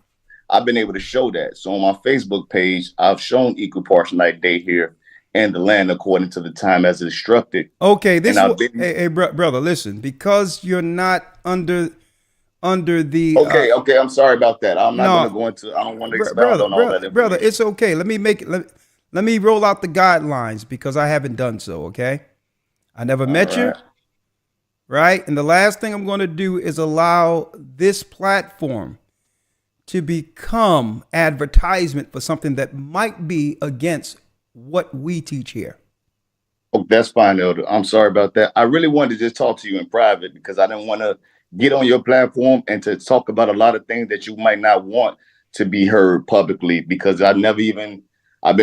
I've been able to show that. So on my Facebook page, I've shown equal parts night and day here in the land according to the time as instructed. Okay, hey, brother, listen, because you're not under the. Okay, I'm sorry about that. I'm not going to go into. I don't want to expound on all that. Brother, it's okay. Let me roll out the guidelines because I haven't done so. Okay, I never met you. Right, and the last thing I'm going to do is allow this platform to become advertisement for something that might be against what we teach here. Oh, that's fine, Elder. I'm sorry about that. I really wanted to just talk to you in private because I didn't want to get on your platform and to talk about a lot of things that you might not want to be heard publicly, because I've been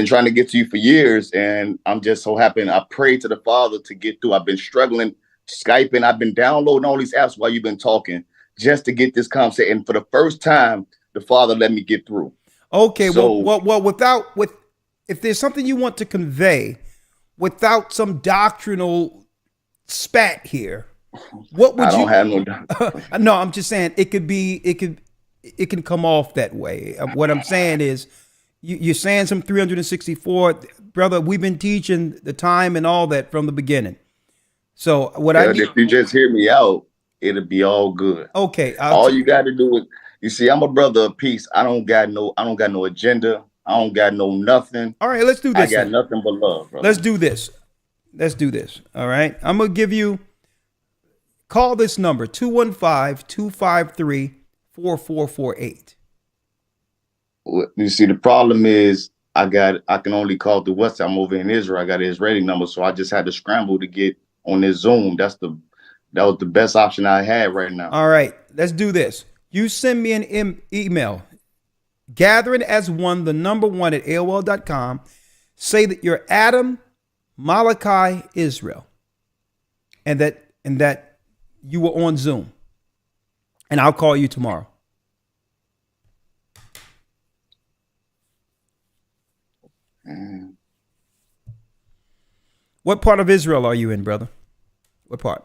trying to get to you for years, and I'm just so happy. I prayed to the Father to get through. I've been struggling Skyping. I've been downloading all these apps while you've been talking just to get this conversation. And for the first time, the Father let me get through. Okay, so, well, if there's something you want to convey without some doctrinal spat here, what would you? I don't have no. No, I'm just saying it can come off that way. What I'm saying is, you're saying some 364, brother. We've been teaching the time and all that from the beginning. So if you just hear me out, it'll be all good. Okay. All you got to do is, you see, I'm a brother of peace. I don't got no agenda. I don't got no nothing. All right, let's do this. I got nothing but love, brother. Let's do this. All right. I'm going to call this number 215-253-4448. You see, the problem is I can only call through WhatsApp. I'm over in Israel. I got an Israeli number, so I just had to scramble to get on this Zoom. That was the best option I had right now. All right, let's do this. You send me an email, gathering as one, the number one at AOL.com. Say that you're Adam Malachi Israel, and that you were on Zoom, and I'll call you tomorrow. What part of Israel are you in, brother? What part?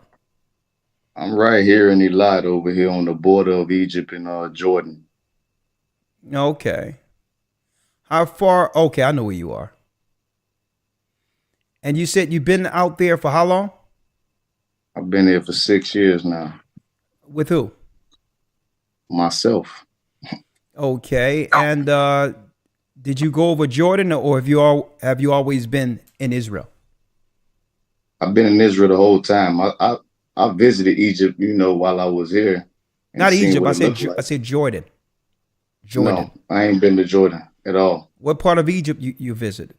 I'm right here in Eilat, over here on the border of Egypt and Jordan. Okay. How far? Okay, I know where you are. And you said you've been out there for how long? I've been here for 6 years now. With who? Myself. Okay. And did you go over Jordan, or have you always been in Israel? I've been in Israel the whole time. I visited Egypt, while I was here. Not Egypt. I said Jordan. No, I ain't been to Jordan at all. What part of Egypt you visited?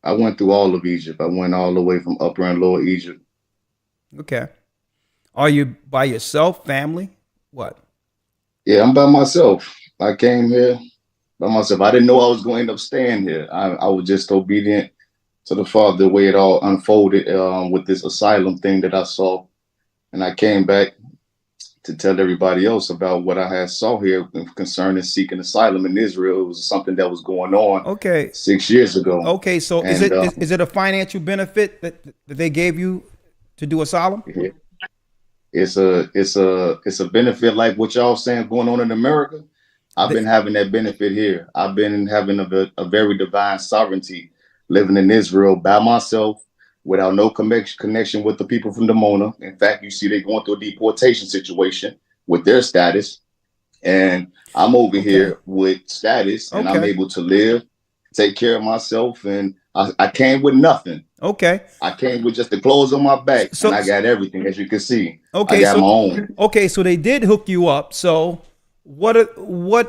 I went through all of Egypt. I went all the way from Upper and Lower Egypt. Okay. Are you by yourself, family? What? Yeah, I'm by myself. I came here by myself. I didn't know I was going to end up staying here. I was just obedient to the Father, the way it all unfolded with this asylum thing that I saw. And I came back to tell everybody else about what I had saw here concerning seeking asylum in Israel. It was something that was going on 6 years ago. Okay, so is it a financial benefit that they gave you to do asylum? Yeah. It's a benefit like what y'all saying going on in America. I've been having that benefit here. I've been having a very divine sovereignty living in Israel by myself without no connection with the people from Dimona. In fact, you see they're going through a deportation situation with their status. And I'm over here with status, and I'm able to live, take care of myself. And I came with nothing. Okay. I came with just the clothes on my back, and I got everything, as you can see. Okay. I got my own. Okay, so they did hook you up. So what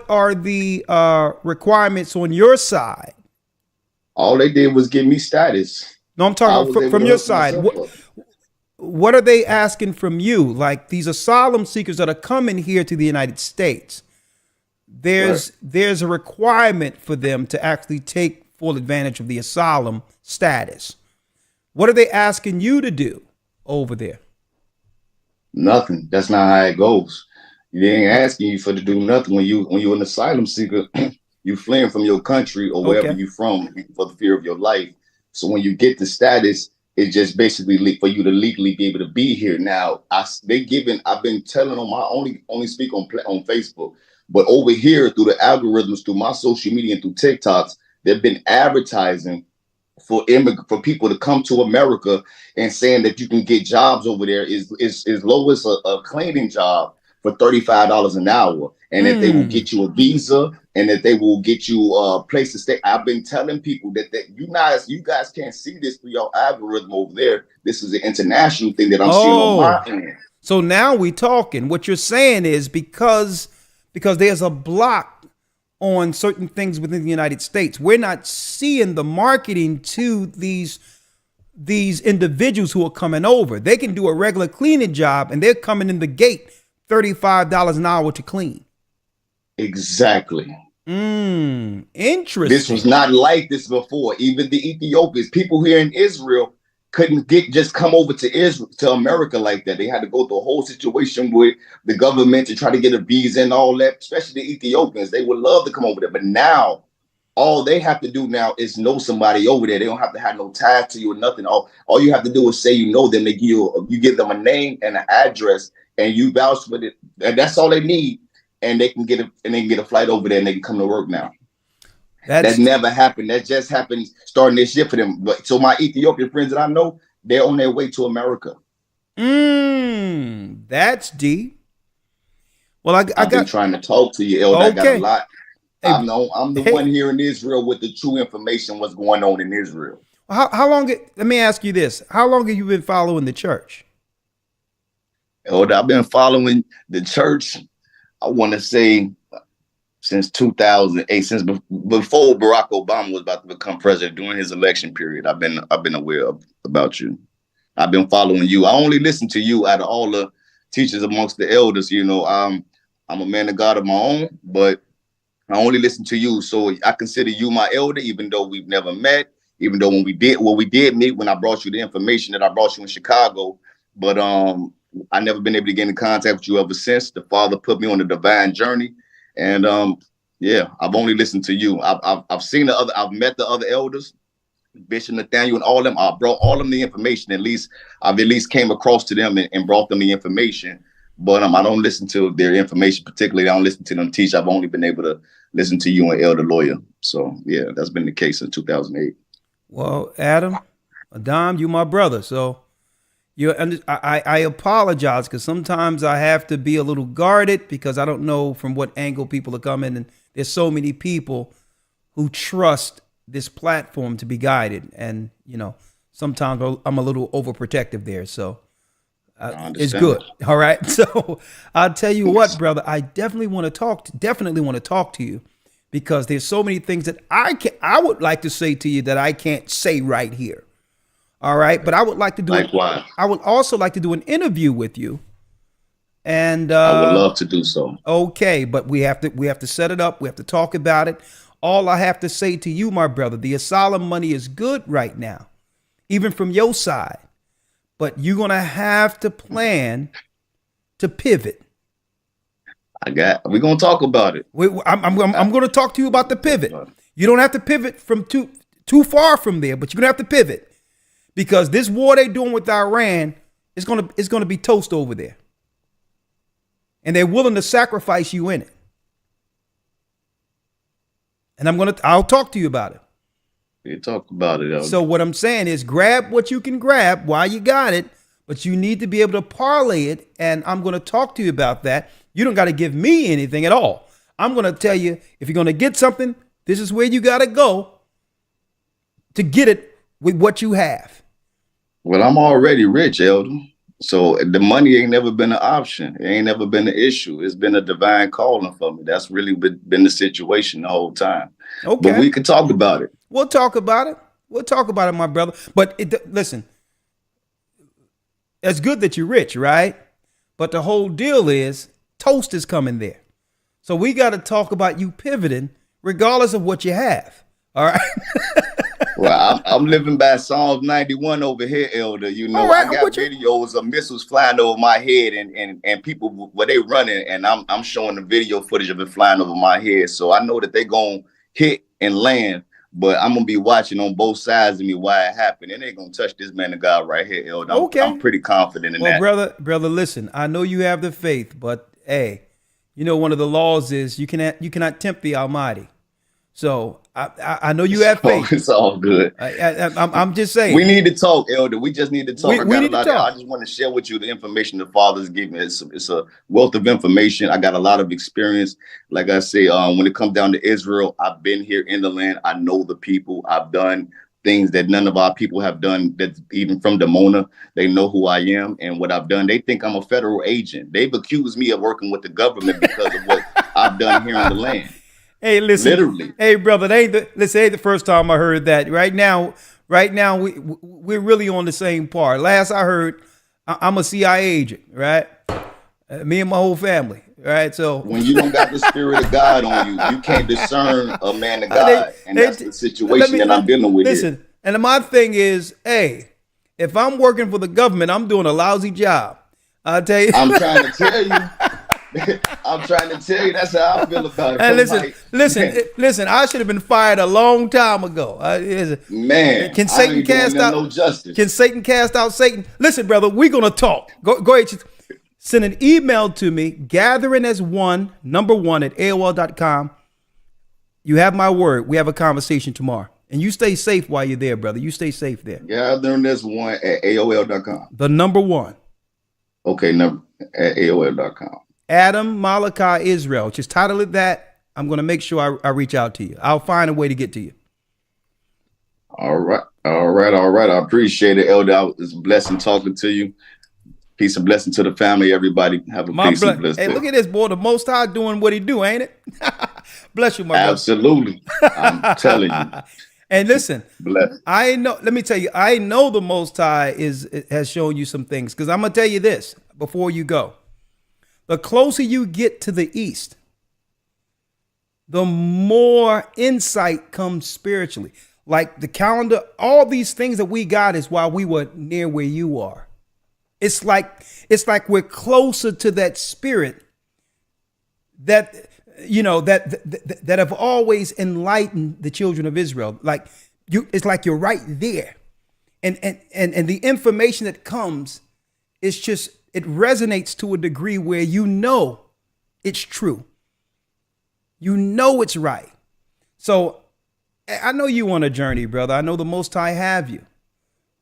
are the requirements on your side? All they did was give me status. No, I'm talking from your side. What are they asking from you? Like these asylum seekers that are coming here to the United States, there's a requirement for them to actually take full advantage of the asylum status. What are they asking you to do over there? Nothing. That's not how it goes. They ain't asking you to do nothing when you're an asylum seeker. You fleeing from your country or wherever you from for the fear of your life. So when you get the status, it's just basically for you to legally be able to be here. Now, I've been telling them I only speak on Facebook, but over here through the algorithms, through my social media and through TikToks, they've been advertising for people to come to America and saying that you can get jobs over there is low as a cleaning job for $35 an hour, and that they will get you a visa and that they will get you a place to stay. I've been telling people that you guys can't see this through your algorithm over there. This is an international thing that I'm seeing on my end. So now we talking. What you're saying is because there's a block on certain things within the United States, we're not seeing the marketing to these individuals who are coming over. They can do a regular cleaning job and they're coming in the gate $35 an hour to clean. Exactly. Interesting. This was not like this before. Even the Ethiopians, people here in Israel, couldn't just come over to America like that. They had to go through a whole situation with the government to try to get a visa and all that, especially the Ethiopians. They would love to come over there. But now, all they have to do now is know somebody over there. They don't have to have no ties to you or nothing. All you have to do is say you know them. They you give them a name and an address, and you vouch for it. And that's all they need. And they can get a flight over there and they can come to work now. That never happened. That just happened starting this year for them. But so my Ethiopian friends that I know, they're on their way to America. That's deep. Well, I've been trying to talk to you, Elder. Okay. I got a lot. Hey, I'm the one here in Israel with the true information what's going on in Israel. How long? Let me ask you this: how long have you been following the church? Elder, I've been following the church. I want to say since 2008, since before Barack Obama was about to become president, during his election period. I've been aware about you. I've been following you. I only listen to you out of all the teachers amongst the elders. You know, I'm a man of God of my own, but I only listen to you. So I consider you my elder, even though we've never met, even though when we did meet, when I brought you the information that I brought you in Chicago, but I never been able to get in contact with you ever since. The Father put me on a divine journey. And I've only listened to you. I've seen I've met the other elders, Bishop Nathaniel and all of them. I brought all of them the information. I've at least came across to them and brought them the information. But I don't listen to their information particularly. I don't listen to them teach. I've only been able to listen to you and Elder Lawyer. So yeah, that's been the case since 2008. Well, Adam, you my brother. So I apologize because sometimes I have to be a little guarded because I don't know from what angle people are coming, and there's so many people who trust this platform to be guided, and sometimes I'm a little overprotective there. So it's good. All right. So I'll tell you what, brother, I definitely want to talk to you because there's so many things that I would like to say to you that I can't say right here. All right, but I would like to do. Likewise. I would also like to do an interview with you, and I would love to do so. Okay, but we have to set it up. We have to talk about it. All I have to say to you, my brother, the asylum money is good right now, even from your side, but you're gonna have to plan to pivot. We're gonna talk about it. I'm gonna talk to you about the pivot. You don't have to pivot from too far from there, but you're gonna have to pivot. Because this war they're doing with Iran is gonna be toast over there, and they're willing to sacrifice you in it. And I'll talk to you about it. You talk about it. So what I'm saying is, grab what you can grab while you got it, but you need to be able to parlay it. And I'm gonna talk to you about that. You don't got to give me anything at all. I'm gonna tell you if you're gonna get something, this is where you gotta go to get it with what you have. Well, I'm already rich, Elder. So the money ain't never been an option. It ain't never been an issue. It's been a divine calling for me. That's really been the situation the whole time. Okay. But we can talk about it. We'll talk about it, my brother. But listen, it's good that you're rich, right? But the whole deal is toast is coming there. So we got to talk about you pivoting regardless of what you have. All right. Well, I'm living by Psalms 91 over here, Elder. Right, I got videos of missiles flying over my head and people where they running, and I'm showing the video footage of it flying over my head. So I know that they're gonna hit and land but I'm gonna be watching on both sides of me why it happened. And they ain't gonna touch this man of God right here, Elder. I'm pretty confident in that. Well, brother, listen, I know you have the faith, but hey, you know, one of the laws is you cannot tempt the Almighty. So I know you have faith. It's all good. I'm just saying. We need to talk, Elder. We just need to talk. We need to talk. I just want to share with you the information the Father's given me. It's a wealth of information. I got a lot of experience. Like I say, when it comes down to Israel, I've been here in the land. I know the people. I've done things that none of our people have done. That even from Demona, they know who I am and what I've done. They think I'm a federal agent. They've accused me of working with the government because of what I've done here in the land. Hey, listen. Literally. Hey, brother. Ain't the first time I heard that. Right now, we're really on the same part. Last I heard, I'm a CIA agent, right? Me and my whole family, right? So when you don't got the Spirit of God on you, you can't discern a man of God, and that's the situation that I'm dealing with. Listen, here. And my thing is, hey, if I'm working for the government, I'm doing a lousy job. I'll tell you. I'm trying to tell you. I'm trying to tell you that's how I feel about it. And listen. I should have been fired a long time ago. Man, can Satan cast out? No justice. Can Satan cast out Satan? Listen, brother, we're gonna talk. Go ahead. Send an email to me, gatheringas1 @AOL.com. You have my word. We have a conversation tomorrow, and you stay safe while you're there, brother. You stay safe there. Gatheringas1 @AOL.com. The number 1. Okay, number at AOL.com. Adam Malachi Israel. Just title it that. I'm going to make sure I reach out to you. I'll find a way to get to you. All right. I appreciate it, Elder. It's a blessing talking to you. Peace and blessing to the family, everybody. Have a peace and blessing. Hey, look at this, boy. The Most High doing what he do, ain't it? Bless you, my brother. Absolutely. I'm telling you. And listen, bless. Let me tell you, I know the Most High has shown you some things, because I'm going to tell you this before you go. The closer you get to the east, the more insight comes spiritually. Like the calendar, all these things that we got is while we were near where you are. It's like we're closer to that spirit that, you know, that have always enlightened the children of Israel. Like it's like you're right there. And the information that comes is just, it resonates to a degree where you know it's true. You know it's right. So I know you on a journey, brother. I know the Most High have you,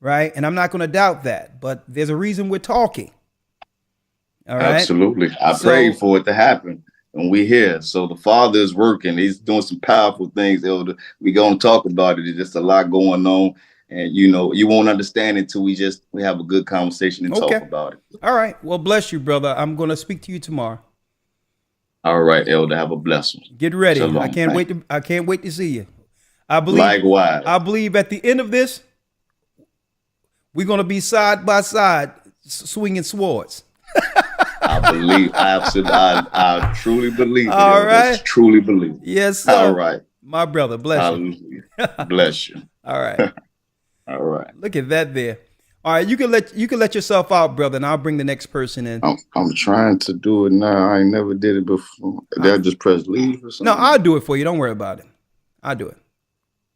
right? And I'm not going to doubt that, but there's a reason we're talking. All right? Absolutely. I prayed for it to happen, and we're here. So the Father is working. He's doing some powerful things, Elder. We're going to talk about it. There's just a lot going on. And, you know, you won't understand it until we have a good conversation and talk about it. All right. Well, bless you, brother. I'm going to speak to you tomorrow. All right, Elder. Have a blessing. Get ready. Shalom. I can't wait to see you. I believe. Likewise. I believe at the end of this, we're going to be side by side swinging swords. I truly believe it. All right. Truly believe it. Yes, sir. All right. My brother, bless you. Bless you. All right. All right. Look at that there. All right, you can let yourself out, brother, and I'll bring the next person in. I'm trying to do it now. I never did it before. Did I just press leave or something? No, I'll do it for you. Don't worry about it. I'll do it.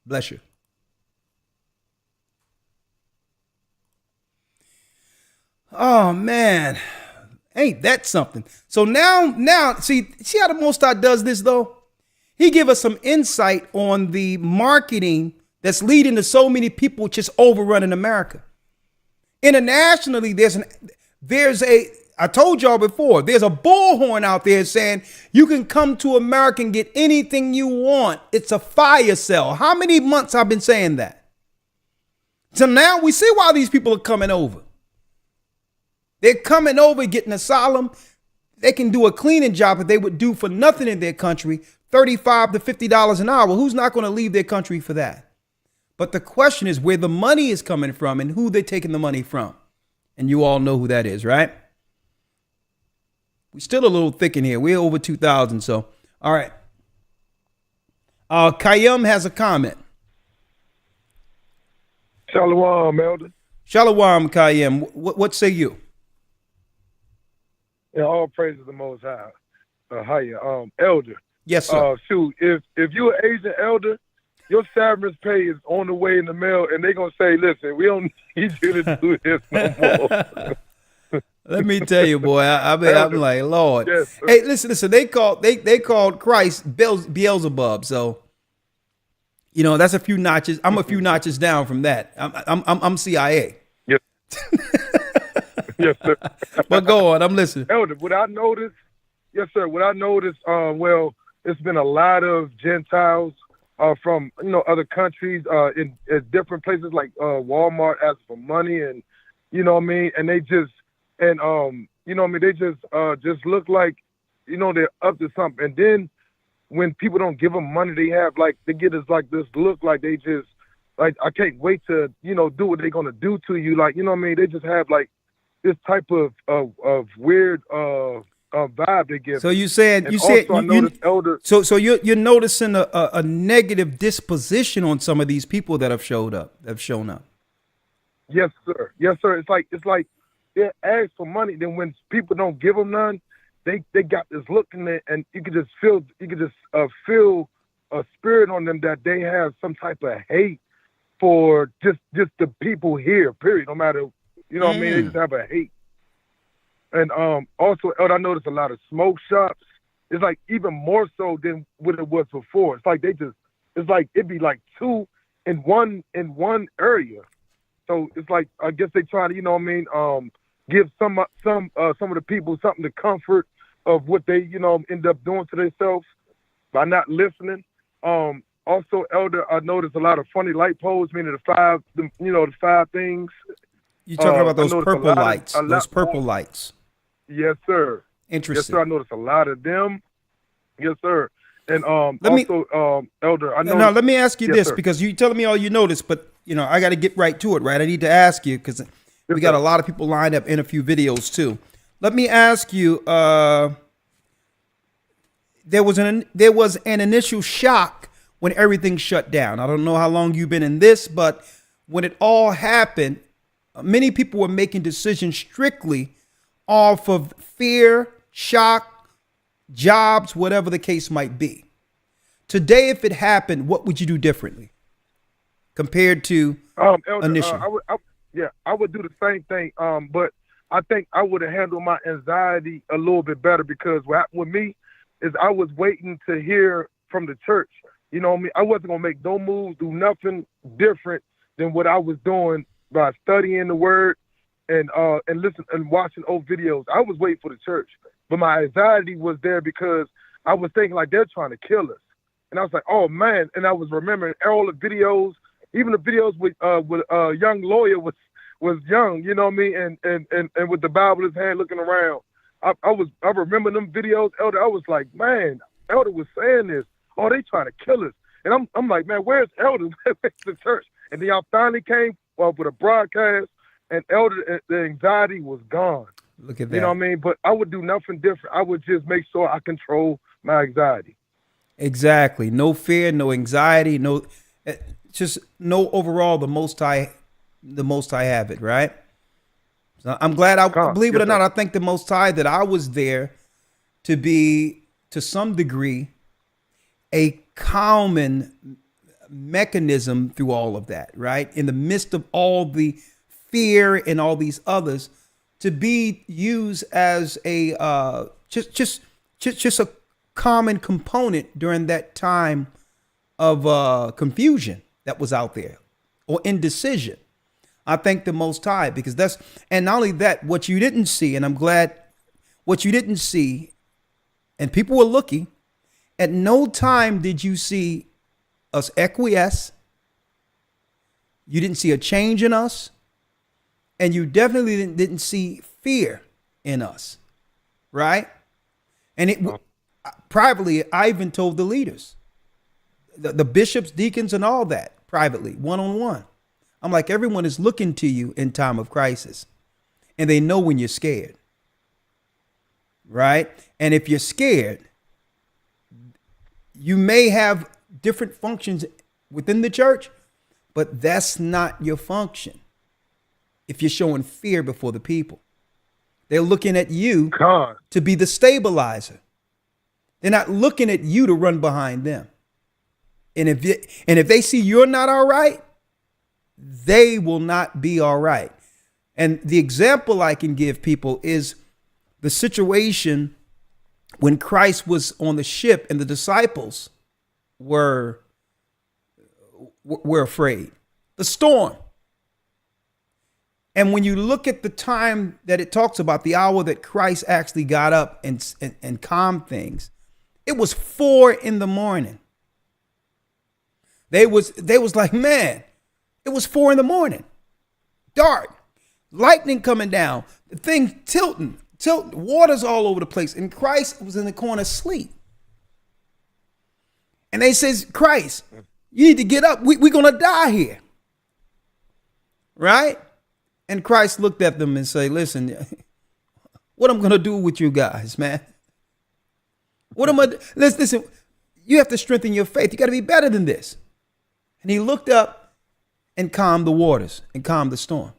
Bless you. Oh man, ain't that something? So now, see how the Most High does this though? He give us some insight on the marketing that's leading to so many people just overrunning America. Internationally, I told y'all before, there's a bullhorn out there saying you can come to America and get anything you want. It's a fire sale. How many months I've been saying that? So now we see why these people are coming over. They're coming over, getting asylum. They can do a cleaning job that they would do for nothing in their country, $35 to $50 an hour. Who's not going to leave their country for that? But the question is where the money is coming from and who they're taking the money from. And you all know who that is, right? We're still a little thick in here. We're over 2,000. So, all right. Kayum has a comment. Shalom, Elder. Shalom, Kayum. What say you? Yeah, all praise to the Most High. Hiya, Elder. Yes, sir. Shoot, if you're an Asian elder, your severance pay is on the way in the mail, and they're gonna say, "Listen, we don't need you to do this no more." Let me tell you, boy. I'm like, Lord. Yes, hey, listen. They called Christ Beelzebub. So, that's a few notches. I'm a few notches down from that. I'm CIA. Yes. Yes, sir. But go on. I'm listening. Elder, what I noticed, yes, sir. What I noticed, well, it's been a lot of Gentiles from other countries in different places like Walmart asking for money, and and they just they just look like they're up to something. And then when people don't give them money, they get us like this look like they just like, I can't wait to do what they're gonna do to you, like they just have like this type of weird vibe they give. So you said Elder. So you're noticing a negative disposition on some of these people that have shown up. Yes, sir. Yes, sir. It's like they ask for money. Then when people don't give them none, they got this look in there, and you can just feel a spirit on them that they have some type of hate for just the people here. Period. No matter what I mean. They just have a hate. And also, I noticed a lot of smoke shops. It's like even more so than what it was before. It's like it'd be like two in one area. So it's like, I guess they try to give some of the people something to comfort of what they end up doing to themselves by not listening. Also, Elder, I noticed a lot of funny light poles, meaning the five things. You talking about those purple lights? Those purple lights. Yes, sir. Interesting. Yes, sir. I noticed a lot of them. Yes, sir. And Elder, I know. Now let me ask you this, sir. because you telling me all you noticed, but I got to get right to it, right? I need to ask you because we got a lot of people lined up in a few videos too. Let me ask you. There was an initial shock when everything shut down. I don't know how long you've been in this, but when it all happened, many people were making decisions strictly off of fear, shock, jobs, whatever the case might be. Today, if it happened, what would you do differently compared to Elder, initially? I would do the same thing. But I think I would have handled my anxiety a little bit better, because what happened with me is I was waiting to hear from the church. I wasn't gonna make no moves, do nothing different than what I was doing by studying the word and listen and watching old videos. I was waiting for the church, but my anxiety was there because I was thinking like they're trying to kill us, and I was like, oh man! And I was remembering all the videos, even the videos with a young lawyer was young, and with the Bible in his hand looking around. I remember them videos, Elder. I was like, man, Elder was saying this. Oh, they trying to kill us, and I'm like, man, where's Elder? Where's the church? And then y'all finally came with a broadcast, and Elder, the anxiety was gone. Look at that. You know what I mean? But I would do nothing different. I would just make sure I control my anxiety. Exactly. No fear, no anxiety, just no overall. The Most High have it, right? So I'm glad. Believe it or not, I thank the Most High that I was there to be, to some degree, a calming mechanism through all of that, right? In the midst of all the fear and all these others, to be used as a just a common component during that time of confusion that was out there, or indecision. I thank the Most High, because and not only that, what you didn't see, and I'm glad what you didn't see, and people were looking, at no time did you see us acquiesce. You didn't see a change in us, and you definitely didn't see fear in us, right? And privately, I even told the leaders, the bishops, deacons, and all that, privately, one-on-one. I'm like, everyone is looking to you in time of crisis, and they know when you're scared, right? And if you're scared, you may have different functions within the church, but that's not your function. If you're showing fear before the people, they're looking at you to be the stabilizer. They're not looking at you to run behind them. And if they see you're not all right, they will not be all right. And the example I can give people is the situation when Christ was on the ship and the disciples were afraid. The storm. And when you look at the time that it talks about, the hour that Christ actually got up and calmed things, it was 4 a.m. They was like, man, it was 4 a.m. Dark, lightning coming down, the thing tilting, water's all over the place. And Christ was in the corner asleep. And they says, Christ, you need to get up. We're going to die here. Right? And Christ looked at them and said, listen, what I'm going to do with you guys, man? What am I? Listen, you have to strengthen your faith. You got to be better than this. And he looked up and calmed the waters and calmed the storm.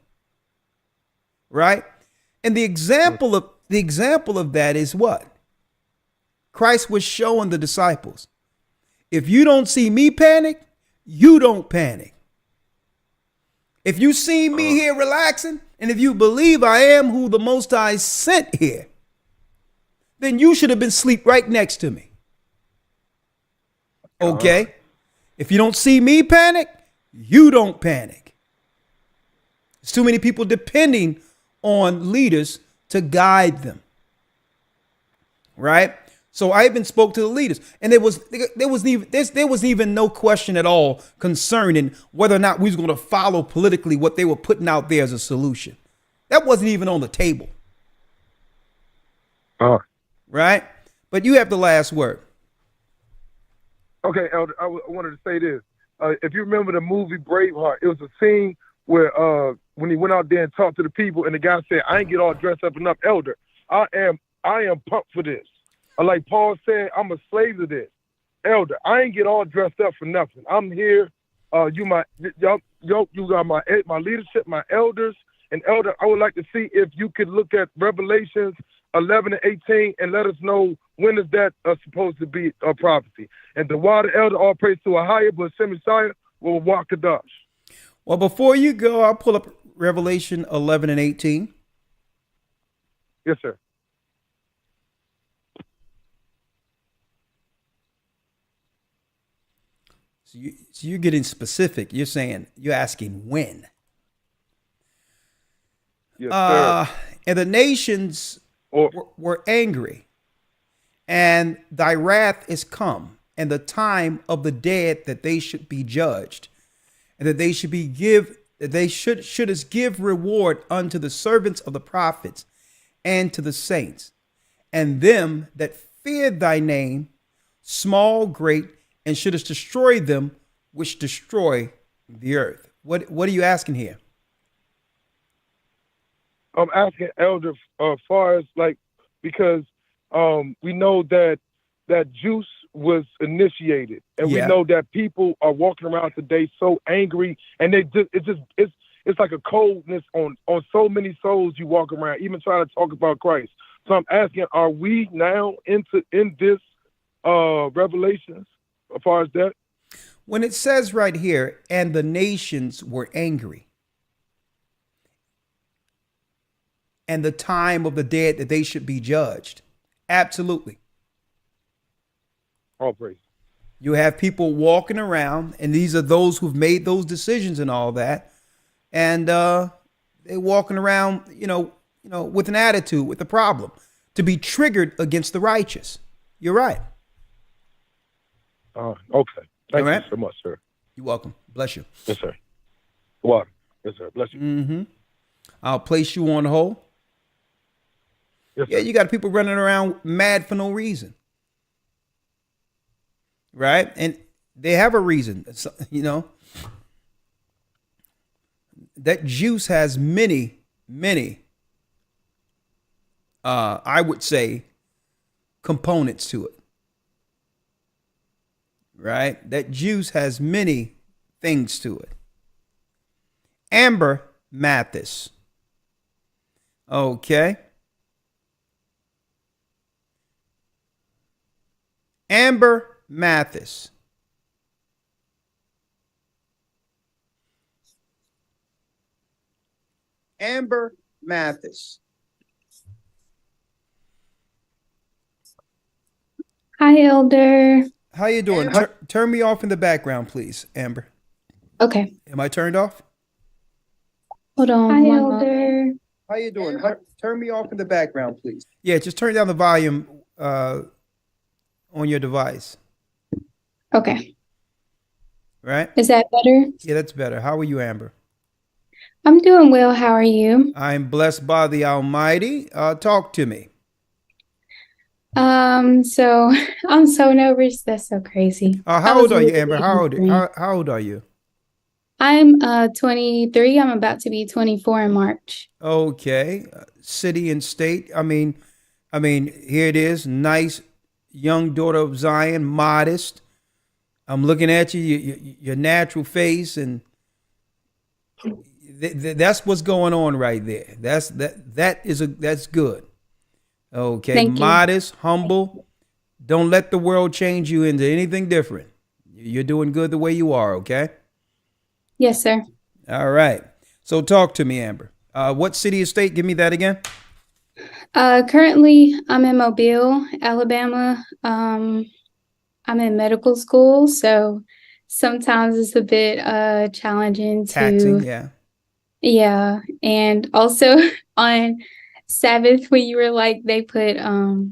Right? And the example of that is what? Christ was showing the disciples. If you don't see me panic, you don't panic. If you see me here relaxing, and if you believe I am who the Most High sent here, then you should have been asleep right next to me. Okay? If you don't see me panic, you don't panic. There's too many people depending on leaders to guide them. Right? So I even spoke to the leaders, and there was even no question at all concerning whether or not we was going to follow politically what they were putting out there as a solution. That wasn't even on the table. Right? But you have the last word. Okay, Elder, I wanted to say this. If you remember the movie Braveheart, it was a scene where when he went out there and talked to the people, and the guy said, I ain't get all dressed up enough, Elder. I am pumped for this. Like Paul said, I'm a slave to this. Elder, I ain't get all dressed up for nothing. I'm here. You got my leadership, my elders. And Elder, I would like to see if you could look at Revelations 11 and 18 and let us know when is that supposed to be a prophecy. And the water, Elder, all praise to a higher, but Messiah will walk a dash. Well, before you go, I'll pull up Revelation 11 and 18. Yes, sir. So you're getting specific. You're saying, you're asking when. Yes, sir. And the nations were angry, and thy wrath is come, and the time of the dead that they should be judged, and that they should give reward unto the servants of the prophets and to the saints, and them that fear thy name, small, great, and shouldest destroy them which destroy the earth. What are you asking here? I'm asking, Elder, as far as because we know that juice was initiated, and we know that people are walking around today so angry, and it's like a coldness on so many souls you walk around, even trying to talk about Christ. So I'm asking, are we now in this Revelations as far as that? When it says right here, and the nations were angry, and the time of the dead that they should be judged. Absolutely. All praise. You have people walking around, and these are those who've made those decisions and all that. And they're walking around, with an attitude, with a problem, to be triggered against the righteous. You're right. Okay. Thank you so much, sir. You're welcome. Bless you. Yes, sir. Water. Yes, sir. Bless you. Mm-hmm. I'll place you on hold. Yes, yeah, you got people running around mad for no reason. Right? And they have a reason, That juice has many, I would say, components to it. Right? That juice has many things to it. Amber Mathis. Okay. Amber Mathis. Amber Mathis. Hi, Elder. How you doing? Turn me off in the background, please, Amber. Okay. Am I turned off? Hold on. Hi, Elder. How you doing? Turn me off in the background, please. Yeah, just turn down the volume on your device. Okay. Right? Is that better? Yeah, that's better. How are you, Amber? I'm doing well. How are you? I'm blessed by the Almighty. Talk to me. So I'm so nervous. That's so crazy. How old are you, Amber? How old are you? I'm 23. I'm about to be 24 in March. Okay. City and state. I mean, here it is. Nice young daughter of Zion, modest. I'm looking at you, your natural face, and that's what's going on right there. That's good. Okay. Thank you. Modest, humble. Don't let the world change you into anything different. You're doing good the way you are, okay? Yes, sir. All right. So talk to me, Amber. What city or state? Give me that again. Currently, I'm in Mobile, Alabama. I'm in medical school, so sometimes it's a bit challenging to Taxing, yeah. Yeah, and also on Sabbath when you were like they put our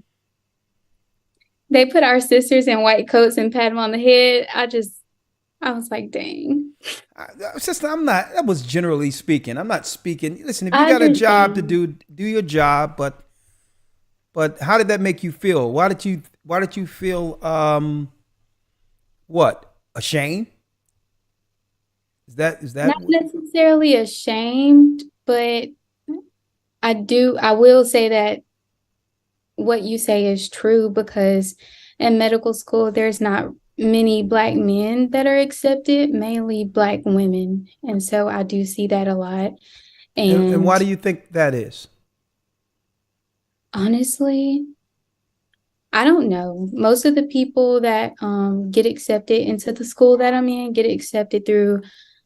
sisters in white coats and pat them on the head. I was like, dang. Sister, that was generally speaking. I'm not speaking. Listen, if you got a job to do your job, but how did that make you feel? Why did you feel what? Ashamed? Is that Not necessarily ashamed, but I will say that what you say is true because in medical school there's not many Black men that are accepted, mainly Black women. And so I do see that a lot. And why do you think that is? Honestly, I don't know. Most of the people that get accepted into the school that I'm in get accepted through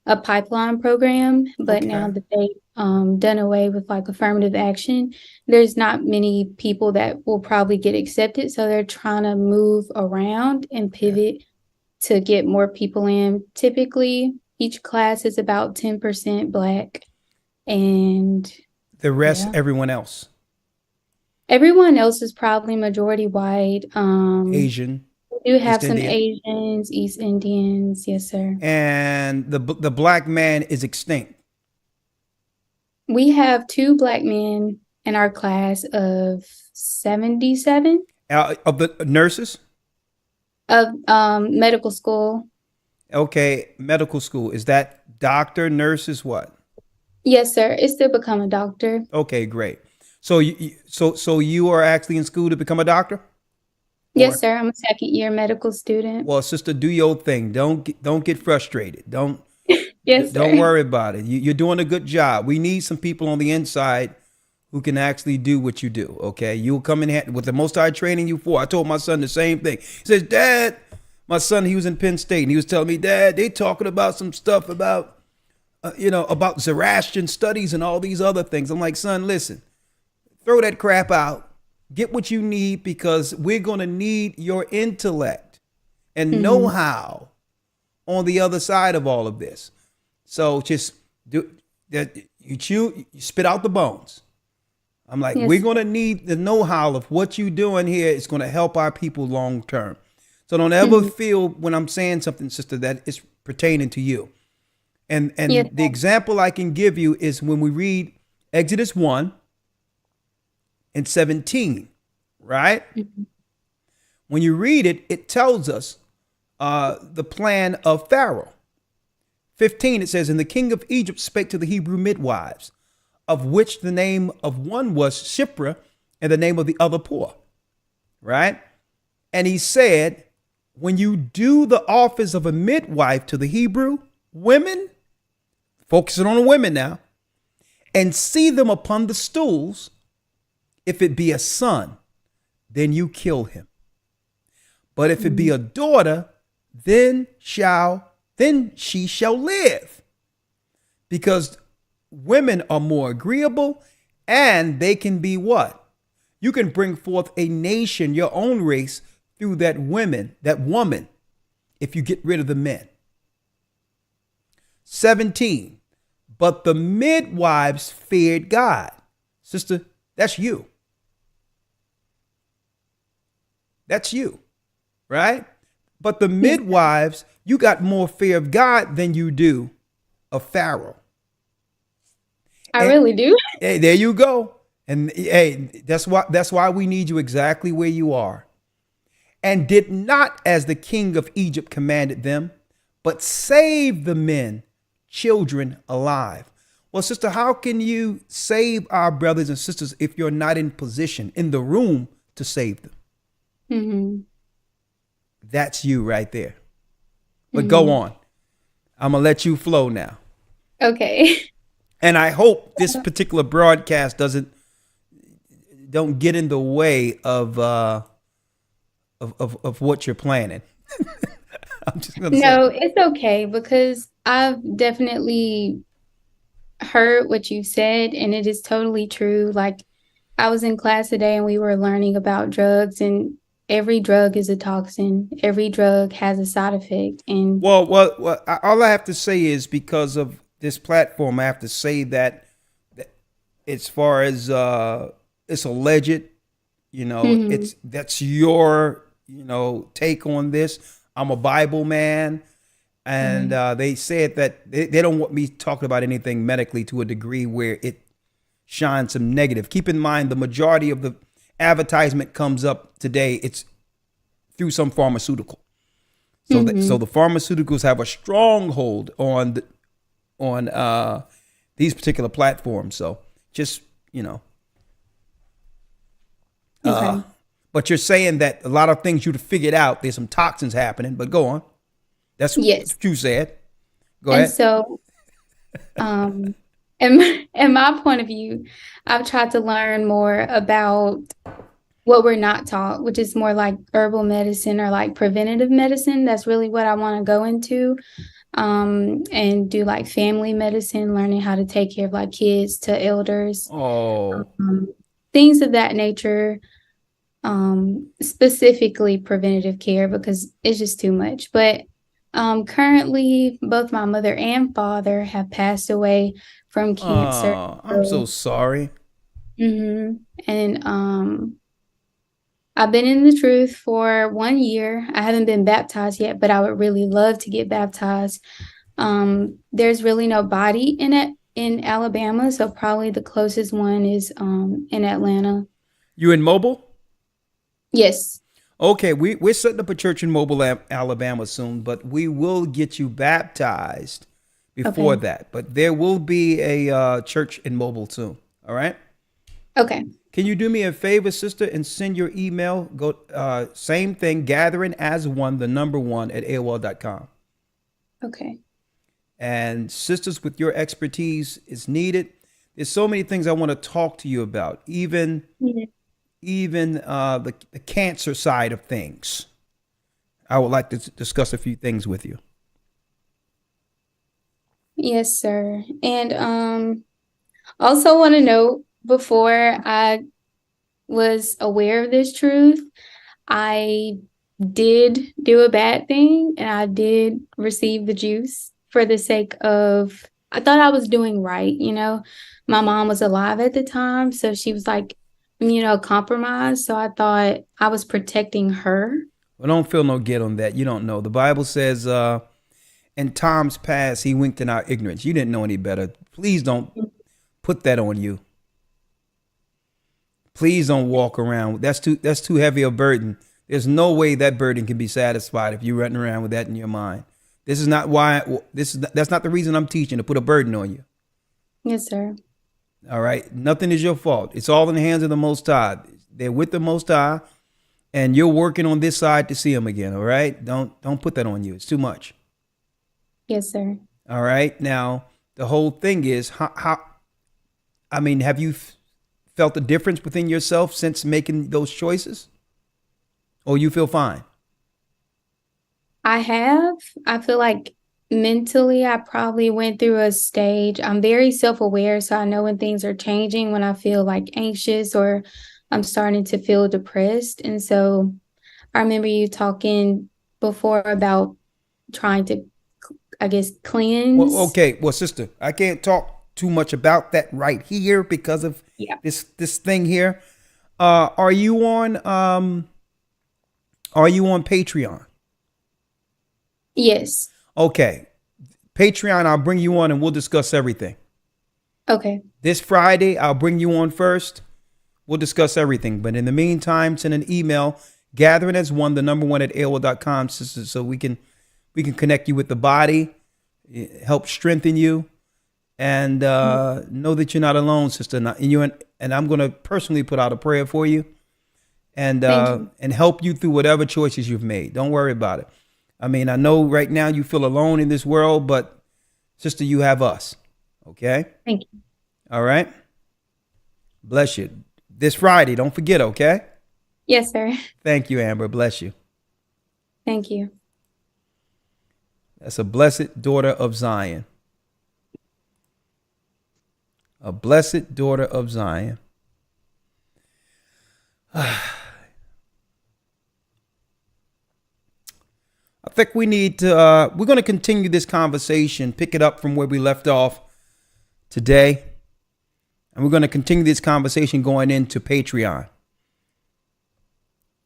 a pipeline program. But now that they've done away with like affirmative action, there's not many people that will probably get accepted. So they're trying to move around and pivot to get more people in. Typically, each class is about 10% Black, and the rest, everyone else. Everyone else is probably majority white. Asian. We do have East some Indian. Asians, East Indians. Yes, sir. And the Black man is extinct. We have 2 Black men in our class of 77. Of the nurses? Of medical school. Okay, medical school. Is that doctor, nurses, what? Yes, sir. It's to become a doctor. Okay, great. So you are actually in school to become a doctor? Yes, sir. I'm a second-year medical student. Well, sister, do your thing. Don't get frustrated. Don't Don't worry about it. You're doing a good job. We need some people on the inside who can actually do what you do. Okay, you'll come in with the Most High training you for. I told my son the same thing. He says, "Dad," my son, he was in Penn State, and he was telling me, "Dad, they talking about some stuff about about Zoroastrian studies and all these other things." I'm like, "Son, listen. Throw that crap out. Get what you need because we're going to need your intellect and know-how on the other side of all of this. So just do that. You spit out the bones." I'm like, Yes. We're going to need the know-how of what you're doing here. It's going to help our people long term. So don't ever feel when I'm saying something, sister, that it's pertaining to you. And Yes. the example I can give you is when we read Exodus 1 and 17, right? When you read it, it tells us the plan of Pharaoh. 15, it says, "And the king of Egypt spake to the Hebrew midwives, of which the name of one was Shiphrah, and the name of the other Puah." Right? And he said, "When you do the office of a midwife to the Hebrew women," focusing on the women now, "and see them upon the stools, if it be a son, then you kill him. But if it be a daughter, then she shall live. Because women are more agreeable, and they can be what? You can bring forth a nation, your own race, through that woman, if you get rid of the men. 17, but the midwives feared God. Sister, that's you. That's you, right? But the midwives, you got more fear of God than you do of Pharaoh. I really do. Hey, there you go. And hey, that's why we need you exactly where you are. And did not as the king of Egypt commanded them, but save the men, children alive. Well, sister, how can you save our brothers and sisters if you're not in position, in the room to save them? Mm-hmm. That's you right there. But go on. I'm going to let you flow now. Okay. And I hope this particular broadcast don't get in the way of what you're planning. I'm just gonna No, say. it's okay because I've definitely heard what you said, and it is totally true. Like, I was in class today and we were learning about drugs, and every drug is a toxin. Every drug has a side effect. And well, all I have to say is because of this platform, I have to say that as far as it's alleged, that's your take on this. I'm a Bible man, and they said that they don't want me talking about anything medically to a degree where it shines some negative. Keep in mind, the majority of the advertisement comes up today, it's through some pharmaceutical. So so the pharmaceuticals have a stronghold on these particular platforms. So just, but you're saying that a lot of things you've figured out, there's some toxins happening, but go on. That's what you said. Go ahead. So, in my point of view, I've tried to learn more about what we're not taught, which is more like herbal medicine or like preventative medicine. That's really what I want to go into, and do like family medicine, learning how to take care of like kids to elders, things of that nature. Specifically preventative care because it's just too much. But currently, both my mother and father have passed away from cancer. I'm so sorry. And I've been in the truth for 1 year. I haven't been baptized yet, but I would really love to get baptized. There's really no body in Alabama, so probably the closest one is in Atlanta. You in Mobile? Yes. Okay, we're setting up a church in Mobile, Alabama soon, but we will get you baptized before that. But there will be a church in Mobile soon. All right? Okay. Can you do me a favor, sister, and send your email? Go same thing, gathering as one, the number one at AOL.com. Okay. And sisters, with your expertise is needed. There's so many things I want to talk to you about, even the cancer side of things. I would like to discuss a few things with you. Yes, sir. And also want to note, before I was aware of this truth, I did do a bad thing, and I did receive the juice for the sake of, I thought I was doing right. My mom was alive at the time, so she was like, compromised. So I thought I was protecting her. Well, don't feel no guilt on that. You don't know. The Bible says, in times past, he winked in our ignorance. You didn't know any better. Please don't put that on you. Please don't walk around. That's too heavy a burden. There's no way that burden can be satisfied if you're running around with that in your mind. That's not the reason I'm teaching, to put a burden on you. Yes, sir. All right. Nothing is your fault. It's all in the hands of the Most High. They're with the Most High, and you're working on this side to see him again. All right. Don't put that on you. It's too much. Yes, sir. All right. Now, the whole thing is have you felt a difference within yourself since making those choices? Or you feel fine? I have. I feel like mentally, I probably went through a stage. I'm very self-aware, so I know when things are changing, when I feel like anxious or I'm starting to feel depressed. And so I remember you talking before about trying to, I guess, cleanse. Well, okay. Well, sister, I can't talk too much about that right here because of this thing here. Are you on Patreon? Yes. Okay. Patreon, I'll bring you on and we'll discuss everything. Okay. This Friday, I'll bring you on first. We'll discuss everything. But in the meantime, send an email, gathering as one, the number one at AOL.com, sister, so we can connect you with the body, help strengthen you, and know that you're not alone, sister. And I'm going to personally put out a prayer for you and help you through whatever choices you've made. Don't worry about it. I mean, I know right now you feel alone in this world, but sister, you have us. Okay? Thank you. All right? Bless you. This Friday, don't forget, okay? Yes, sir. Thank you, Amber. Bless you. Thank you. That's a blessed daughter of Zion. A blessed daughter of Zion. I think we need to, we're going to continue this conversation, pick it up from where we left off today. And we're going to continue this conversation going into Patreon.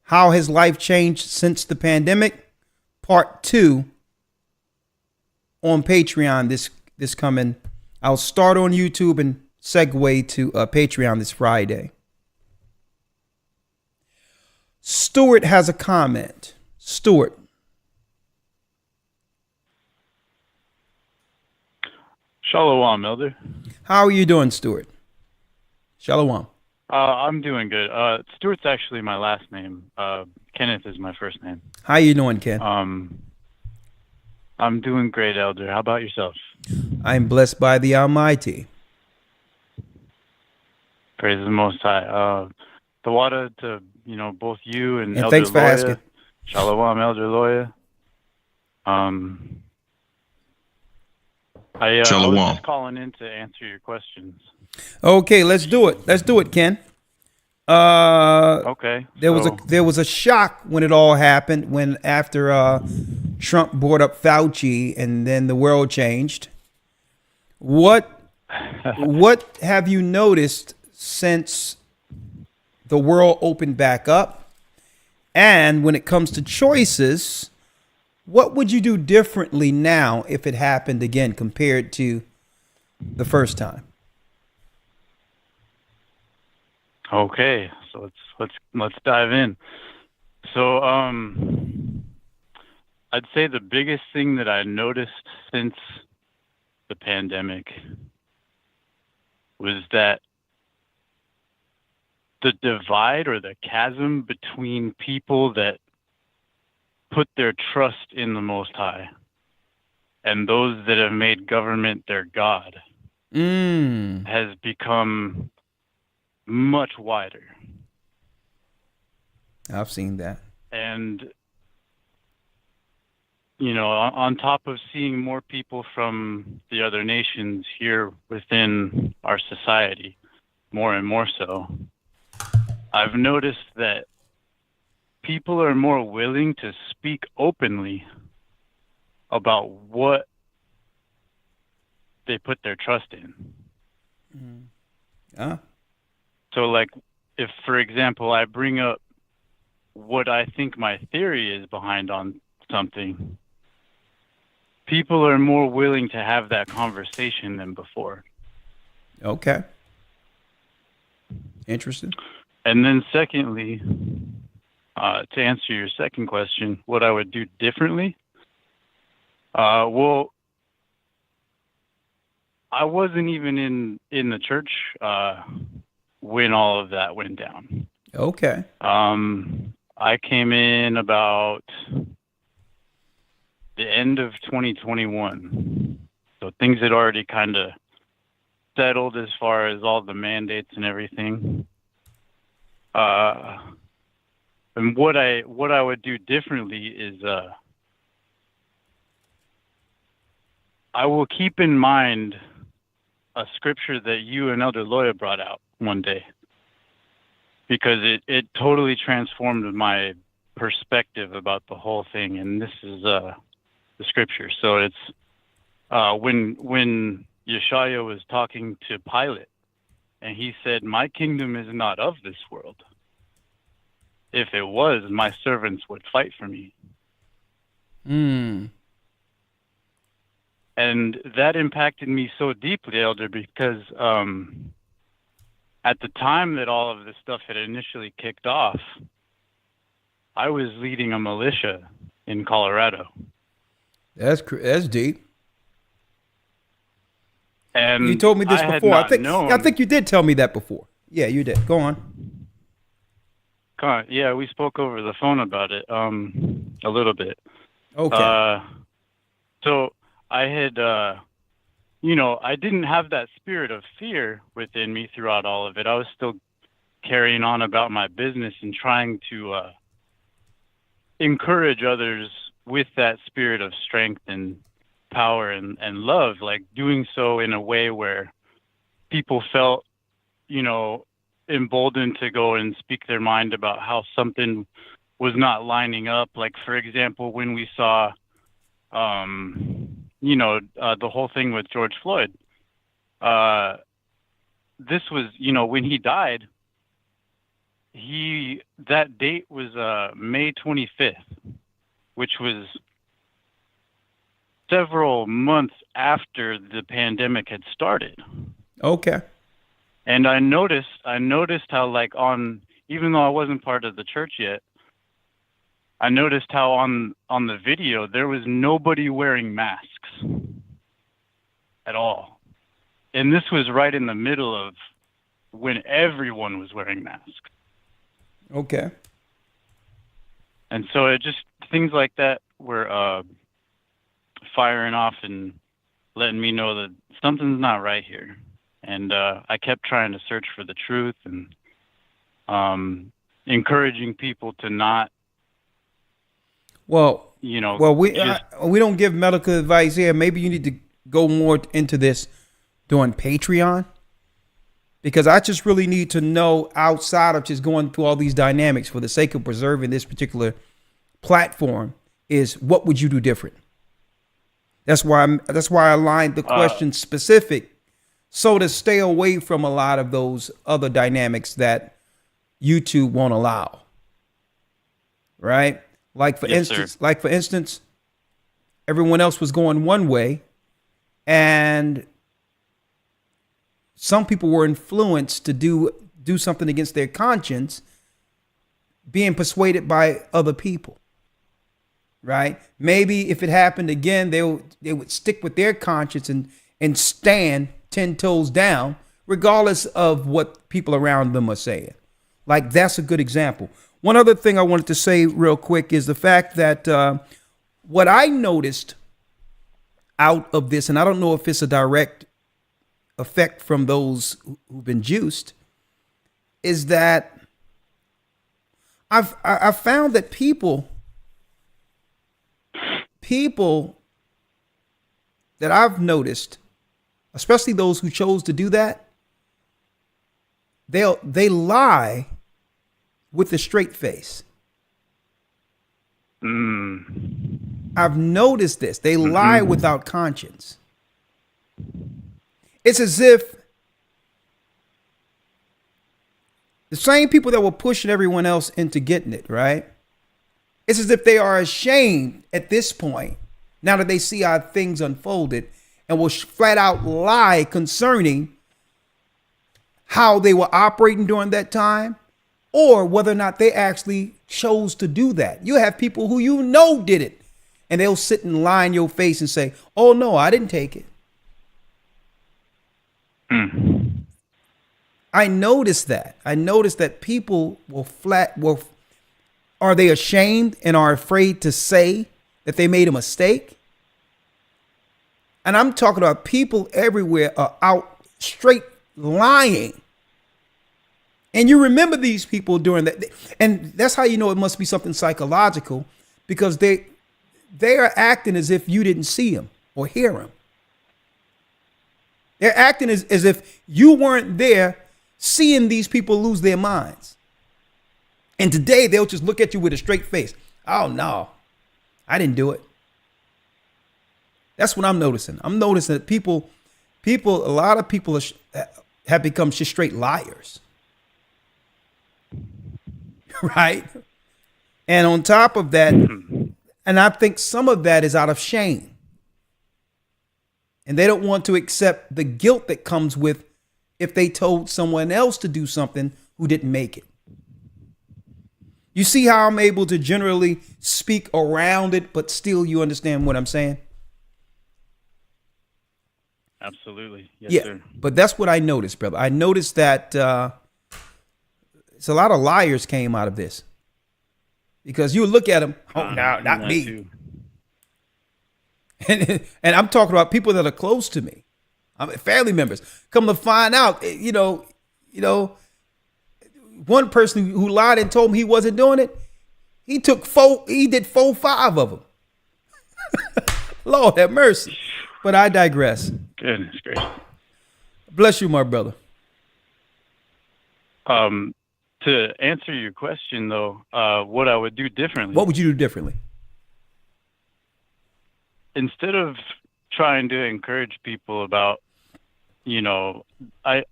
How has life changed since the pandemic? Part 2 on Patreon this coming. I'll start on YouTube and segue to Patreon this Friday. Stuart has a comment. Stuart. Shalom, Elder. How are you doing, Stuart? Shalom. I'm doing good. Stuart's actually my last name. Kenneth is my first name. How you doing, Ken? I'm doing great, Elder. How about yourself? I'm blessed by the Almighty. Praise the Most High. The water to both you and Elder thanks for Loya. asking. Shalom, Elder Loya. I was just calling in to answer your questions. Okay, let's do it. Let's do it, Ken. Okay. There was a shock when it all happened, when after Trump brought up Fauci and then the world changed. What have you noticed since the world opened back up? And when it comes to choices, what would you do differently now if it happened again compared to the first time? Okay, so let's dive in. So I'd say the biggest thing that I noticed since the pandemic was that the divide or the chasm between people that put their trust in the Most High and those that have made government their God has become much wider. I've seen that. And, on top of seeing more people from the other nations here within our society, more and more so, I've noticed that people are more willing to speak openly about what they put their trust in. So, like, if, for example, I bring up what I think my theory is behind on something, people are more willing to have that conversation than before. Okay. Interesting. And then secondly, to answer your second question, what I would do differently? Well, I wasn't even in the church when all of that went down. Okay. I came in about the end of 2021. So things had already kind of settled as far as all the mandates and everything. And what I would do differently is I will keep in mind a scripture that you and Elder Loya brought out one day, because it totally transformed my perspective about the whole thing. And this is the scripture. So it's when Yeshua was talking to Pilate, and he said, "My kingdom is not of this world. If it was, my servants would fight for me." Mm. And that impacted me so deeply, Elder, because at the time that all of this stuff had initially kicked off, I was leading a militia in Colorado. That's deep. And you told me this before. I think you did tell me that before. Yeah, you did. Go on. Yeah, we spoke over the phone about it a little bit. Okay. So I had, I didn't have that spirit of fear within me throughout all of it. I was still carrying on about my business and trying to encourage others with that spirit of strength and power and love, like doing so in a way where people felt, emboldened to go and speak their mind about how something was not lining up. Like, for example, when we saw, the whole thing with George Floyd, this was, when he died, that date was May 25th, which was several months after the pandemic had started. Okay. And I noticed how, like, even though I wasn't part of the church yet, I noticed how on the video there was nobody wearing masks at all. And this was right in the middle of when everyone was wearing masks. Okay. And so it just, things like that were firing off and letting me know that something's not right here. And I kept trying to search for the truth and encouraging people to not, we don't give medical advice here. Maybe you need to go more into this doing Patreon, because I just really need to know, outside of just going through all these dynamics for the sake of preserving this particular platform, is what would you do different? That's why I aligned the question specific, so to stay away from a lot of those other dynamics that YouTube won't allow. Right? Like for instance, everyone else was going one way, and some people were influenced to do something against their conscience, being persuaded by other people. Right? Maybe if it happened again, they would stick with their conscience and stand 10 toes down, regardless of what people around them are saying. Like, that's a good example. One other thing I wanted to say real quick is the fact that what I noticed out of this, and I don't know if it's a direct effect from those who've been juiced, is that I've found that people that I've noticed, especially those who chose to do that, they lie with a straight face. I've noticed this. They lie without conscience. It's as if the same people that were pushing everyone else into getting it, right? It's as if they are ashamed at this point, now that they see how things unfolded, and will flat out lie concerning how they were operating during that time, or whether or not they actually chose to do that. You have people who did it, and they'll sit and lie in your face and say, "Oh no, I didn't take it." I noticed that. I noticed that people are they ashamed and are afraid to say that they made a mistake? And I'm talking about people everywhere are out straight lying. And you remember these people during that. And that's how you know it must be something psychological, because they are acting as if you didn't see them or hear them. They're acting as if you weren't there seeing these people lose their minds. And today they'll just look at you with a straight face. Oh, no, I didn't do it. That's what I'm noticing. I'm noticing that a lot of people have become just straight liars. Right? And on top of that, and I think some of that is out of shame. And they don't want to accept the guilt that comes with if they told someone else to do something who didn't make it. You see how I'm able to generally speak around it, but still you understand what I'm saying? Absolutely. Yes, yeah, sir. But that's what I noticed, brother. I noticed that it's a lot of liars came out of this. Because you look at them, oh, no, not me. Too. And I'm talking about people that are close to me. I mean, family members. Come to find out, you know, one person who lied and told me he wasn't doing it, he did 5 of them. Lord have mercy. But I digress. Goodness gracious. Bless you, my brother. To answer your question, though, what I would do differently. What would you do differently? Instead of trying to encourage people about, I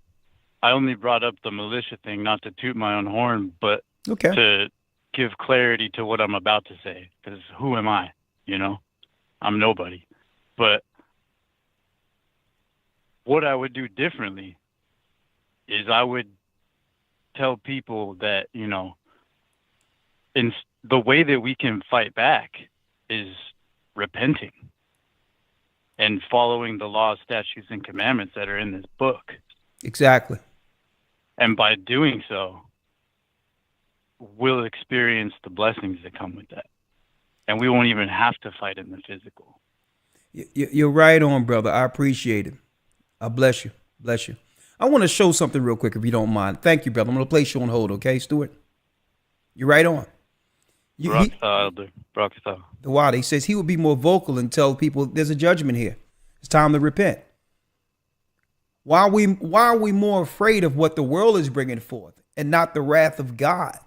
only brought up the militia thing, not to toot my own horn, but to give clarity to what I'm about to say. Because who am I? I'm nobody. But what I would do differently is I would tell people that, in the way that we can fight back is repenting and following the laws, statutes, and commandments that are in this book. Exactly. And by doing so, we'll experience the blessings that come with that. And we won't even have to fight in the physical. You're right on, brother. I appreciate it. I bless you. Bless you. I want to show something real quick, if you don't mind. Thank you, brother. I'm going to place you on hold, okay, Stuart? You're right on. The Wada, he says he would be more vocal and tell people there's a judgment here. It's time to repent. Why are we more afraid of what the world is bringing forth and not the wrath of God?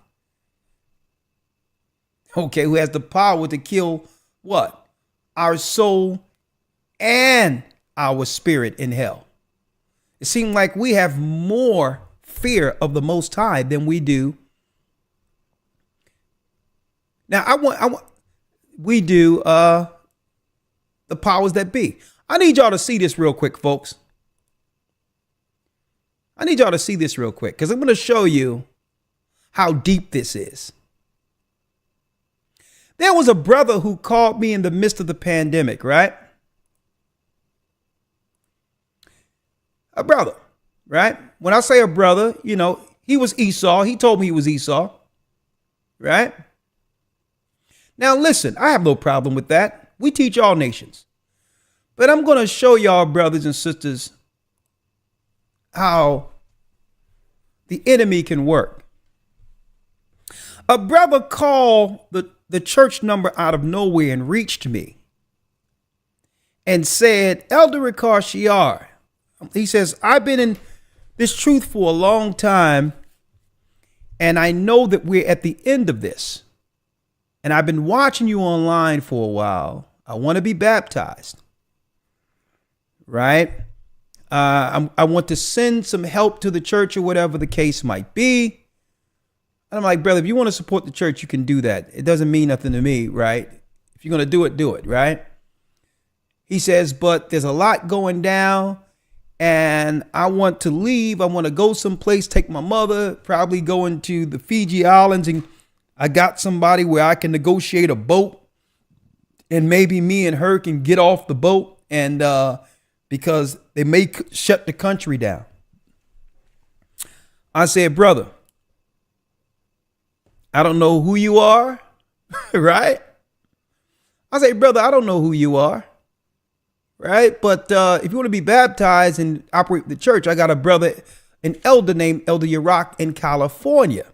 Okay, who has the power to kill what? Our soul and our spirit in hell. It seems like we have more fear of the Most High than we do. Now, we do the powers that be. I need y'all to see this real quick, folks. I need y'all to see this real quick because I'm going to show you how deep this is. There was a brother who called me in the midst of the pandemic, right? A brother, right? When I say a brother, he was Esau. He told me he was Esau, right? Now, listen, I have no problem with that. We teach all nations. But I'm going to show y'all, brothers and sisters, how the enemy can work. A brother called the church number out of nowhere and reached me and said, Elder Ricard Shiar, he says, I've been in this truth for a long time, and I know that we're at the end of this. And I've been watching you online for a while. I want to be baptized, right? I want to send some help to the church or whatever the case might be. And I'm like, brother, if you want to support the church, you can do that. It doesn't mean nothing to me, right? If you're going to do it, right? He says, but there's a lot going down and I want to leave. I want to go someplace, take my mother, probably go into the Fiji Islands, and I got somebody where I can negotiate a boat and maybe me and her can get off the boat and because they may shut the country down. I said, brother, I don't know who you are, right? I say, brother, I don't know who you are, right? But if you want to be baptized and operate the church, I got a brother, an elder named Elder Yarack in California.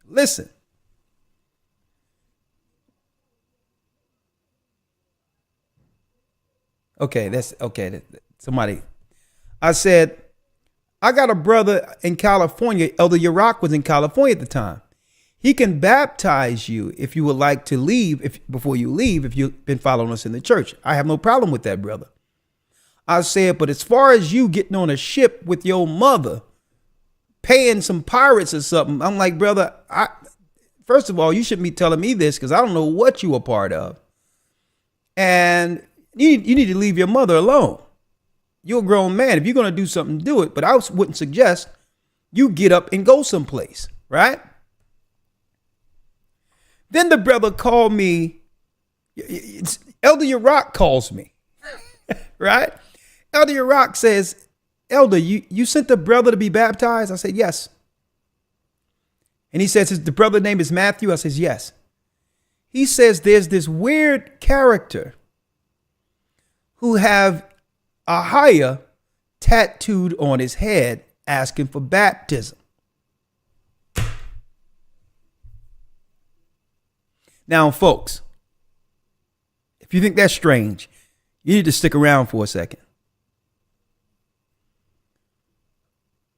Listen. Okay, that's okay. Somebody, I said, I got a brother in California. Elder Yarack was in California at the time. He can baptize you if you would like to leave, before you leave, if you've been following us in the church. I have no problem with that, brother. I said, but as far as you getting on a ship with your mother, paying some pirates or something, I'm like, brother, first of all, you shouldn't be telling me this because I don't know what you were part of. And you need to leave your mother alone. You're a grown man. If you're going to do something, do it. But I wouldn't suggest you get up and go someplace, right? Then the brother called me. Elder Yarack calls me, right? Elder Yarack says, Elder, you sent the brother to be baptized? I said, yes. And he says, the brother's name is Matthew? I says, yes. He says there's this weird character who have a haya tattooed on his head asking for baptism. Now, folks, if you think that's strange, you need to stick around for a second.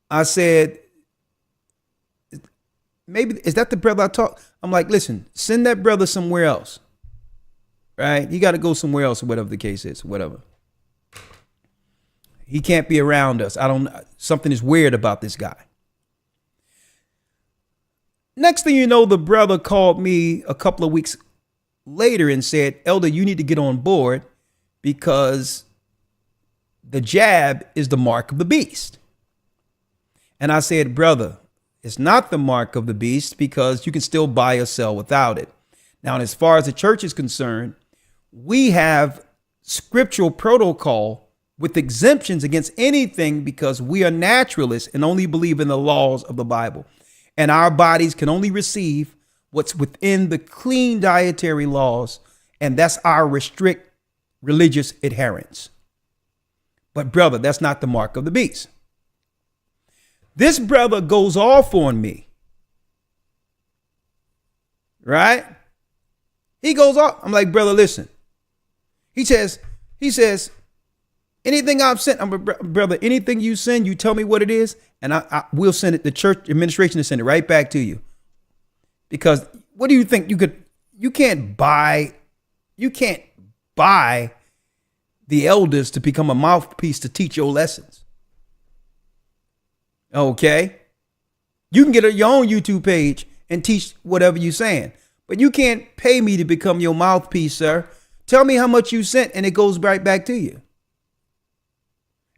I said, maybe, is that the brother I talk? I'm like, listen, send that brother somewhere else. Right? You got to go somewhere else, or whatever the case is, whatever. He can't be around us. Something is weird about this guy. Next thing you know, the brother called me a couple of weeks later and said, Elder, you need to get on board because the jab is the mark of the beast. And I said, brother, it's not the mark of the beast because you can still buy or sell without it. Now, as far as the church is concerned, we have scriptural protocol with exemptions against anything because we are naturalists and only believe in the laws of the Bible. And our bodies can only receive what's within the clean dietary laws. And that's our strict religious adherence. But brother, that's not the mark of the beast. This brother goes off on me. Right? He goes off. I'm like, brother, listen. He says, anything I've sent, brother, anything you send, you tell me what it is, and I will send it. The church administration to send it right back to you. Because what do you think you can't buy the elders to become a mouthpiece to teach your lessons. Okay? You can get your own YouTube page and teach whatever you're saying, but you can't pay me to become your mouthpiece, sir. Tell me how much you sent and it goes right back to you.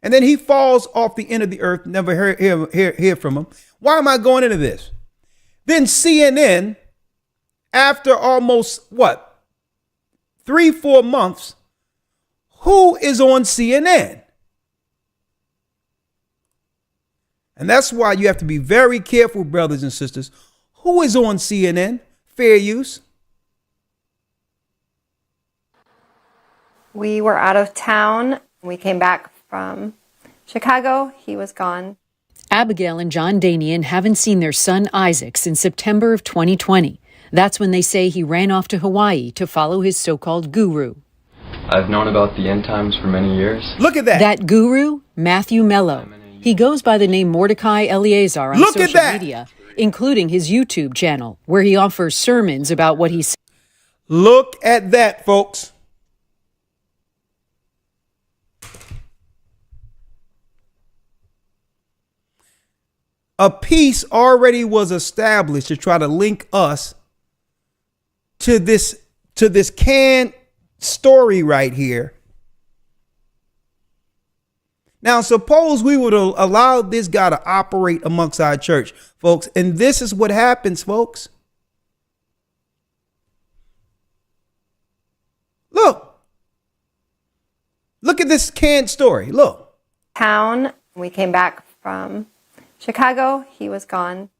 And then he falls off the end of the earth, never hear from him. Why am I going into this? Then CNN, after almost 3-4 months, who is on CNN? And that's why you have to be very careful, brothers and sisters. Who is on CNN? Fair use. We were out of town. We came back from Chicago. He was gone. Abigail and John Danian haven't seen their son Isaac since September of 2020. That's when they say he ran off to Hawaii to follow his so-called guru. I've known about the end times for many years. Look at that. That guru, Matthew Mello. He goes by the name Mordecai Eleazar on social media, including his YouTube channel, where he offers sermons about what he said. Look at that, folks. A peace already was established to try to link us to this canned story right here. Now, suppose we would allow this guy to operate amongst our church, folks, and this is what happens, folks. Look at this canned story. Look. Town. We came back from Chicago. He was gone.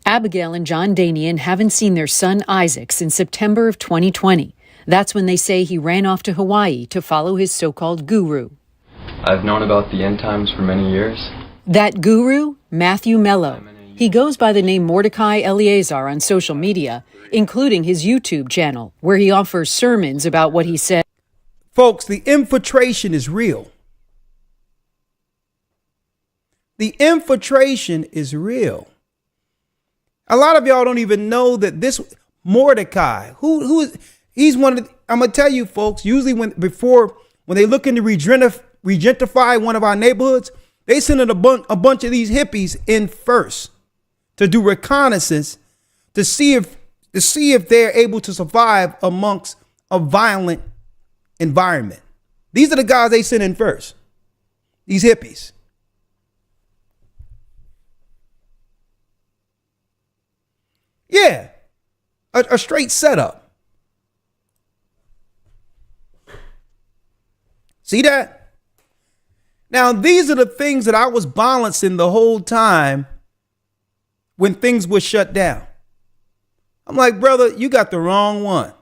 Abigail and John Danian haven't seen their son Isaac since September of 2020. That's when they say he ran off to Hawaii to follow his so-called guru. I've known about the end times for many years. That guru, Matthew Mello. He goes by the name Mordecai Eleazar on social media, including his YouTube channel, where he offers sermons about what he said. Folks, the infiltration is real. The infiltration is real. A lot of y'all don't even know that this Mordecai, he's one of the, I'm gonna tell you folks, usually when they looking to regentrify one of our neighborhoods, they send in a bunch of these hippies in first to do reconnaissance to see if they're able to survive amongst a violent environment. These are the guys they send in first. These hippies. Yeah, a straight setup. See that? Now, these are the things that I was balancing the whole time when things were shut down. I'm like, brother, you got the wrong one.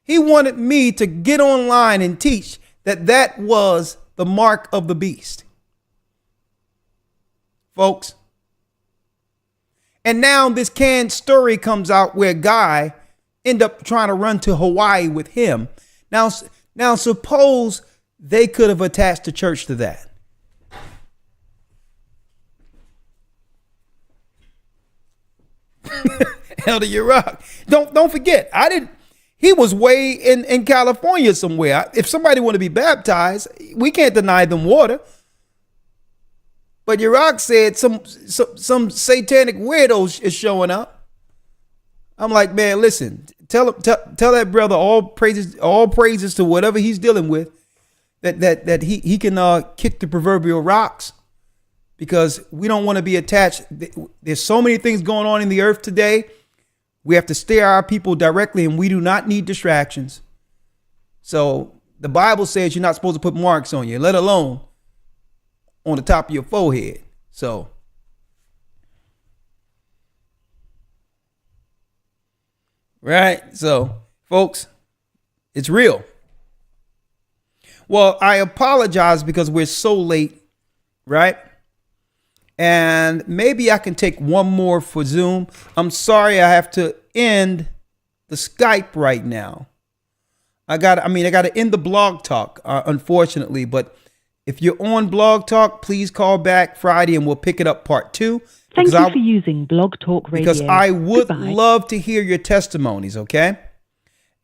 He wanted me to get online and teach that was the mark of the beast. Folks. And now this canned story comes out where a guy ended up trying to run to Hawaii with him. Now suppose they could have attached the church to that. Elder Yurok. Don't forget, he was way in California somewhere. If somebody want to be baptized, we can't deny them water. But Yurok said some satanic weirdos is showing up. I'm like, man, listen, tell that brother all praises to whatever he's dealing with, that he can kick the proverbial rocks, because we don't want to be attached. There's so many things going on in the earth today. We have to steer our people directly, and we do not need distractions. So the Bible says you're not supposed to put marks on you, let alone on the top of your forehead. So right. So folks, it's real. Well, I apologize because we're so late, right? And maybe I can take one more for Zoom. I'm sorry I have to end the Skype right now. I got to end the blog talk, unfortunately, but if you're on Blog Talk, please call back Friday and we'll pick it up part 2. Thank you for using Blog Talk Radio. Because I would love to hear your testimonies, okay?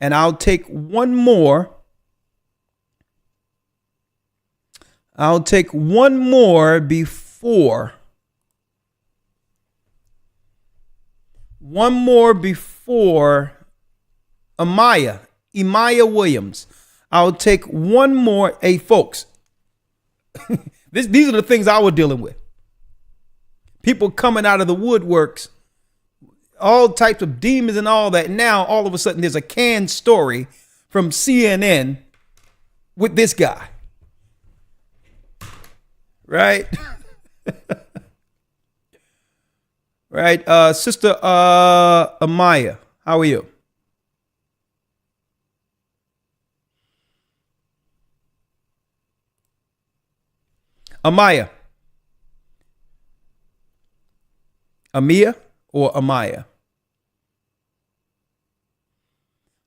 And I'll take one more. Before Amaya Williams. I'll take one more. Hey, folks. These are the things I was dealing with. People coming out of the woodworks, all types of demons and all that. Now, all of a sudden, there's a canned story from CNN with this guy. Right? Right. Sister Amaya, how are you? Amaya. Amia or Amaya?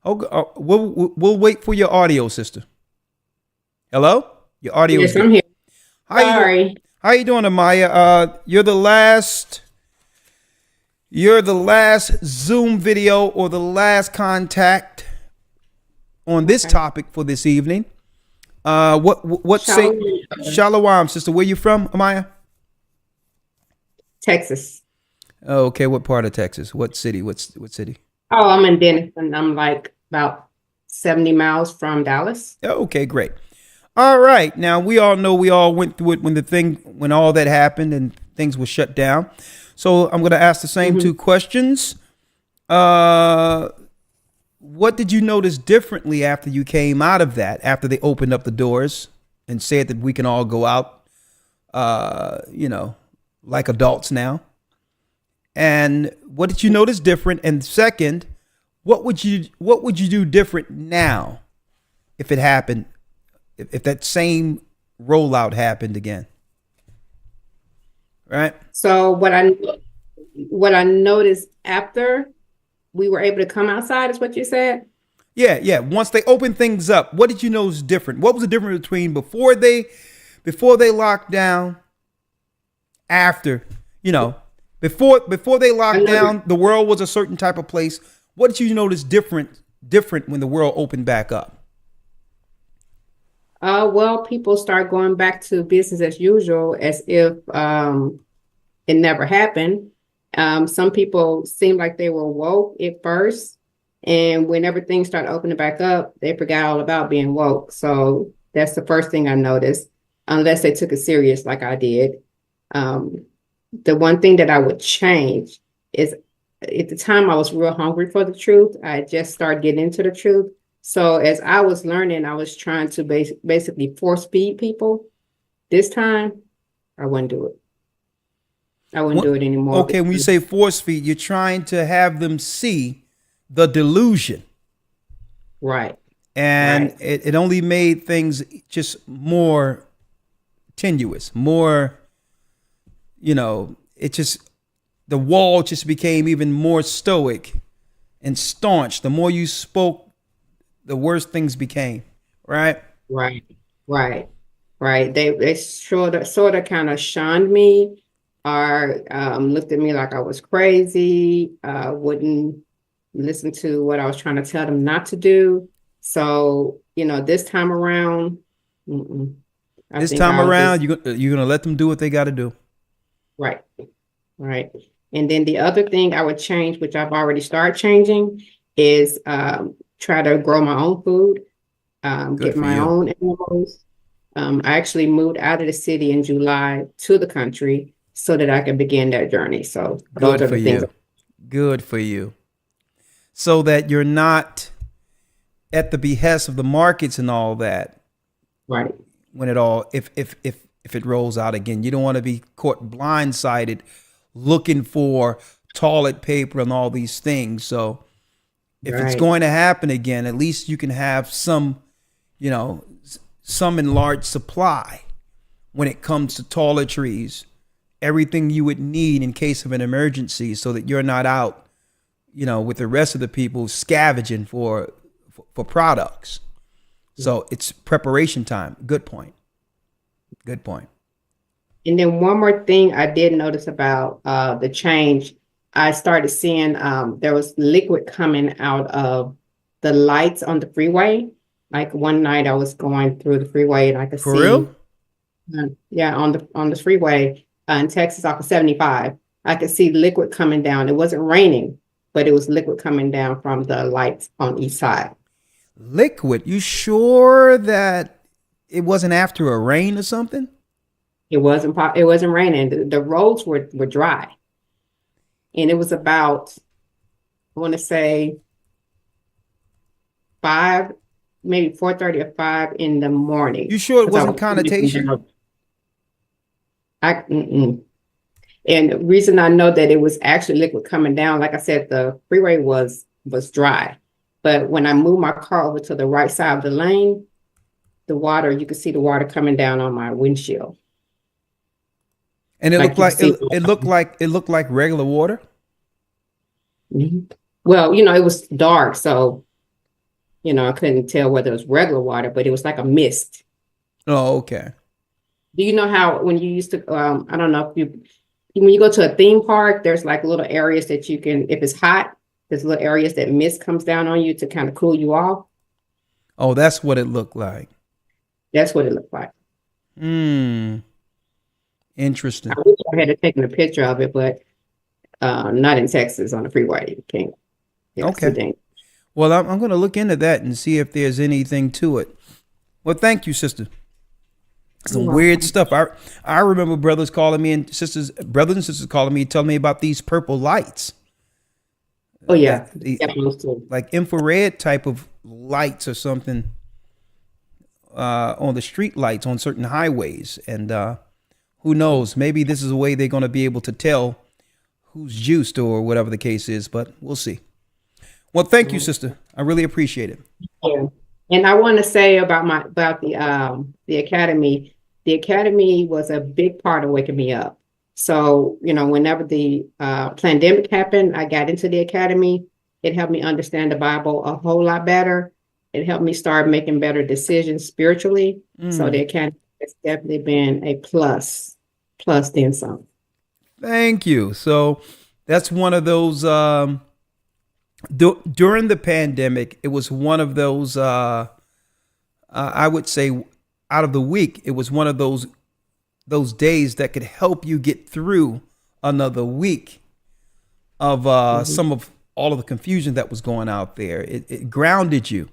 Okay, we'll wait for your audio, sister. Hello? Your audio. Yes, I'm here. Sorry. How you doing, Amaya? You're the last Zoom video or the last contact on this topic for this evening. What say Shalom, sister? Where you from, Amaya? Texas. Oh, okay. What part of Texas? What city? What city? Oh, I'm in Denison. I'm like about 70 miles from Dallas. Oh, okay, great. All right. Now we all know we all went through it when all that happened and things were shut down. So I'm going to ask the same two questions. What did you notice differently after you came out of that, after they opened up the doors and said that we can all go out, like adults now? And what did you notice different? And second, what would you do different now if it happened, if that same rollout happened again? Right. So what I noticed after we were able to come outside is what you said? Yeah. Once they opened things up, what did you know was different? What was the difference between before they locked down after, before they locked down, the world was a certain type of place. What did you notice different when the world opened back up? Well, people start going back to business as usual, as if it never happened. Some people seemed like they were woke at first, and when everything started opening back up, they forgot all about being woke. So that's the first thing I noticed, unless they took it serious like I did. The one thing that I would change is, at the time I was real hungry for the truth. I just started getting into the truth. So as I was learning, I was trying to basically force feed people. This time, I wouldn't do it. I wouldn't do it anymore. Okay, when you say force feed, you're trying to have them see the delusion. Right. And right. It only made things just more tenuous, more, the wall just became even more stoic and staunch. The more you spoke, the worse things became, right? Right. They sort of kind of shunned me, or looked at me like I was crazy, wouldn't listen to what I was trying to tell them not to do. So, this time around, you're gonna let them do what they got to do. Right. And then the other thing I would change, which I've already started changing, is try to grow my own food, get my own animals. I actually moved out of the city in July to the country so that I could begin that journey. So those are the things. Good for you. So that you're not at the behest of the markets and all that. Right. When if it rolls out again, you don't want to be caught blindsided looking for toilet paper and all these things. So if it's going to happen again, at least you can have some enlarged supply when it comes to toiletries, everything you would need in case of an emergency, so that you're not out, with the rest of the people scavenging for products. So it's preparation time. Good point. And then one more thing I did notice about the change, I started seeing there was liquid coming out of the lights on the freeway. Like one night I was going through the freeway and I could see. For real? On the freeway in Texas off of 75, I could see liquid coming down. It wasn't raining, but it was liquid coming down from the lights on each side. Liquid? You sure that it wasn't after a rain or something? It wasn't raining. The roads were dry. And it was about, I want to say 5, maybe 4:30 or 5 in the morning. You sure it wasn't connotation? And the reason I know that it was actually liquid coming down, like I said, the freeway was dry. But when I moved my car over to the right side of the lane, you could see the water coming down on my windshield. And it looked like regular water. Mm-hmm. Well, it was dark, so I couldn't tell whether it was regular water, but it was like a mist. Oh, okay. Do you know how when you used to? I don't know when you go to a theme park, there's like little areas that you can, if it's hot, there's little areas that mist comes down on you to kind of cool you off. Oh, that's what it looked like. That's what it looked like. Interesting. I wish I had taken a picture of it, but not in Texas on the freeway. You can't. Okay. Well, I'm going to look into that and see if there's anything to it. Well, thank you, sister. Some weird stuff. I remember brothers and sisters calling me, telling me about these purple lights. Oh yeah, like infrared type of lights or something on the street lights on certain highways, and who knows? Maybe this is a way they're going to be able to tell who's juiced or whatever the case is. But we'll see. Well, thank you, sister. I really appreciate it. Yeah. And I want to say about the academy. The academy was a big part of waking me up. So, whenever the pandemic happened, I got into the academy. It helped me understand the Bible a whole lot better. It helped me start making better decisions spiritually. So the academy has definitely been a plus then some. Thank you. So that's one of those, during the pandemic, it was one of those, I would say out of the week, it was one of those days that could help you get through another week of some of all of the confusion that was going out there. It grounded you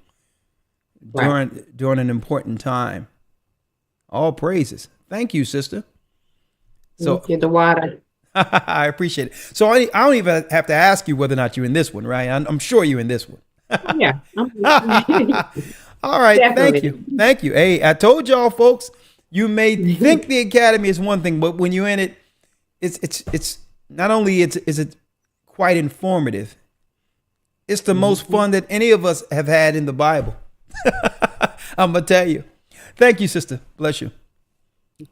during an important time. All praises. Thank you, sister. So thank you, the water. I appreciate it. So I don't even have to ask you whether or not you're in this one, right? I'm sure you're in this one. Yeah. All right. Definitely. Thank you. Hey, I told y'all, folks, you may think the academy is one thing, but when you're in it, it's not only is it quite informative, it's the most fun that any of us have had in the Bible. I'm gonna tell you. Thank you, sister. Bless you.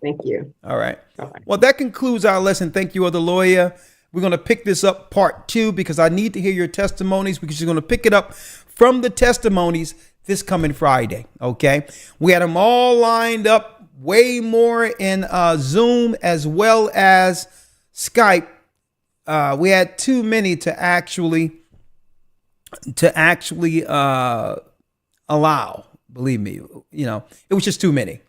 Thank you. All right. Well, that concludes our lesson. Thank you, Other Lawyer. We're going to pick this up part 2 because I need to hear your testimonies, because you're going to pick it up from the testimonies this coming Friday. Okay. We had them all lined up, way more in Zoom as well as Skype. We had too many to actually allow. Believe me, it was just too many.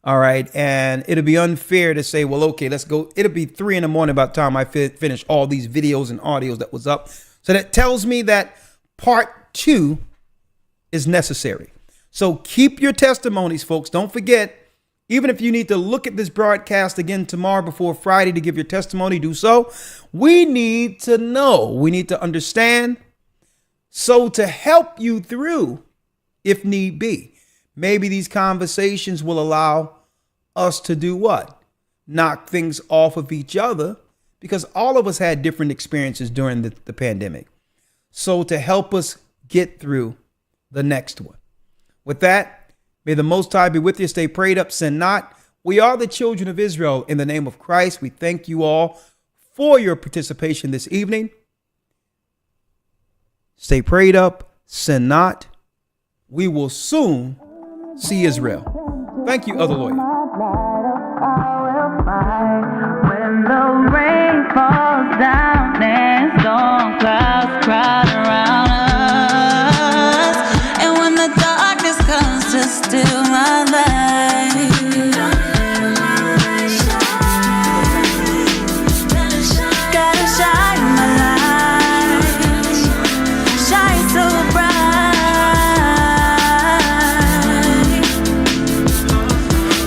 All right. And it'll be unfair to say, well, okay, let's go. It'll be 3 a.m. by the time I finish all these videos and audios that was up. So that tells me that part 2 is necessary. So keep your testimonies, folks. Don't forget, even if you need to look at this broadcast again tomorrow before Friday to give your testimony, do so. We need to know. We need to understand. So to help you through, if need be, maybe these conversations will allow us to do what? Knock things off of each other, because all of us had different experiences during the pandemic. So to help us get through the next one. With that, may the Most High be with you. Stay prayed up, sin not. We are the children of Israel. In the name of Christ, we thank you all for your participation this evening. Stay prayed up, sin not. We will soon see Israel. Thank you, Other Lawyer. When the rain falls down and storm clouds crowd around us, and when the darkness comes to steal my light, gotta shine my light, shine so bright,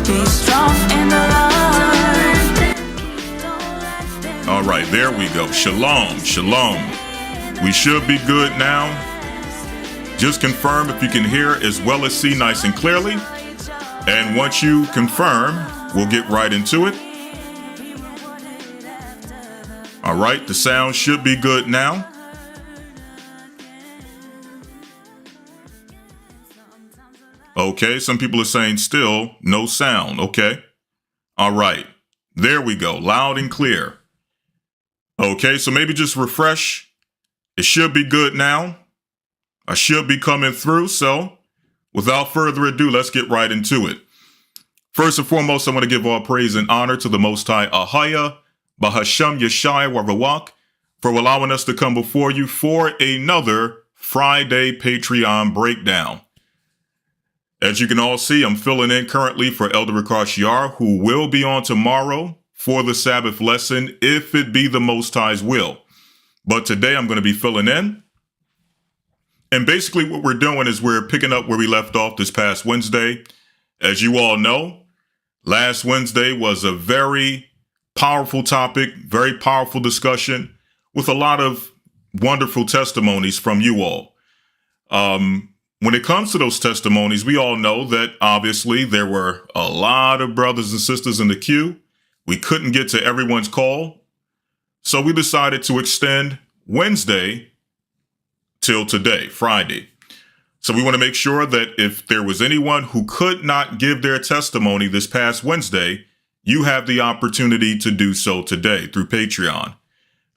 be strong in the Lord. All right, there we go. Shalom, shalom. We should be good now. Just confirm if you can hear as well as see nice and clearly. And once you confirm, we'll get right into it. All right, the sound should be good now. Okay, some people are saying still no sound. Okay. All right, there we go. Loud and clear. Okay, so maybe just refresh. It should be good now. I should be coming through. So without further ado, let's get right into it. First and foremost, I want to give all praise and honor to the Most High Ahaya, Bahasham Yeshai Warawak, for allowing us to come before you for another Friday Patreon breakdown. As you can all see, I'm filling in currently for Elder Rikash Yar, who will be on tomorrow for the Sabbath lesson, if it be the Most High's will. But today I'm going to be filling in. And basically what we're doing is we're picking up where we left off this past Wednesday. As you all know, last Wednesday was a very powerful topic, very powerful discussion with a lot of wonderful testimonies from you all. When it comes to those testimonies, we all know that obviously there were a lot of brothers and sisters in the queue. We couldn't get to everyone's call. So we decided to extend Wednesday till today, Friday. So we want to make sure that if there was anyone who could not give their testimony this past Wednesday, you have the opportunity to do so today through Patreon.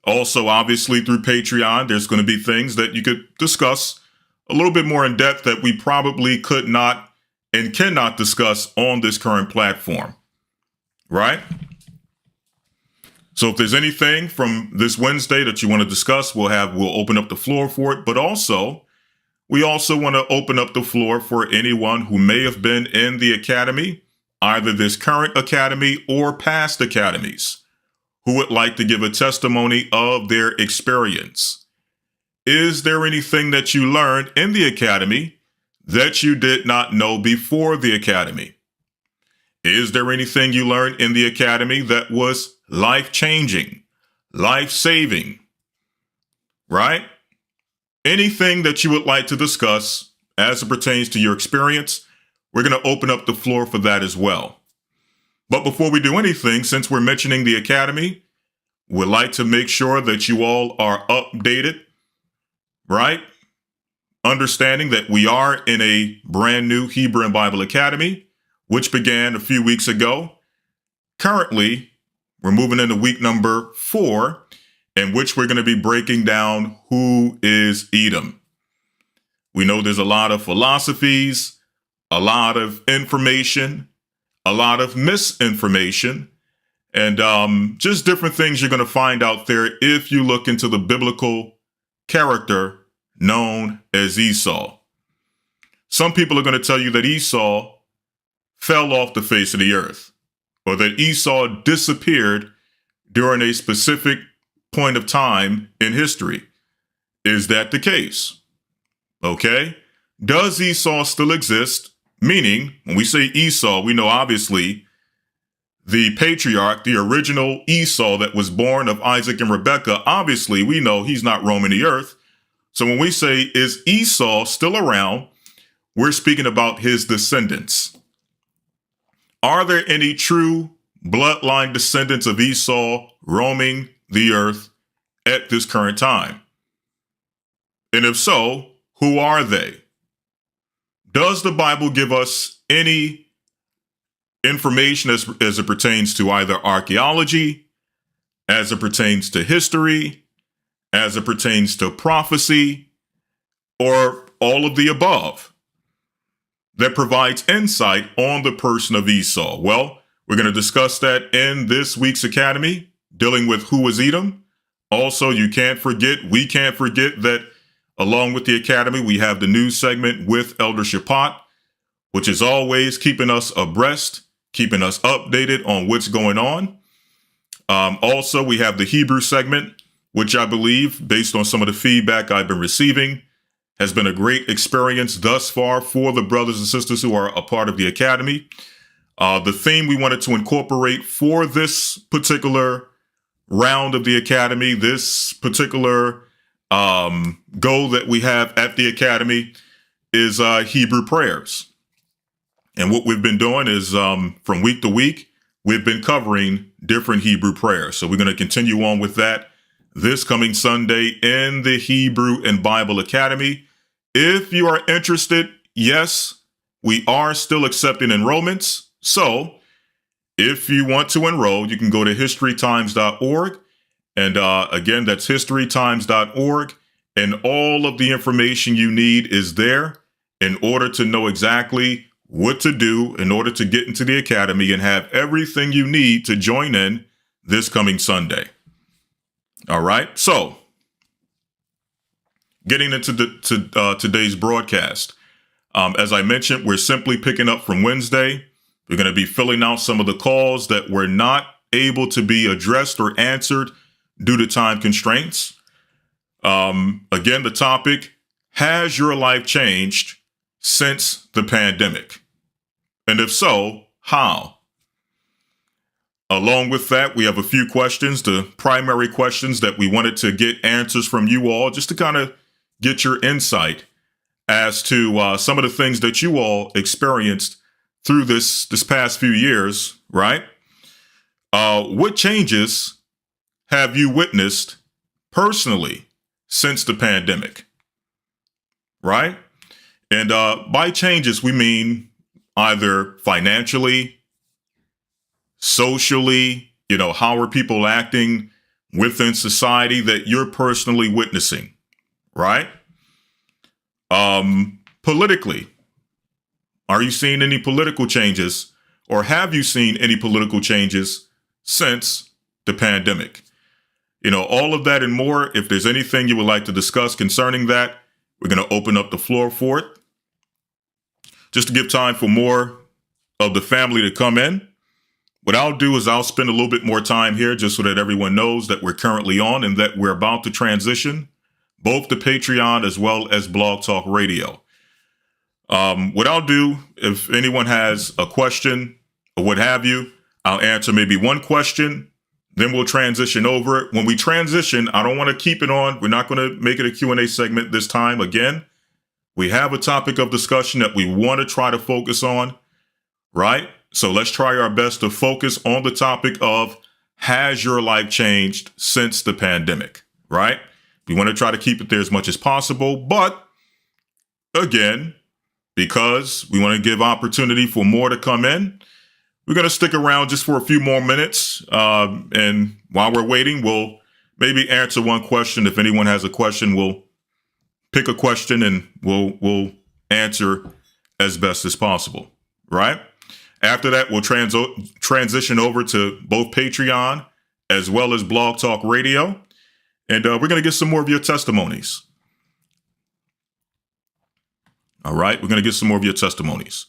Also, obviously, through Patreon, there's going to be things that you could discuss a little bit more in depth that we probably could not and cannot discuss on this current platform. Right? So if there's anything from this Wednesday that you want to discuss, we'll open up the floor for it. But we also want to open up the floor for anyone who may have been in the academy, either this current academy or past academies, who would like to give a testimony of their experience. Is there anything that you learned in the academy that you did not know before the academy? Is there anything you learned in the academy that was life-changing, life-saving, right? Anything that you would like to discuss as it pertains to your experience, we're going to open up the floor for that as well. But before we do anything, since we're mentioning the academy, we'd like to make sure that you all are updated, right? Understanding that we are in a brand new Hebrew and Bible Academy, which began a few weeks ago. Currently, we're moving into week number 4, in which we're going to be breaking down who is Edom. We know there's a lot of philosophies, a lot of information, a lot of misinformation, and just different things you're going to find out there if you look into the biblical character known as Esau. Some people are going to tell you that Esau fell off the face of the earth, or that Esau disappeared during a specific point of time in history. Is that the case? Okay. Does Esau still exist? Meaning, when we say Esau, we know obviously the patriarch, the original Esau that was born of Isaac and Rebekah, obviously we know he's not roaming the earth. So when we say, is Esau still around? We're speaking about his descendants. Are there any true bloodline descendants of Esau roaming the earth at this current time? And if so, who are they? Does the Bible give us any information as it pertains to either archaeology, as it pertains to history, as it pertains to prophecy, or all of the above, that provides insight on the person of Esau? Well, we're going to discuss that in this week's Academy, dealing with who is Edom. Also, we can't forget that along with the Academy, we have the news segment with Elder Shapat, which is always keeping us abreast, keeping us updated on what's going on. Also, we have the Hebrew segment, which I believe, based on some of the feedback I've been receiving, has been a great experience thus far for the brothers and sisters who are a part of the Academy. The theme we wanted to incorporate for this particular round of the Academy, this particular goal that we have at the Academy, is Hebrew prayers. And what we've been doing is from week to week, we've been covering different Hebrew prayers. So we're going to continue on with that this coming Sunday in the Hebrew and Bible Academy. If you are interested, yes, we are still accepting enrollments. So if you want to enroll, you can go to historytimes.org. And again, that's historytimes.org. And all of the information you need is there in order to know exactly what to do in order to get into the Academy and have everything you need to join in this coming Sunday. All right. So getting into today's broadcast, as I mentioned, we're simply picking up from Wednesday. We're going to be filling out some of the calls that were not able to be addressed or answered due to time constraints. Again, the topic, has your life changed since the pandemic? And if so, how? Along with that, we have a few questions, the primary questions that we wanted to get answers from you all, just to kind of get your insight as to some of the things that you all experienced through this past few years, right? What changes have you witnessed personally since the pandemic, right? And by changes, we mean either financially, socially, how are people acting within society that you're personally witnessing, right? Politically, are you seeing any political changes, or have you seen any political changes since the pandemic. All of that and more. If there's anything you would like to discuss concerning that, we're going to open up the floor for it. Just to give time for more of the family to come in. What I'll do is I'll spend a little bit more time here just so that everyone knows that we're currently on and that we're about to transition both to Patreon as well as Blog Talk Radio. What I'll do, if anyone has a question or what have you, I'll answer maybe one question, then we'll transition over. When we transition, I don't want to keep it on. We're not going to make it a Q&A segment this time. Again, we have a topic of discussion that we want to try to focus on, right? So let's try our best to focus on the topic of, has your life changed since the pandemic, right? We want to try to keep it there as much as possible. But again, because we want to give opportunity for more to come in, we're going to stick around just for a few more minutes. And while we're waiting, we'll maybe answer one question. If anyone has a question, we'll pick a question and we'll answer as best as possible, right? After that, we'll transition over to both Patreon as well as Blog Talk Radio. And we're going to get some more of your testimonies. All right, we're going to get some more of your testimonies.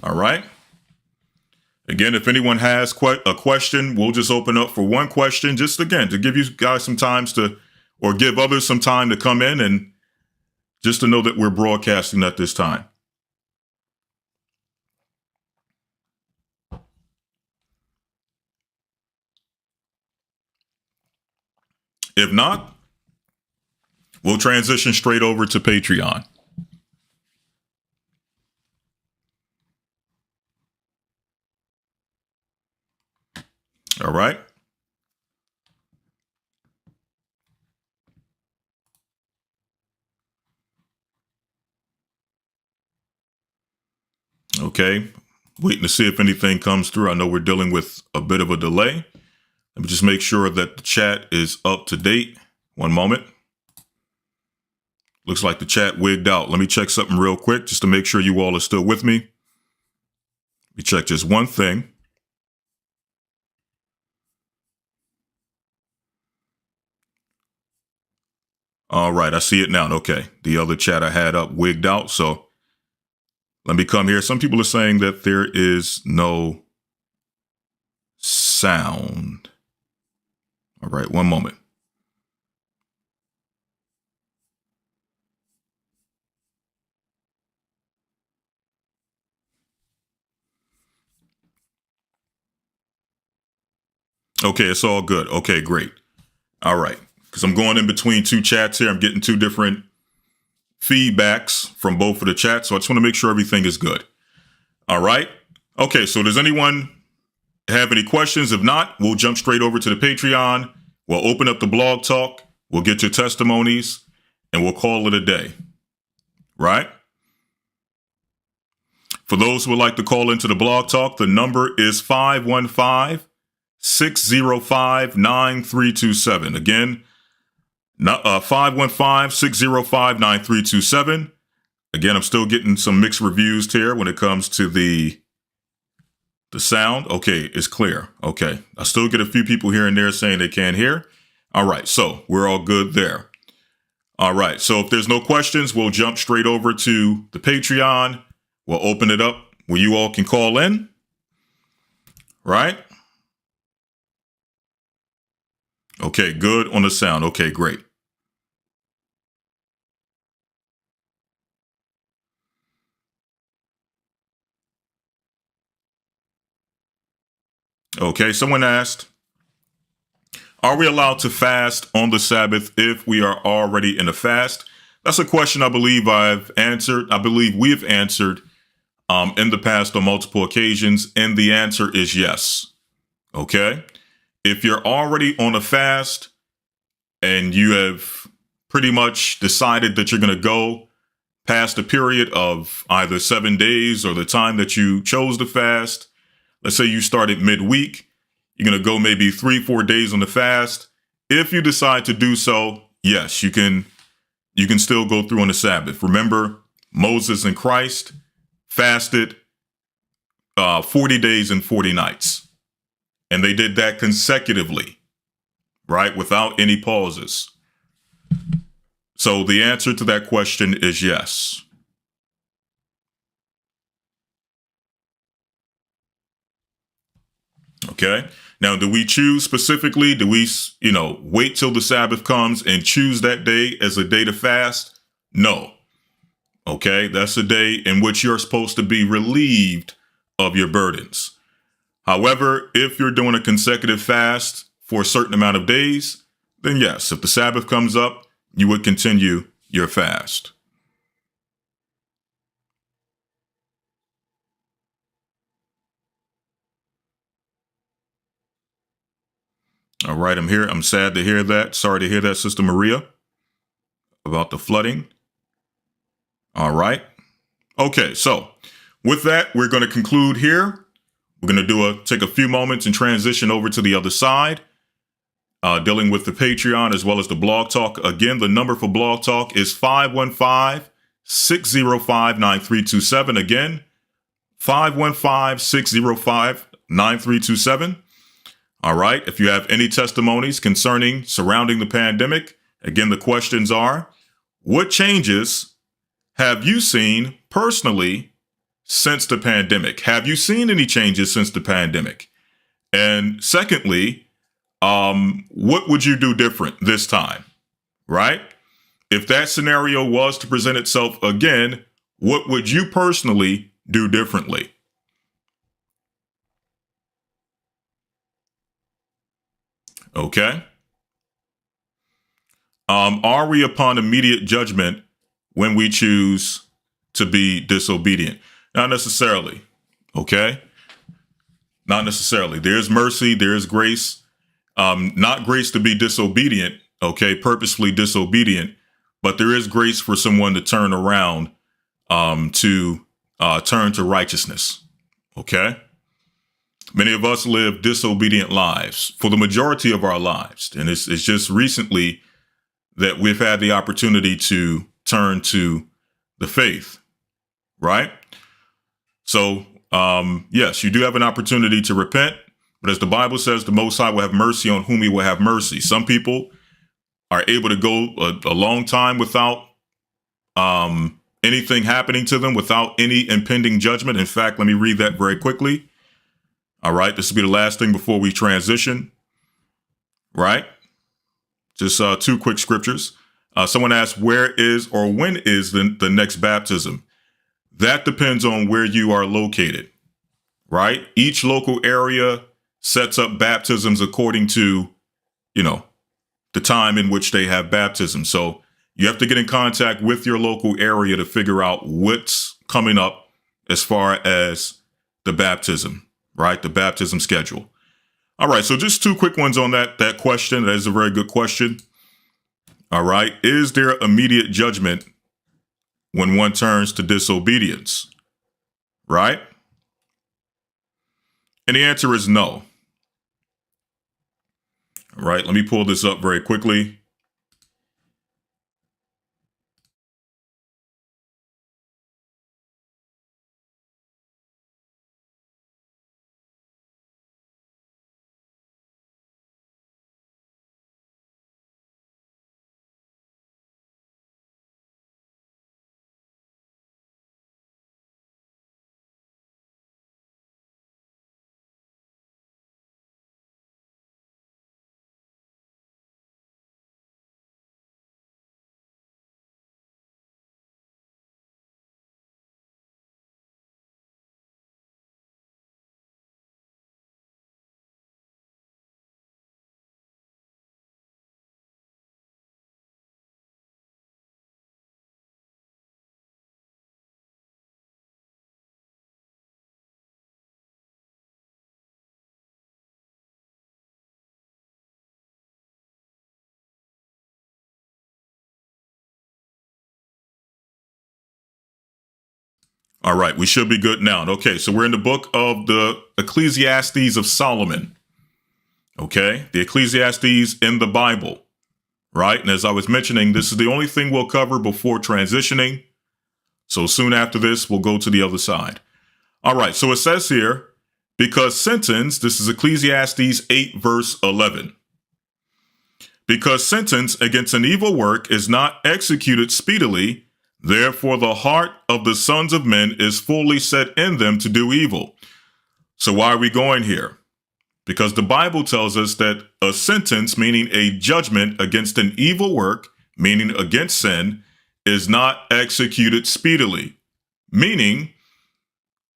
All right. Again, if anyone has a question, we'll just open up for one question, just again, to give you guys some time or give others some time to come in and just to know that we're broadcasting at this time. If not, we'll transition straight over to Patreon. All right. Okay. Waiting to see if anything comes through. I know we're dealing with a bit of a delay. Let me just make sure that the chat is up to date. One moment. Looks like the chat wigged out. Let me check something real quick just to make sure you all are still with me. Let me check just one thing. All right, I see it now. Okay, the other chat I had up wigged out. So let me come here. Some people are saying that there is no sound. All right, one moment. Okay, it's all good. Okay, great. All right. Because I'm going in between two chats here. I'm getting two different feedbacks from both of the chats. So I just want to make sure everything is good. All right. Okay, so does anyone have any questions? If not, we'll jump straight over to the Patreon. We'll open up the blog talk. We'll get your testimonies and we'll call it a day. Right? For those who would like to call into the blog talk, the number is 515-605-9327. Again, 515-605-9327. Again, I'm still getting some mixed reviews here when it comes to the sound. Okay, it's clear. Okay. I still get a few people here and there saying they can't hear. All right. So we're all good there. All right. So if there's no questions, we'll jump straight over to the Patreon. We'll open it up where you all can call in. Right? Okay, good on the sound. Okay, great. Okay, someone asked, are we allowed to fast on the Sabbath if we are already in a fast? That's a question I believe I've answered. I believe we've answered in the past on multiple occasions, and the answer is yes. Okay? If you're already on a fast and you have pretty much decided that you're going to go past a period of either 7 days or the time that you chose to fast, let's say you started midweek, you're going to go maybe 3-4 days on the fast. If you decide to do so, yes, you can you can still go through on the Sabbath. Remember, Moses and Christ fasted 40 days and 40 nights. And they did that consecutively, right? Without any pauses. So the answer to that question is yes. Okay. Now, do we choose specifically? Do we, wait till the Sabbath comes and choose that day as a day to fast? No. Okay. That's a day in which you're supposed to be relieved of your burdens. However, if you're doing a consecutive fast for a certain amount of days, then yes, if the Sabbath comes up, you would continue your fast. All right, I'm here. I'm sad to hear that. Sorry to hear that, Sister Maria, about the flooding. All right. Okay, so with that, we're going to conclude here. We're going to take a few moments and transition over to the other side, dealing with the Patreon as well as the Blog Talk. Again, the number for Blog Talk is 515-605-9327. Again, 515-605-9327. All right. If you have any testimonies surrounding the pandemic, again, the questions are, what changes have you seen personally since the pandemic? Have you seen any changes since the pandemic? And secondly, what would you do different this time? Right? If that scenario was to present itself again, what would you personally do differently? Okay. Are we upon immediate judgment when we choose to be disobedient? Not necessarily. Okay. Not necessarily. There's mercy. There's grace. Not grace to be disobedient. Okay. Purposefully disobedient. But there is grace for someone to turn around, to turn to righteousness. Okay. Many of us live disobedient lives for the majority of our lives. And it's just recently that we've had the opportunity to turn to the faith, right? So, yes, you do have an opportunity to repent. But as the Bible says, the Most High will have mercy on whom he will have mercy. Some people are able to go a long time without anything happening to them, without any impending judgment. In fact, let me read that very quickly. All right, this will be the last thing before we transition, right? Just two quick scriptures. Someone asked, where is or when is the next baptism? That depends on where you are located, right? Each local area sets up baptisms according to, the time in which they have baptism. So you have to get in contact with your local area to figure out what's coming up as far as the baptism. Right? The baptism schedule. All right. So just two quick ones on that question. That is a very good question. All right. Is there immediate judgment when one turns to disobedience? Right? And the answer is no. All right. Let me pull this up very quickly. All right, we should be good now. Okay, so we're in the book of the Ecclesiastes of Solomon. Okay, the Ecclesiastes in the Bible, right? And as I was mentioning, this is the only thing we'll cover before transitioning. So soon after this, we'll go to the other side. All right, so it says here, because sentence, this is Ecclesiastes 8, verse 11. Because sentence against an evil work is not executed speedily, therefore the heart of the sons of men is fully set in them to do evil. So why are we going here? Because the Bible tells us that a sentence, meaning a judgment against an evil work, meaning against sin, is not executed speedily. Meaning,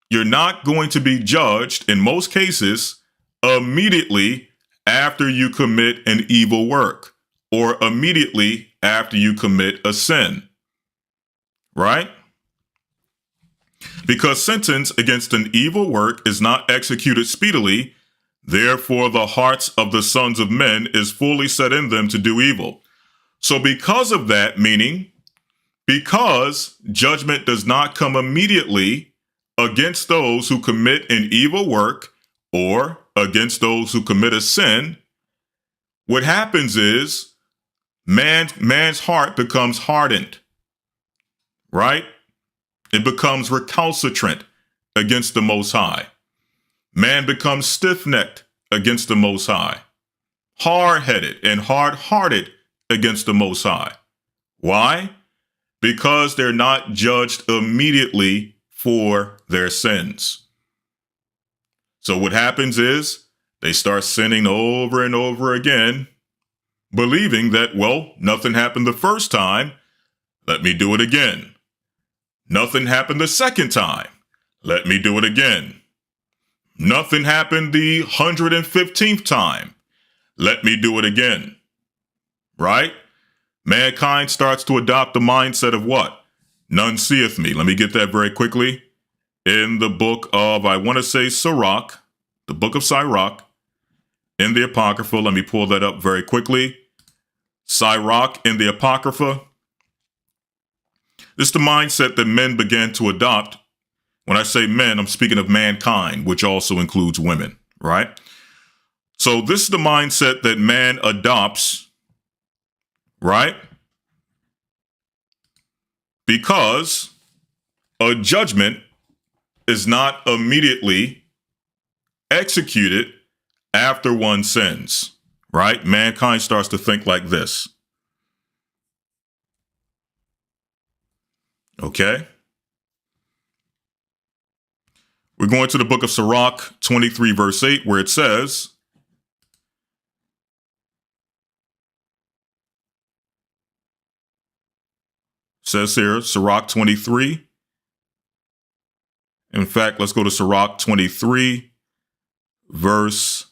you're not going to be judged, in most cases, immediately after you commit an evil work, or immediately after you commit a sin. Right? Because sentence against an evil work is not executed speedily, therefore the hearts of the sons of men is fully set in them to do evil. So because of that, meaning, because judgment does not come immediately against those who commit an evil work or against those who commit a sin, what happens is man's heart becomes hardened, right? It becomes recalcitrant against the Most High. Man becomes stiff-necked against the Most High, hard-headed and hard-hearted against the Most High. Why? Because they're not judged immediately for their sins. So what happens is they start sinning over and over again, believing that, well, nothing happened the first time, let me do it again. Nothing happened the second time, let me do it again. Nothing happened the 115th time, let me do it again. Right? Mankind starts to adopt the mindset of what? None seeth me. Let me get that very quickly. In the book of, I want to say Sirach, the book of Sirach, in the Apocrypha, let me pull that up very quickly. Sirach in the Apocrypha. This is the mindset that men began to adopt. When I say men, I'm speaking of mankind, which also includes women, right? So this is the mindset that man adopts, right? Because a judgment is not immediately executed after one sins, right? Mankind starts to think like this. Okay? We're going to the book of Sirach 23, verse 8, where it says, here, Sirach 23. In fact, let's go to Sirach 23, verse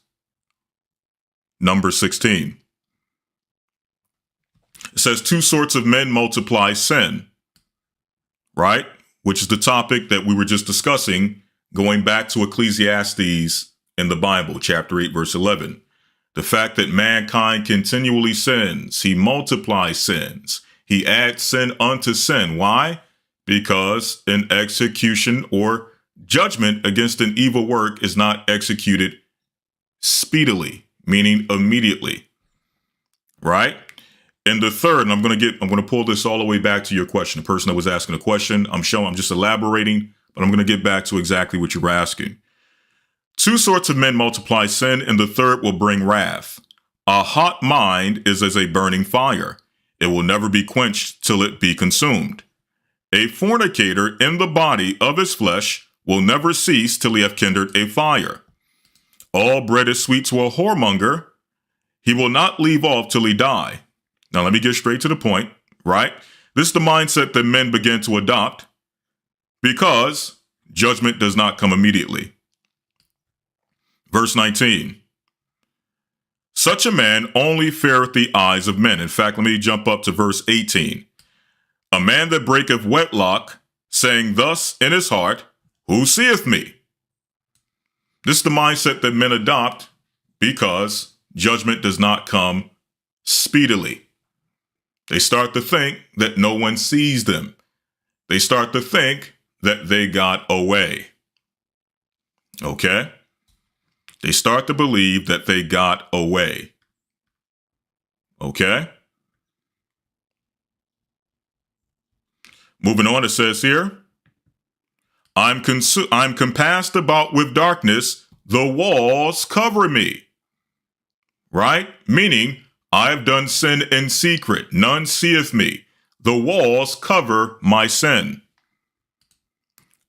number 16. It says, two sorts of men multiply sin, right? Which is the topic that we were just discussing, going back to Ecclesiastes in the Bible, chapter 8, verse 11. The fact that mankind continually sins, he multiplies sins. He adds sin unto sin. Why? Because an execution or judgment against an evil work is not executed speedily, meaning immediately. Right? And the third, and I'm going to pull this all the way back to your question. The person that was asking the question, I'm just elaborating, but I'm going to get back to exactly what you were asking. Two sorts of men multiply sin, and the third will bring wrath. A hot mind is as a burning fire. It will never be quenched till it be consumed. A fornicator in the body of his flesh will never cease till he have kindled a fire. All bread is sweet to a whoremonger. He will not leave off till he die. Now, let me get straight to the point, right? This is the mindset that men begin to adopt because judgment does not come immediately. Verse 19. Such a man only feareth the eyes of men. In fact, let me jump up to verse 18. A man that breaketh wedlock, saying thus in his heart, who seeth me? This is the mindset that men adopt because judgment does not come speedily. They start to think that no one sees them. They start to think that they got away. Okay? They start to believe that they got away. Okay? Moving on, it says here, I'm compassed about with darkness, the walls cover me. Right? Meaning, I have done sin in secret, none seeth me. The walls cover my sin.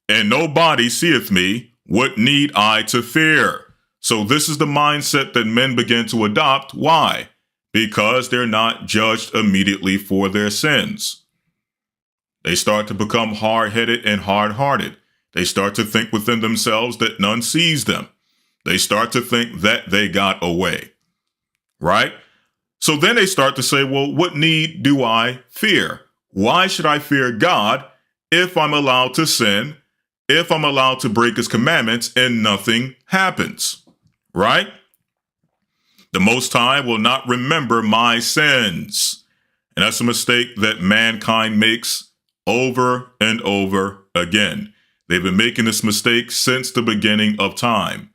And nobody seeth me, what need I to fear? So this is the mindset that men begin to adopt. Why? Because they're not judged immediately for their sins. They start to become hard-headed and hard-hearted. They start to think within themselves that none sees them. They start to think that they got away. Right? So then they start to say, well, what need do I fear? Why should I fear God if I'm allowed to sin, if I'm allowed to break his commandments and nothing happens? Right? The Most High will not remember my sins. And that's a mistake that mankind makes over and over again. They've been making this mistake since the beginning of time,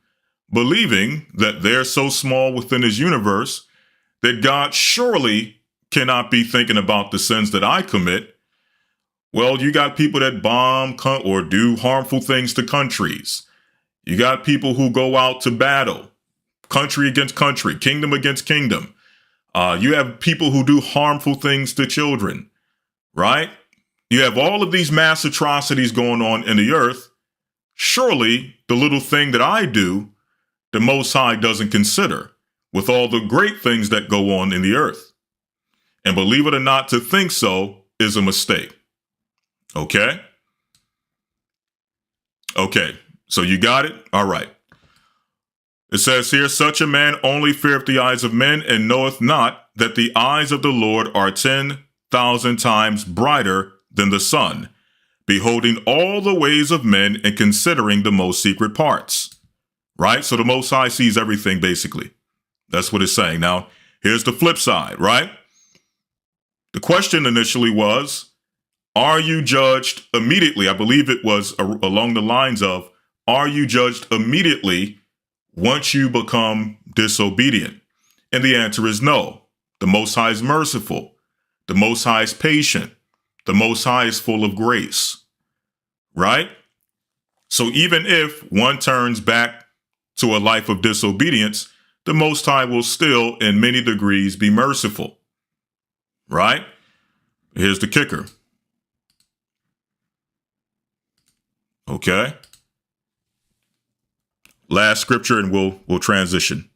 believing that they're so small within his universe that God surely cannot be thinking about the sins that I commit. Well, you got people that bomb or do harmful things to countries. You got people who go out to battle, country against country, kingdom against kingdom. You have people who do harmful things to children, right? You have all of these mass atrocities going on in the earth. Surely the little thing that I do, the Most High doesn't consider with all the great things that go on in the earth. And believe it or not, to think so is a mistake. Okay? Okay, so you got it? All right. It says here, such a man only feareth the eyes of men and knoweth not that the eyes of the Lord are 10,000 times brighter than the sun, beholding all the ways of men and considering the most secret parts. Right? So the Most High sees everything, basically. That's what it's saying. Now, here's the flip side, right? The question initially was, are you judged immediately? I believe it was along the lines of, are you judged immediately once you become disobedient? And the answer is no. The Most High is merciful. The Most High is patient. The Most High is full of grace. Right? So even if one turns back to a life of disobedience, the Most High will still, in many degrees, be merciful. Right? Here's the kicker. Okay. Last scripture and we'll transition.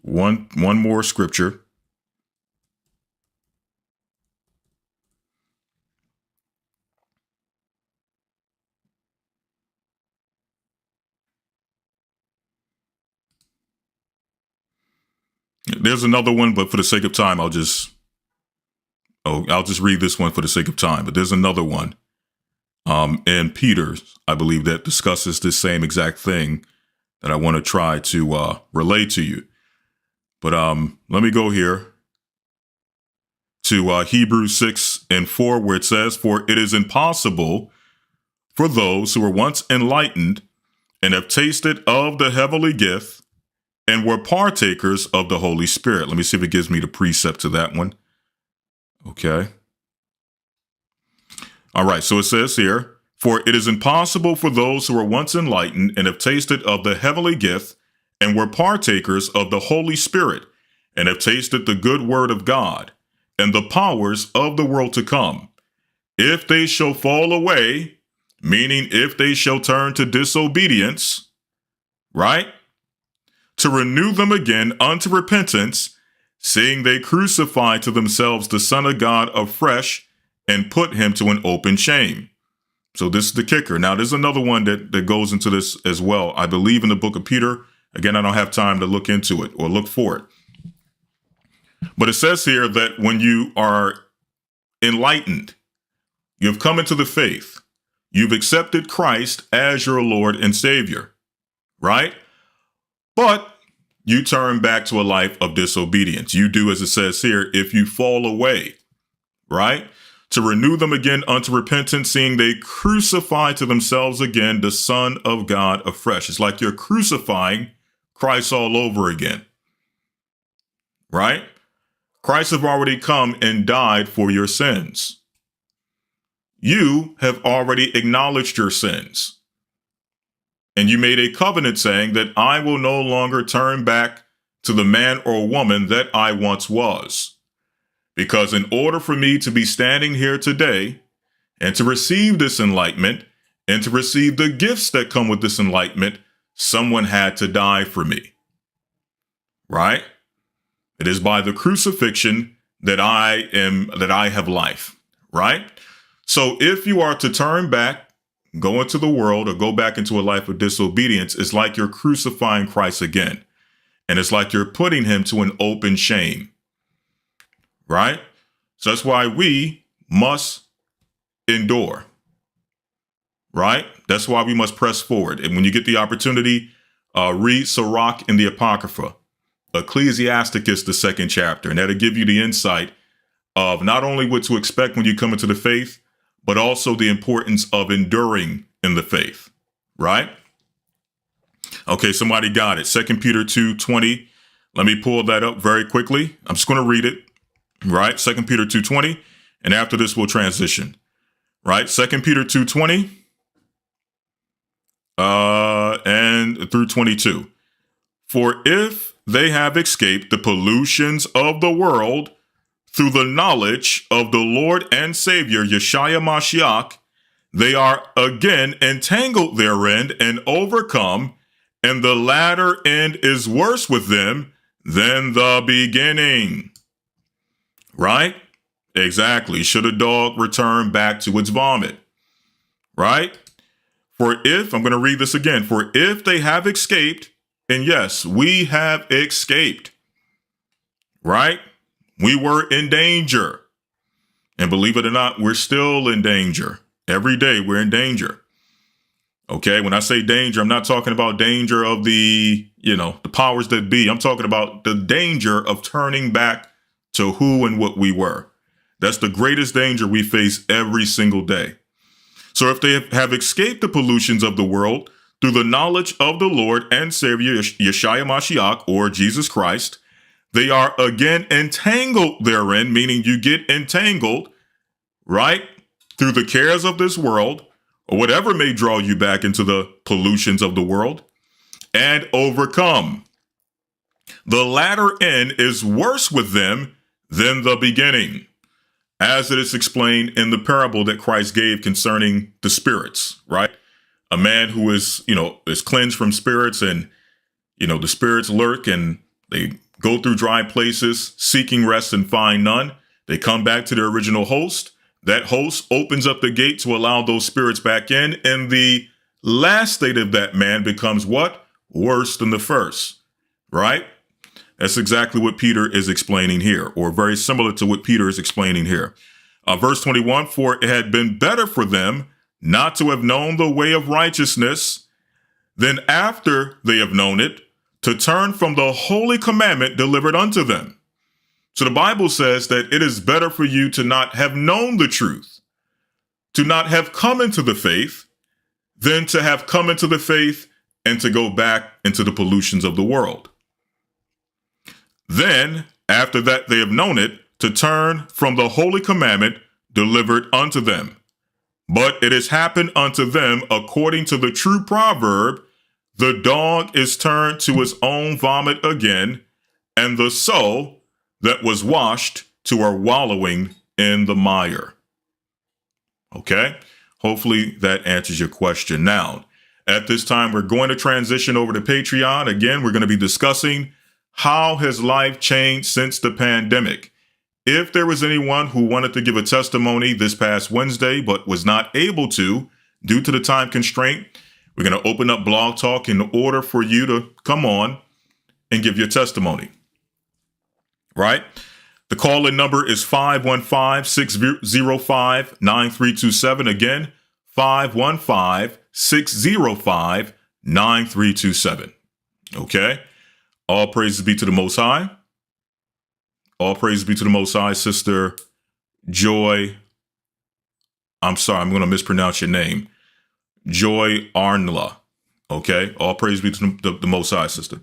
One more scripture. There's another one, but for the sake of time, I'll just read this one for the sake of time. But there's another one in Peter, I believe, that discusses this same exact thing that I want to try to relay to you. But let me go here to Hebrews 6:4, where it says, for it is impossible for those who were once enlightened and have tasted of the heavenly gift and were partakers of the Holy Spirit. Let me see if it gives me the precept to that one. Okay. All right. So it says here, for it is impossible for those who were once enlightened and have tasted of the heavenly gift and were partakers of the Holy Spirit and have tasted the good word of God and the powers of the world to come, if they shall fall away, meaning if they shall turn to disobedience, right? To renew them again unto repentance, seeing they crucify to themselves the Son of God afresh and put him to an open shame. So this is the kicker. Now, there's another one that goes into this as well. I believe in the book of Peter. Again, I don't have time to look into it or look for it. But it says here that when you are enlightened, you've come into the faith, you've accepted Christ as your Lord and Savior, right? But you turn back to a life of disobedience. You do, as it says here, if you fall away, right? to renew them again unto repentance, seeing they crucify to themselves again the Son of God afresh. It's like you're crucifying Christ all over again, right? Christ have already come and died for your sins. You have already acknowledged your sins. And you made a covenant saying that I will no longer turn back to the man or woman that I once was. Because in order for me to be standing here today and to receive this enlightenment and to receive the gifts that come with this enlightenment, someone had to die for me. Right? It is by the crucifixion that I have life. Right? So if you are to turn back, go into the world, or go back into a life of disobedience, it's like you're crucifying Christ again. And it's like you're putting him to an open shame. Right? So that's why we must endure. Right? That's why we must press forward. And when you get the opportunity, read Sirach in the Apocrypha. Ecclesiasticus, the 2nd chapter. And that'll give you the insight of not only what to expect when you come into the faith, but also the importance of enduring in the faith. Right? Okay, somebody got it. 2 Peter 2:20. Let me pull that up very quickly. I'm just going to read it. Right? 2 Peter 2:20. And after this, we'll transition. Right? 2 Peter 2:20 and through 22. For if they have escaped the pollutions of the world through the knowledge of the Lord and Savior, Yeshua Mashiach, they are again entangled therein and overcome, and the latter end is worse with them than the beginning. Right? Exactly. Should a dog return back to its vomit? Right? For if, I'm going to read this again, for if they have escaped, and yes, we have escaped. Right? We were in danger. And believe it or not, we're still in danger. Every day we're in danger. Okay, when I say danger, I'm not talking about danger of the powers that be. I'm talking about the danger of turning back to who and what we were. That's the greatest danger we face every single day. So if they have escaped the pollutions of the world through the knowledge of the Lord and Savior, Yeshua Mashiach, or Jesus Christ, they are again entangled therein, meaning you get entangled, right, through the cares of this world, or whatever may draw you back into the pollutions of the world, and overcome. The latter end is worse with them than the beginning, as it is explained in the parable that Christ gave concerning the spirits, right? A man who is cleansed from spirits, and, the spirits lurk and they go through dry places seeking rest and find none. They come back to their original host. That host opens up the gate to allow those spirits back in. And the last state of that man becomes what? Worse than the first, right? That's exactly what Peter is explaining here, or very similar to what Peter is explaining here. Verse 21, for it had been better for them not to have known the way of righteousness than after they have known it, to turn from the holy commandment delivered unto them. So the Bible says that it is better for you to not have known the truth, to not have come into the faith, than to have come into the faith and to go back into the pollutions of the world. Then, after that they have known it, to turn from the holy commandment delivered unto them. But it has happened unto them according to the true proverb, the dog is turned to his own vomit again, and the soul that was washed to her wallowing in the mire. Okay? Hopefully that answers your question. Now, at this time, we're going to transition over to Patreon. Again, we're going to be discussing how has life changed since the pandemic. If there was anyone who wanted to give a testimony this past Wednesday but was not able to due to the time constraint, we're going to open up Blog Talk in order for you to come on and give your testimony. Right? The call-in number is 515-605-9327. Again, 515-605-9327. Okay? All praises be to the Most High. All praises be to the Most High, Sister Joy I'm sorry, I'm going to mispronounce your name. Joy Arnla. Okay. All praise be to the Most High, sister.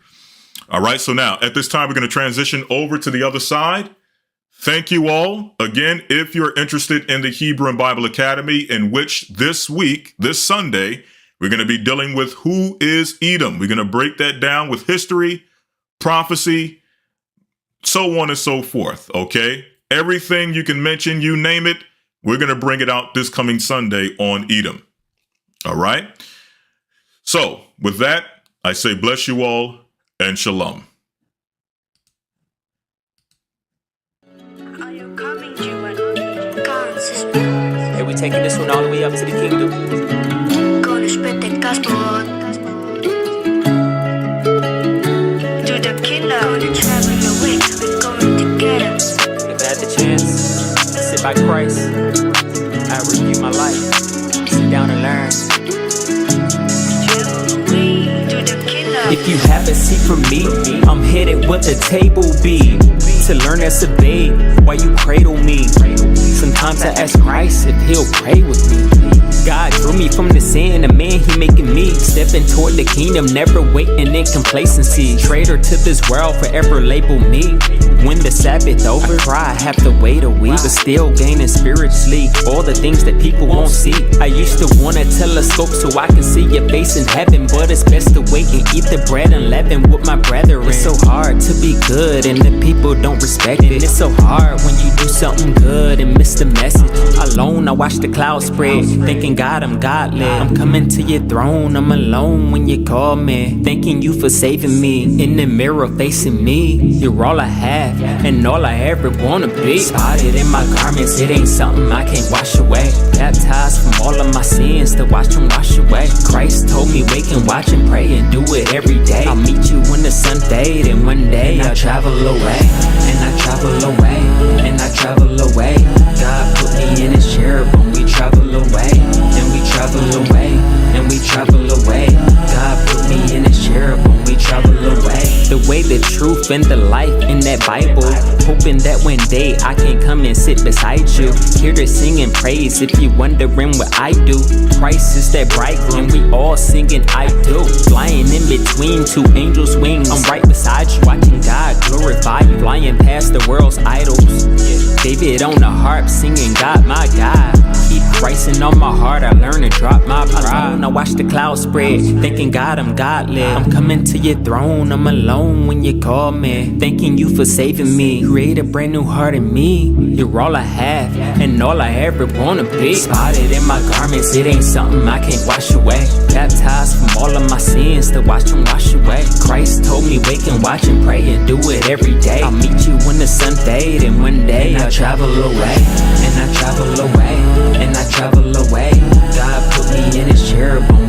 All right. So now at this time, we're going to transition over to the other side. Thank you all. Again, if you're interested in the Hebrew and Bible Academy, in which this week, this Sunday, we're going to be dealing with who is Edom. We're going to break that down with history, prophecy, so on and so forth. Okay. Everything you can mention, you name it, we're going to bring it out this coming Sunday on Edom. All right. So with that, I say bless you all and shalom. Hey, we taking this one all the way up to the kingdom. Gonna spread the gospel to the kingdom. Gonna travel away, we're going together. If I had the chance to sit by Christ, I review my life, sit down and learn. If you have a seat for me, I'm headed where the table be. To learn as a babe while you cradle me. Sometimes I ask Christ if he'll pray with me. God drew me from the sin, the man he making me. Stepping toward the kingdom, never waiting in complacency. Traitor to this world, forever label me. When the Sabbath over, I cry, I have to wait a week. But still gaining spiritually all the things that people won't see. I used to want a telescope so I can see your face in heaven. But it's best to wait and eat the bread and leaven with my brethren. It's so hard to be good and the people don't respect it. It's so hard when you do something good and miss the message. Alone I watch the clouds spread, thinking God I'm God-led. I'm coming to your throne, I'm alone when you call me. Thanking you for saving me, in the mirror facing me. You're all I have and all I ever wanna be. Spotted in my garments, it ain't something I can't wash away. Baptized from all of my sins to watch them wash away. Christ told me wake and watch and pray and do it every day. I'll meet you when the sun fade and one day I'll travel away. And I travel away, and I travel away. God put me in his cherubim, we travel away. And we travel away, and we travel away. God put me in his cherubim, we travel away. The way, the truth, and the life in that Bible. Hoping that one day I can come and sit beside you. Here to sing and praise if you wondering what I do. Christ is that bridegroom, we all singing I do. Flying in between two angels' wings, I'm right beside you. Watching God glorify you, flying past the world's idols. David on the harp singing God, my God. Keep Christ in on my heart, I learn to drop my pride. Alone, I watch the clouds spread, thinking God I'm God-led. I'm coming to your throne, I'm alone when you call me. Thanking you for saving me, create a brand new heart in me. You're all I have and all I ever wanna be. Spotted in my garments, it ain't something I can't wash away. Baptized from all of my sins to watch them wash away. Christ told me wake and watch and pray and do it every day. I'll meet you when the sun fade and one day I'll travel away. And I travel away, and I travel away. God put me in his cherubim,